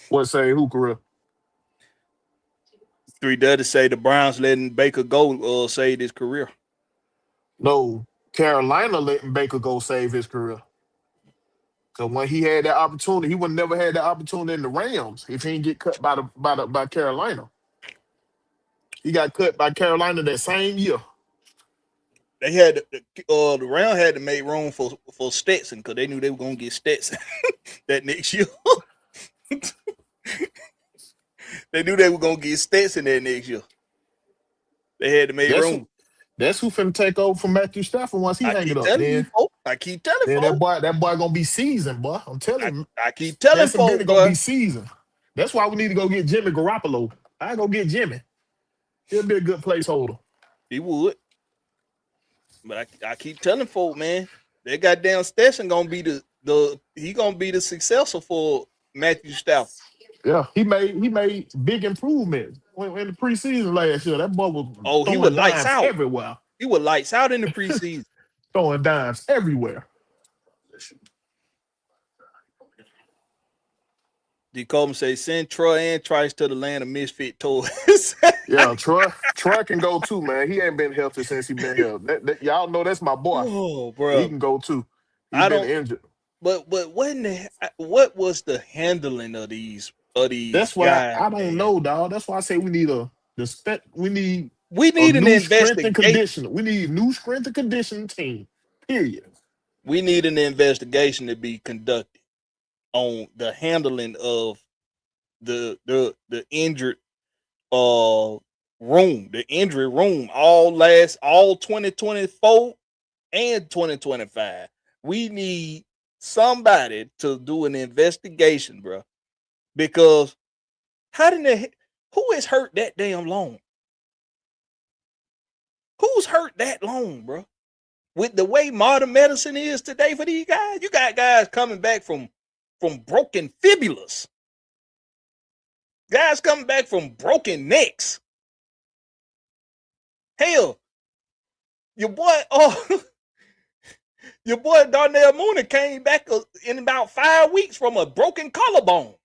What say who career? 3W say the Browns letting Baker go saved his career. No, Carolina letting Baker go save his career. Because when he had that opportunity, he would never had that opportunity in the Rams if he didn't get cut by Carolina. He got cut by Carolina that same year. They had the Rams had to make room for Stetson because they knew they were gonna get Stetson that next year. They knew they were gonna get Stetson that next year. They had to make room. That's who finna take over from Matthew Stafford once he hang it up. I keep telling then folks. that boy gonna be seasoned, boy. I'm telling you. I keep telling folks, gonna be seasoned. That's why we need to go get Jimmy Garoppolo. I go get Jimmy. He'll be a good placeholder. He would. But I keep telling folk, man, that goddamn Stetson gonna be the successor for Matthew Stafford. Yeah, he made big improvements in the preseason last year. That boy was Oh, he was throwing lights dimes out. everywhere. He was lights out in the preseason. Throwing dimes everywhere. D. Coleman say send Troy and Trice to the land of misfit toys. Yeah, Troy can go too, man. He ain't been healthy since he been here. Y'all know that's my boy. Oh, He bro. can go too. He I been don't. injured. But what was the handling of these That's why guys? I don't man? know, dog. That's why I say we need a an new strength and investigation. conditioning. We need new strength and conditioning team. Period. We need an investigation to be conducted on the handling of the injured room, the injury room, all 2024 and 2025. We need somebody to do an investigation, bro. Because who is hurt that damn long? Who's hurt that long, bro? With the way modern medicine is today for these guys, you got guys coming back from broken fibulas. Guys coming back from broken necks. Hell, your boy Darnell Mooney came back in about 5 weeks from a broken collarbone.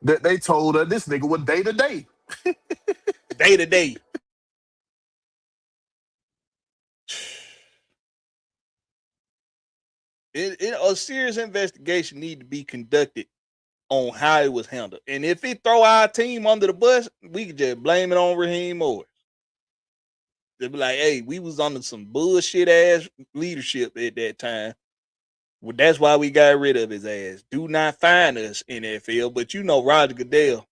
That they told her this nigga was day to day. Day to day. A serious investigation need to be conducted on how it was handled. And if it throw our team under the bus, we could just blame it on Raheem Morris. They'll be like, hey, we was under some bullshit ass leadership at that time. Well, that's why we got rid of his ass. Do not find us, NFL. But you know Roger Goodell,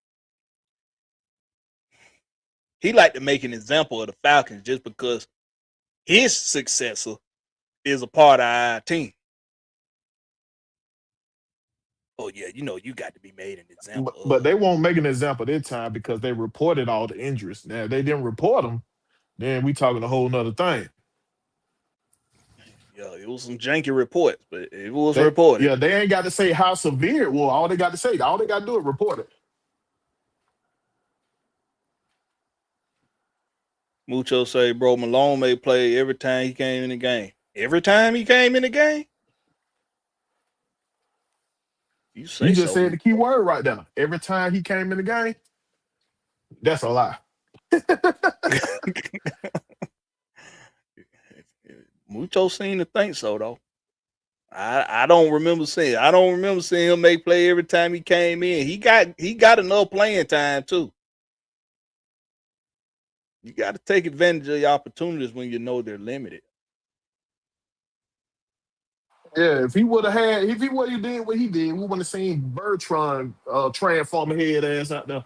he like to make an example of the Falcons just because his successor is a part of our team. Oh, yeah, you got to be made an example But of. they won't make an example this time because they reported all the injuries. Now, if they didn't report them, then we talking a whole nother thing. Yeah, it was some janky reports, but it was reported. Yeah, they ain't got to say how severe it was. All they got to do is report it. Mucho say, bro, Malone may play every time he came in the game. Every time he came in the game? You just said the key word right there. Every time he came in the game, that's a lie. Mucho seemed to think so though. I don't remember seeing. Him make play every time he came in. He got enough playing time too. You got to take advantage of your opportunities when you know they're limited. Yeah, if he would have did what he did, we wouldn't have seen Bertrand transforming head ass out there.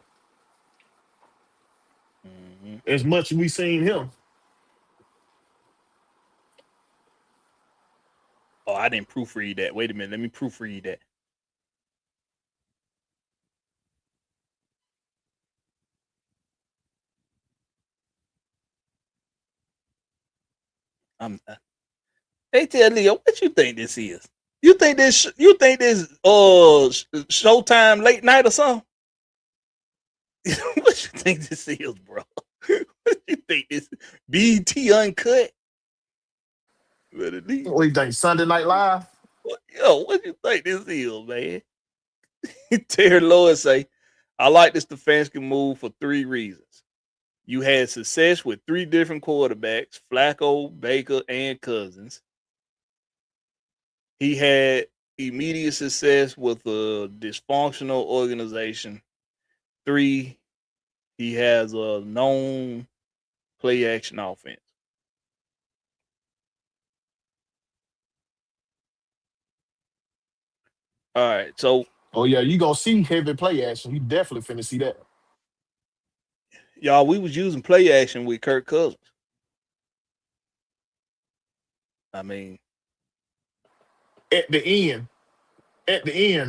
Mm-hmm. As much as we seen him. Oh, I didn't proofread that. Wait a minute. Let me proofread that. Hey, tell Leo, what you think this is? You think this Showtime late night or something? What you think this is, bro? What you think this BT Uncut? What do you think, Sunday Night Live? Yo, what you think this is, man? Terry Lewis say, I like this Stefanski move for 3 reasons. You had success with 3 different quarterbacks, Flacco, Baker, and Cousins. He had immediate success with a dysfunctional organization. 3, he has a known play action offense. All right, so. Oh, yeah, you going to see heavy play action. You definitely finna see that. Y'all, we was using play action with Kirk Cousins. I mean. At the end,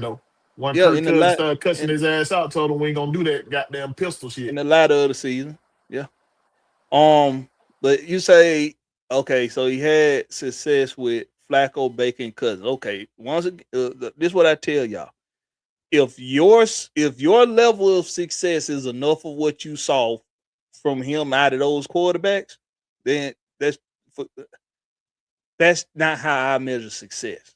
though. When Yeah, Kirk Cousins started cussing his ass out, told him we ain't gonna do that goddamn pistol shit. in the latter of the season. Yeah. But you say okay, so he had success with Flacco, Baker, and Cousins. Okay, once again, this is what I tell y'all. If your level of success is enough of what you saw from him out of those quarterbacks, then that's not how I measure success.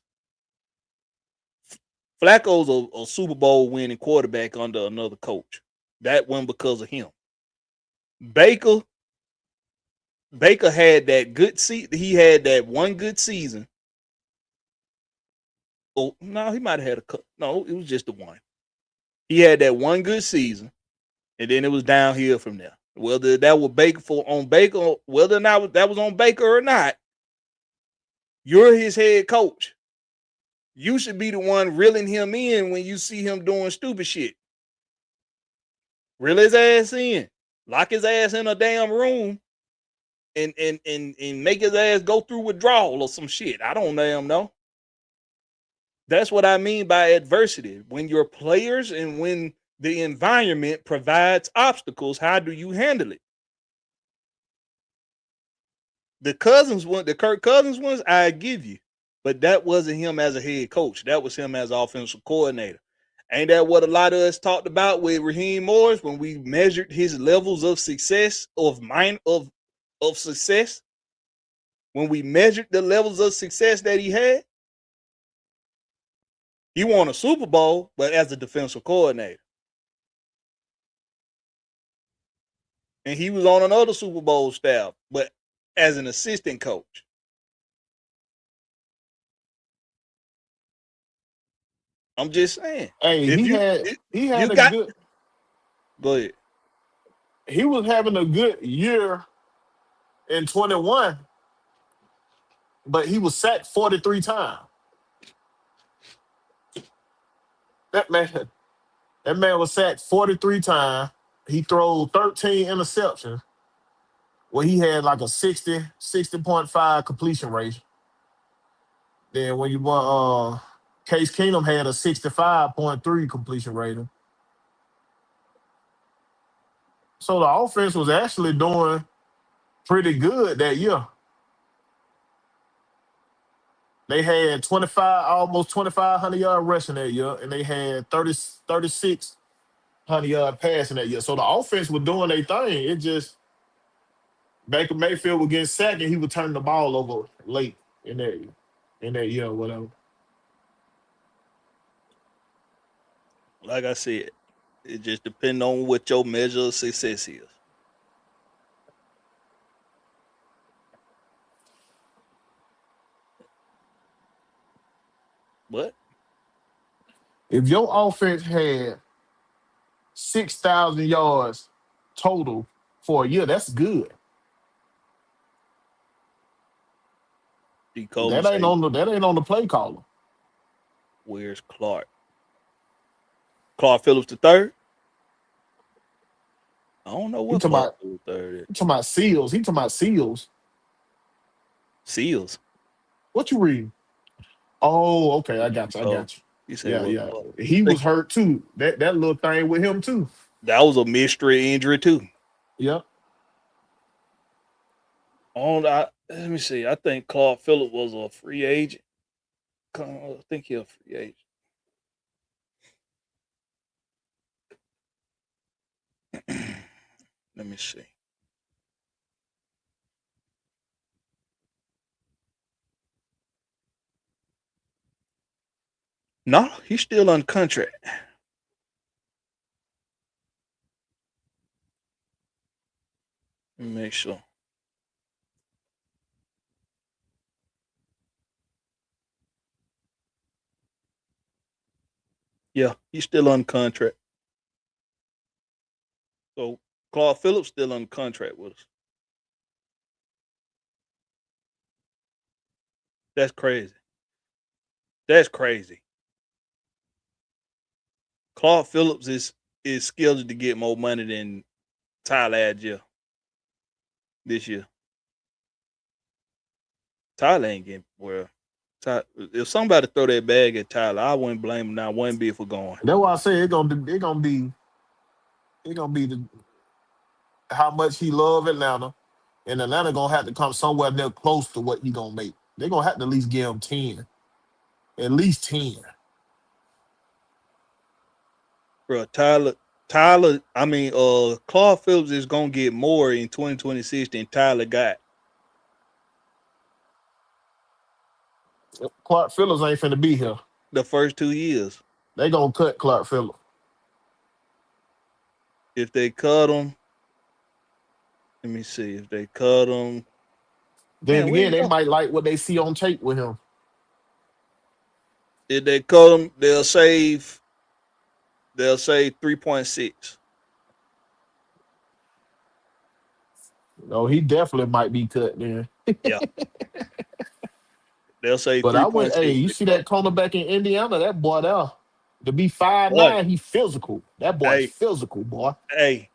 Flacco's a Super Bowl winning quarterback under another coach. That won because of him. Baker had that good he had that one good season. Oh no, he might have had no, it was just the one. He had that one good season, and then it was downhill from there. Whether that was Baker, whether or not that was on Baker or not, you're his head coach. You should be the one reeling him in when you see him doing stupid shit. Reel his ass in, lock his ass in a damn room, and make his ass go through withdrawal or some shit. I don't damn know. That's what I mean by adversity. When your players and when the environment provides obstacles, how do you handle it? The Kirk Cousins ones, I give you, but that wasn't him as a head coach. That was him as offensive coordinator. Ain't that what a lot of us talked about with Raheem Morris when we measured his levels of success of success? When we measured the levels of success that he had, he won a Super Bowl, but as a defensive coordinator. And he was on another Super Bowl staff, but as an assistant coach. I'm just saying. Hey, If he you had a got good. go ahead. He was having a good year in 21, but he was sacked 43 times. That man, that man was sacked 43 times. He threw 13 interceptions. Well, he had like a 60.5 completion rate. Then when you want Case Keenum had a 65.3 completion rating. So the offense was actually doing pretty good that year. They had 25, almost 2,500 yard rushing that year, and they had 3,600 yard passing that year. So the offense was doing their thing. It just Baker Mayfield would get sacked and he would turn the ball over late in that year or whatever. Like I said, it just depends on what your measure of success is. But If your offense had 6,000 yards total for a year, that's good. D. Coleman say, That ain't on the play caller. where's Clark? Clark Phillips the third? I don't know He what talking Clark about Phillips third is. he talking about seals. He talking about seals. Seals. What you reading? Oh, okay. I got you. I So got you. he said, Yeah, "What yeah. Clark?" He Think was hurt too. That little thing with him too. that was a mystery injury too. Yep. Let me see. I think Clark Phillips was a free agent. I think he's a free agent. Let me see. No, he's still on contract. Let me make sure. Yeah, he's still on contract. So Clark Phillips still on contract with us. That's crazy. That's crazy. Clark Phillips is scheduled to get more money than Tyler Adjell this year. Tyler ain't getting well. If somebody throw that bag at Tyler, I wouldn't blame him not one bit for going. That's why I say it gonna be how much he love Atlanta, and Atlanta gonna have to come somewhere near close to what he gonna make. They gonna have to at least give him 10, at least 10. Bro, Clark Phillips is gonna get more in 2026 than Tyler got Clark Phillips ain't finna be here. the first 2 years. They gonna cut Clark Phillips. If they cut him, let me see. If they cut him, Then where again, you they go? might like what they see on tape with him. If they cut him, they'll save 3.6. No, he definitely might be cut then. Yeah, they'll save But I would, 3.6. hey, you see that cornerback in Indiana? That boy there, to be 5'9", he physical. That boy Hey, physical, boy. hey,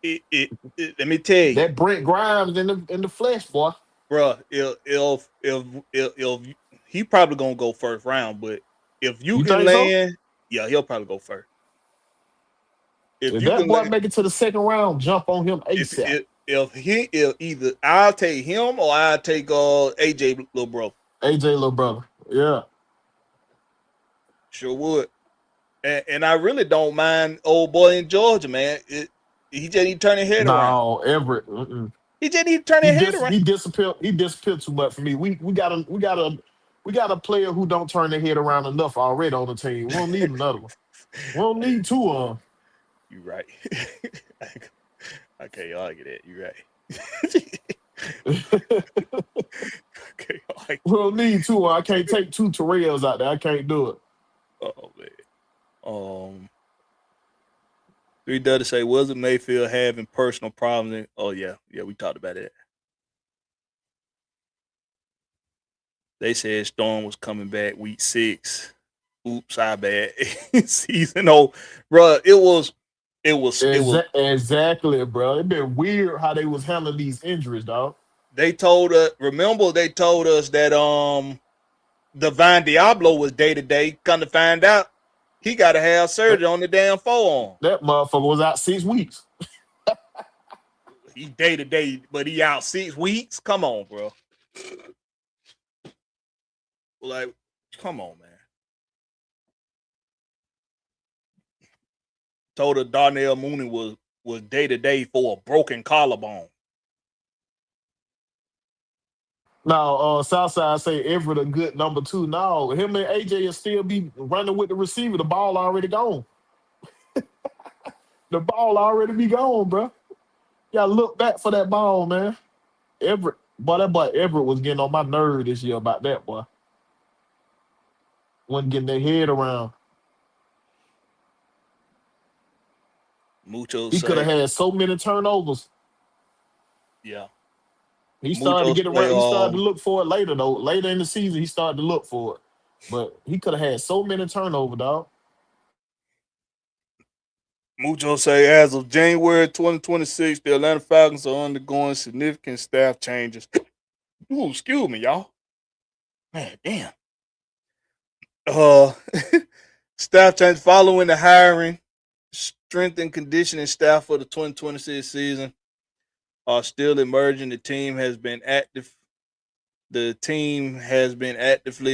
let me tell you, That Brent Grimes in the flesh, boy. bro. If he probably gonna go first round, but if you You can think so? land, yeah, he'll probably go first. If If you that can boy land, make it to the second round, jump on him ASAP. if either I'll take him or I'll take AJ little bro. AJ, little brother. Yeah. Sure would. And I really don't mind old boy in Georgia, man. He just need to turn his head around. No, Everett. Mm-mm. He just need to turn his head around. He disappeared. He disappeared too much for me. We got a player who don't turn their head around enough already on the team. We don't need another one. We don't need two of them. You right. I can't argue that. You right. Okay. We don't need two. I can't take two Terrells out there. I can't do it. Oh man. 3W say, wasn't Mayfield having personal problems? Oh yeah, we talked about that. They said Storm was coming back week 6. Oops, I bad. Season 0. Bro, it was Exactly, bro. It been weird how they was handling these injuries, dog. they told us that Divine Diablo was day to day. Come to find out, he got to have surgery on the damn forearm. That motherfucker was out 6 weeks. He day to day, but he out 6 weeks. Come on, bro. Like, come on, man. Told her Darnell Mooney was day to day for a broken collarbone. Now, Southside say Everett a good number 2. No, him and AJ will still be running with the receiver. The ball already gone. The ball already be gone, bro. You gotta look back for that ball, man. Everett, that boy Everett was getting on my nerve this year about that, boy. Wasn't getting their head around. Mucho He could have had so many turnovers. Yeah. He started to get around. He started to look for it later, though. Later in the season, he started to look for it. But he could have had so many turnovers, dog. Mucho say, as of January 2026, the Atlanta Falcons are undergoing significant staff changes. Ooh, excuse me, y'all. Man, damn. Staff change following the hiring, strength and conditioning staff for the 2026 season are still emerging. The team has been actively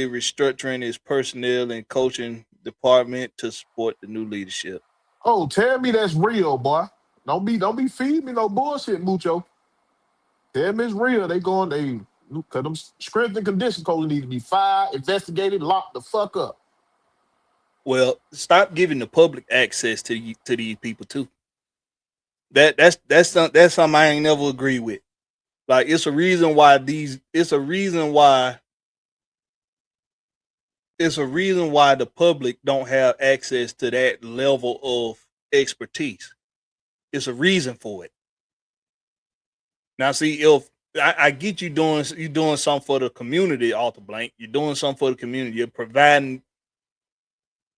restructuring its personnel and coaching department to support the new leadership. Oh, tell me that's real, boy. Don't be feeding me no bullshit, Mucho. Tell me it's real. Because them strength and condition coaches need to be fired, investigated, locked the fuck up. Well, stop giving the public access to these people too. That's something I ain't never agree with. Like, it's a reason why the public don't have access to that level of expertise. It's a reason for it. Now, see, if I get you doing something for the community, Arthur Blank, you're doing something for the community, you're providing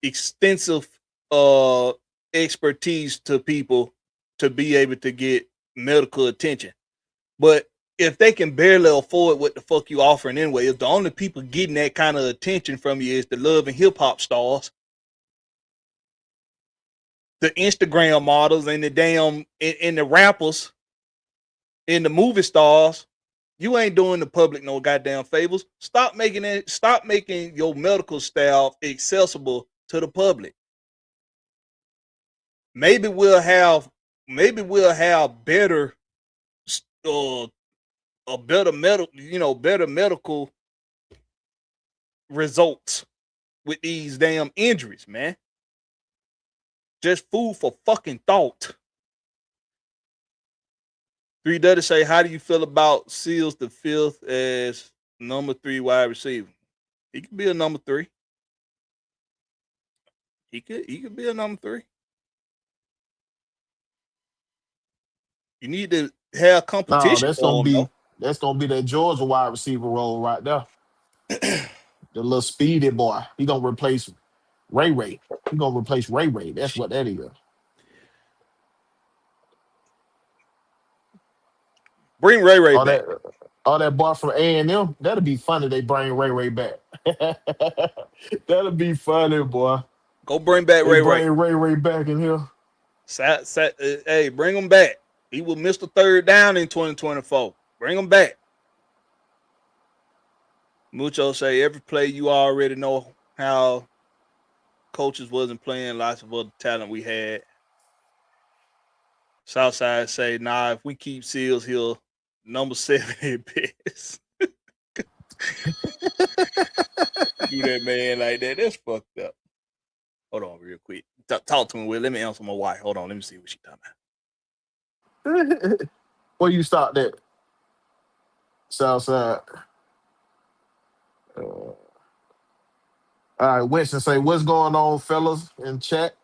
extensive expertise to people to be able to get medical attention. But if they can barely afford what the fuck you offering anyway, if the only people getting that kind of attention from you is the love and hip hop stars, the Instagram models, and the damn and the rappers, and the movie stars, you ain't doing the public no goddamn favors. Stop making it. Stop making your medical staff accessible to the public. Maybe we'll have better a better better medical results with these damn injuries, man. Just food for fucking thought. 3 Duddy say, how do you feel about Seals the fifth as number 3 wide receiver? He could be a number 3. He could be a number 3. You need to have No, competition for him, though. that's gonna be that Georgia wide receiver role right there. The little speedy boy. He gonna replace Ray Ray. He gonna replace Ray Ray. That's what that is. Bring Ray Ray All back. that boy from A&M. That'll be funny. They bring Ray Ray back. That'll be funny, boy. Go bring back They Ray Ray. bring Ray Ray back in here. Hey, bring him back. He was Mr. Third Down in 2024. Bring him back. Mucho say every play you already know how coaches wasn't playing, lots of other talent we had. Southside say, nah, if we keep Seals, he'll number 7 at best. Do that man like that. That's fucked up. Hold on real quick. Talk to me, Will. Let me answer my wife. Hold on. Let me see what she talking about. Where you start that? Southside. All right, Winston say, what's going on, fellas, in chat?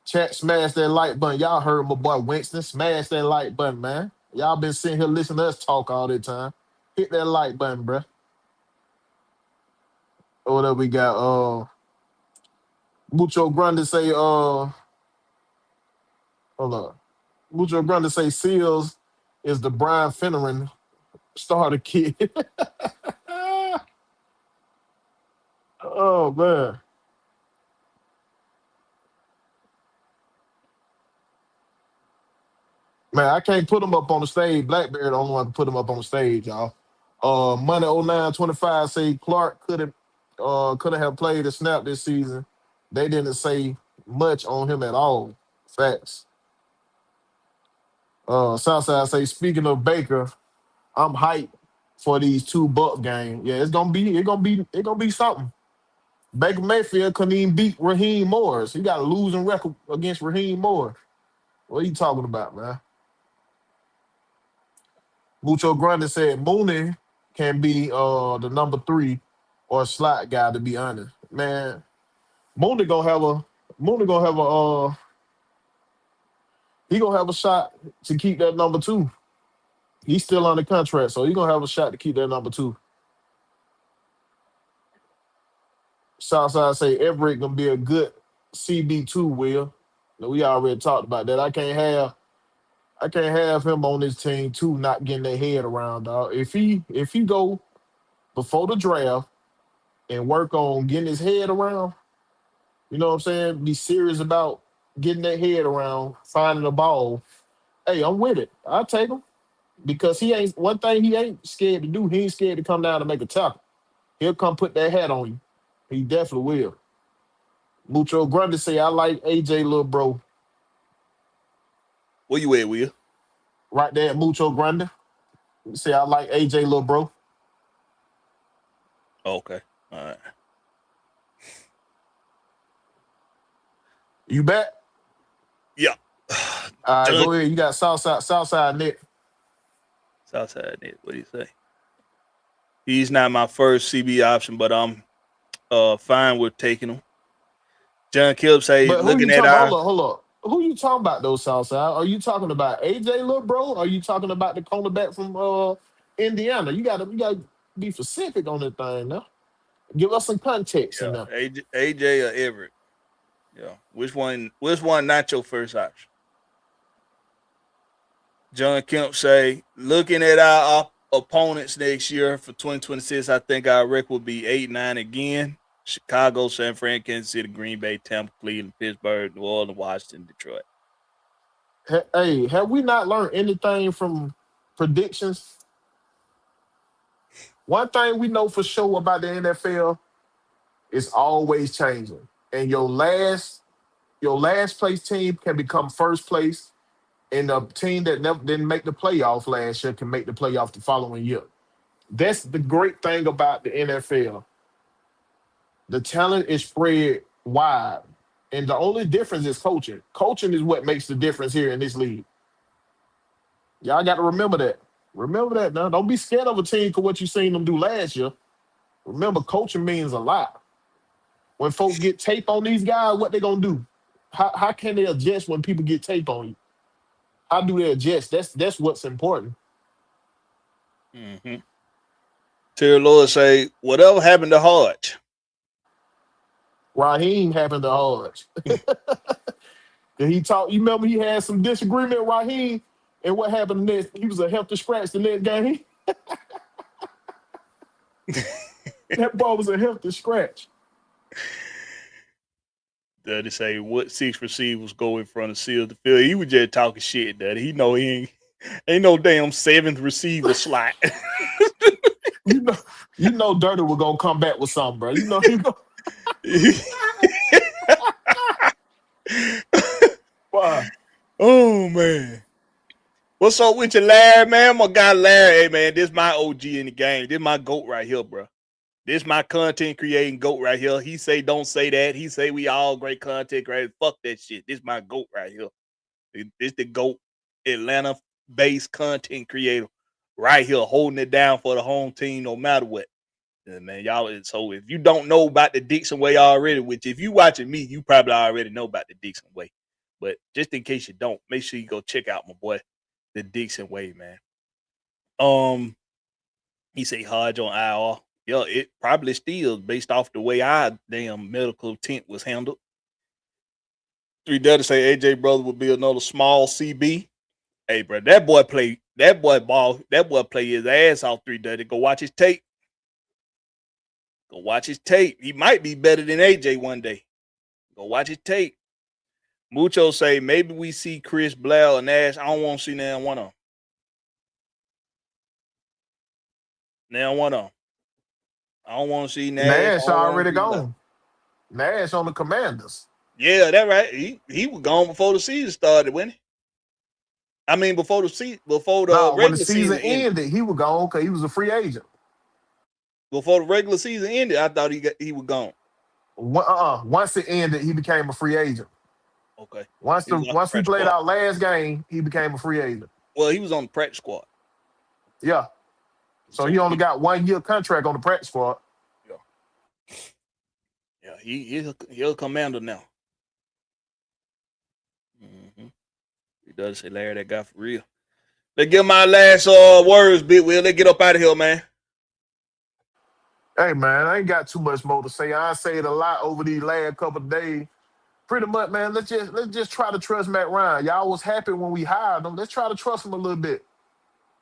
Chat, smash that like button. Y'all heard my boy Winston. Smash that like button, man. Y'all been sitting here listening to us talk all the time. Hit that like button, bruh. What up we got? Mucho Grande say, hold on. Mucho Grande say Seals is the Brian Finneran starter kid. Oh, man. Man, I can't put him up on the stage. Blakberry the only one to put him up on the stage, y'all. Money 0925 say Clark couldn't have played a snap this season. They didn't say much on him at all. Facts. Southside say, speaking of Baker, I'm hyped for these 2 Buck games. Yeah, it's gonna be something. Baker Mayfield couldn't even beat Raheem Morris. He got a losing record against Raheem Morris. What are you talking about, man? Mucho Grande said Mooney can be the number 3 or a slot guy, to be honest. Man, Mooney gonna have a he gonna have a shot to keep that number 2. He's still under contract, so he's gonna have a shot to keep that number 2. Southside say Everett gonna be a good CB2, Will. We already talked about that. I can't have him on this team too, not getting their head around, dog. If he go before the draft and work on getting his head around, you know what I'm saying? Be serious about getting that head around, finding the ball. Hey, I'm with it. I'll take him. Because he ain't one thing he ain't scared to do, he ain't scared to come down and make a tackle. He'll come put that hat on you. He definitely will. Mucho Grundy say, I like AJ little bro. Where you at, Will? Right there at Mucho Grundy. Say, I like AJ little bro. Okay. All right. You back? Yeah. All right, go ahead. You got Southside Nick. Southside Nick. What do you say? He's not my first CB option, but I'm fine with taking him. John Kilp say, But looking at our... Hold up. Who you talking about, though, Southside? Are you talking about AJ little bro? Or are you talking about the cornerback from Indiana? You gotta be specific on that thing now. Give us some context in there. AJ or Everett. Yeah. Which one not your first option? John Kemp say, looking at our opponents next year for 2026, I think our record will be 8-9 again. Chicago, San Fran, Kansas City, Green Bay, Tampa, Cleveland, Pittsburgh, New Orleans, Washington, Detroit. Hey, have we not learned anything from predictions? One thing we know for sure about the NFL is always changing. And your last place team can become first place, and the team that never didn't make the playoff last year can make the playoff the following year. That's the great thing about the NFL. The talent is spread wide. And the only difference is coaching. Coaching is what makes the difference here in this league. Y'all got to remember that. Remember that now. Don't be scared of a team for what you seen them do last year. Remember, coaching means a lot. When folks get tape on these guys, what they gonna do? How can they adjust when people get tape on you? How do they adjust? That's what's important. Mm-hmm. Terry Lewis say, whatever happened to Hodge? Raheem happened to Hodge. And he talked, you remember he had some disagreement with Raheem, and what happened next? He was a healthy scratch the next game. That ball was a healthy scratch. They say what 6 receivers go in front of seal the field. He was just talking shit, Daddy. He know he ain't no damn 7th receiver slot. You know Dirty was gonna come back with something, bro. You know he gonna Wow. Oh man. What's up with you, Larry, man? My guy Larry. Hey man, this my OG in the game. This my GOAT right here, bro. This my content creating GOAT right here. He say don't say that. He say we all great content creators. Fuck that shit. This my GOAT right here. This the GOAT Atlanta-based content creator right here, holding it down for the home team no matter what. Yeah, man, y'all. So if you don't know about the Dixon way already, which if you watching me, you probably already know about the Dixon way. But just in case you don't, make sure you go check out my boy, the Dixon way, man. He say Hodge on IR. Yeah, it probably still based off the way our damn medical tent was handled. 3W say AJ brother would be another small CB. Hey, bro, that boy play his ass off. 3W. Go watch his tape. Go watch his tape. He might be better than AJ one day. Go watch his tape. Mucho say maybe we see Chris Blair or Nash. I don't want to see now one of them. Now one of them. I don't want to see Nash. Nash already gone. Nash on the Commanders. Yeah, that right. He was gone before the season started, wasn't he? I mean, before the when the regular season ended, he was gone because he was a free agent. Before the regular season ended, I thought he was gone. Once it ended, he became a free agent. Okay. Once we played our last game, he became a free agent. Well, he was on the practice squad. Yeah. So he only got 1 year contract on the practice squad. Yeah. Yeah, he'll a commander now. Mm-hmm. He does say Larry, that guy for real. Let's get my last words, Big Will. Let's get up out of here, man. Hey man, I ain't got too much more to say. I said a lot over these last couple of days. Pretty much, man. Let's just try to trust Matt Ryan. Y'all was happy when we hired him. Let's try to trust him a little bit.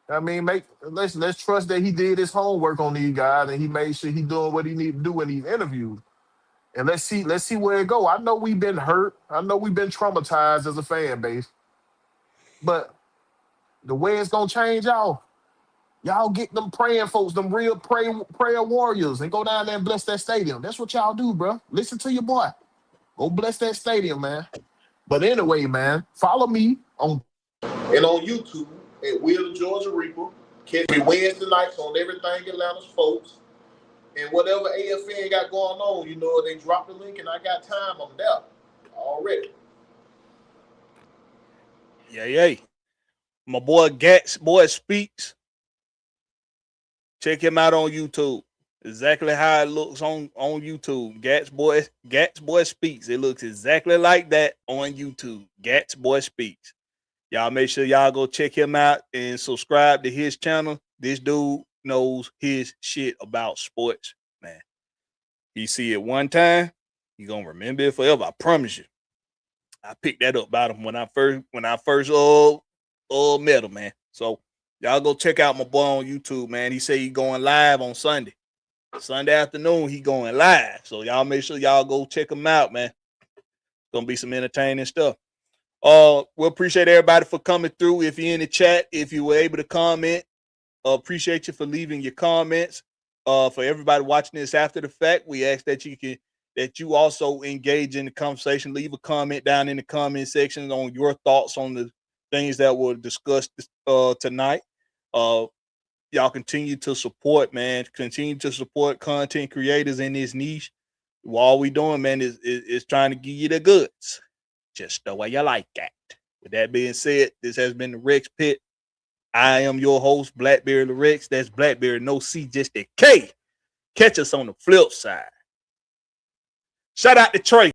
I mean, let's trust that he did his homework on these guys and he made sure he doing what he need to do in these interviews. And let's see where it go. I know we've been hurt. I know we've been traumatized as a fan base. But the way it's gonna change, y'all get them praying folks, them real prayer warriors, and go down there and bless that stadium. That's what y'all do, bro. Listen to your boy. Go bless that stadium, man. But anyway, man, follow me on YouTube at Will the Georgia Reaper. Catch me Wednesday nights on everything Atlanta's folks. And whatever AFN got going on, they drop the link and I got time. I'm there already. Yeah. My boy Gats Boy Speaks. Check him out on YouTube. Exactly how it looks on YouTube. Gats Boy Speaks. It looks exactly like that on YouTube. Gats Boy Speaks. Y'all make sure y'all go check him out and subscribe to his channel. This dude knows his shit about sports, man. You see it one time, you gonna remember it forever. I promise you. I picked that up about him when I first met him, man. So Y'all go check out my boy on YouTube, man. He say he going live on Sunday. Sunday afternoon, he going live. So y'all make sure y'all go check him out, man. Gonna be some entertaining stuff. We appreciate everybody for coming through. If you're in the chat, if you were able to comment, appreciate you for leaving your comments. For everybody watching this after the fact, we ask that you also engage in the conversation. Leave a comment down in the comment section on your thoughts on the things that were discussed tonight. Y'all continue to support, man. Continue to support content creators in this niche. All we doing, man, is trying to give you the goods, just the way you like that. With that being said, this has been the Rex Pit. I am your host, Blakberry the Rex. That's Blakberry, no C, just a K. Catch us on the flip side. Shout out to Trey.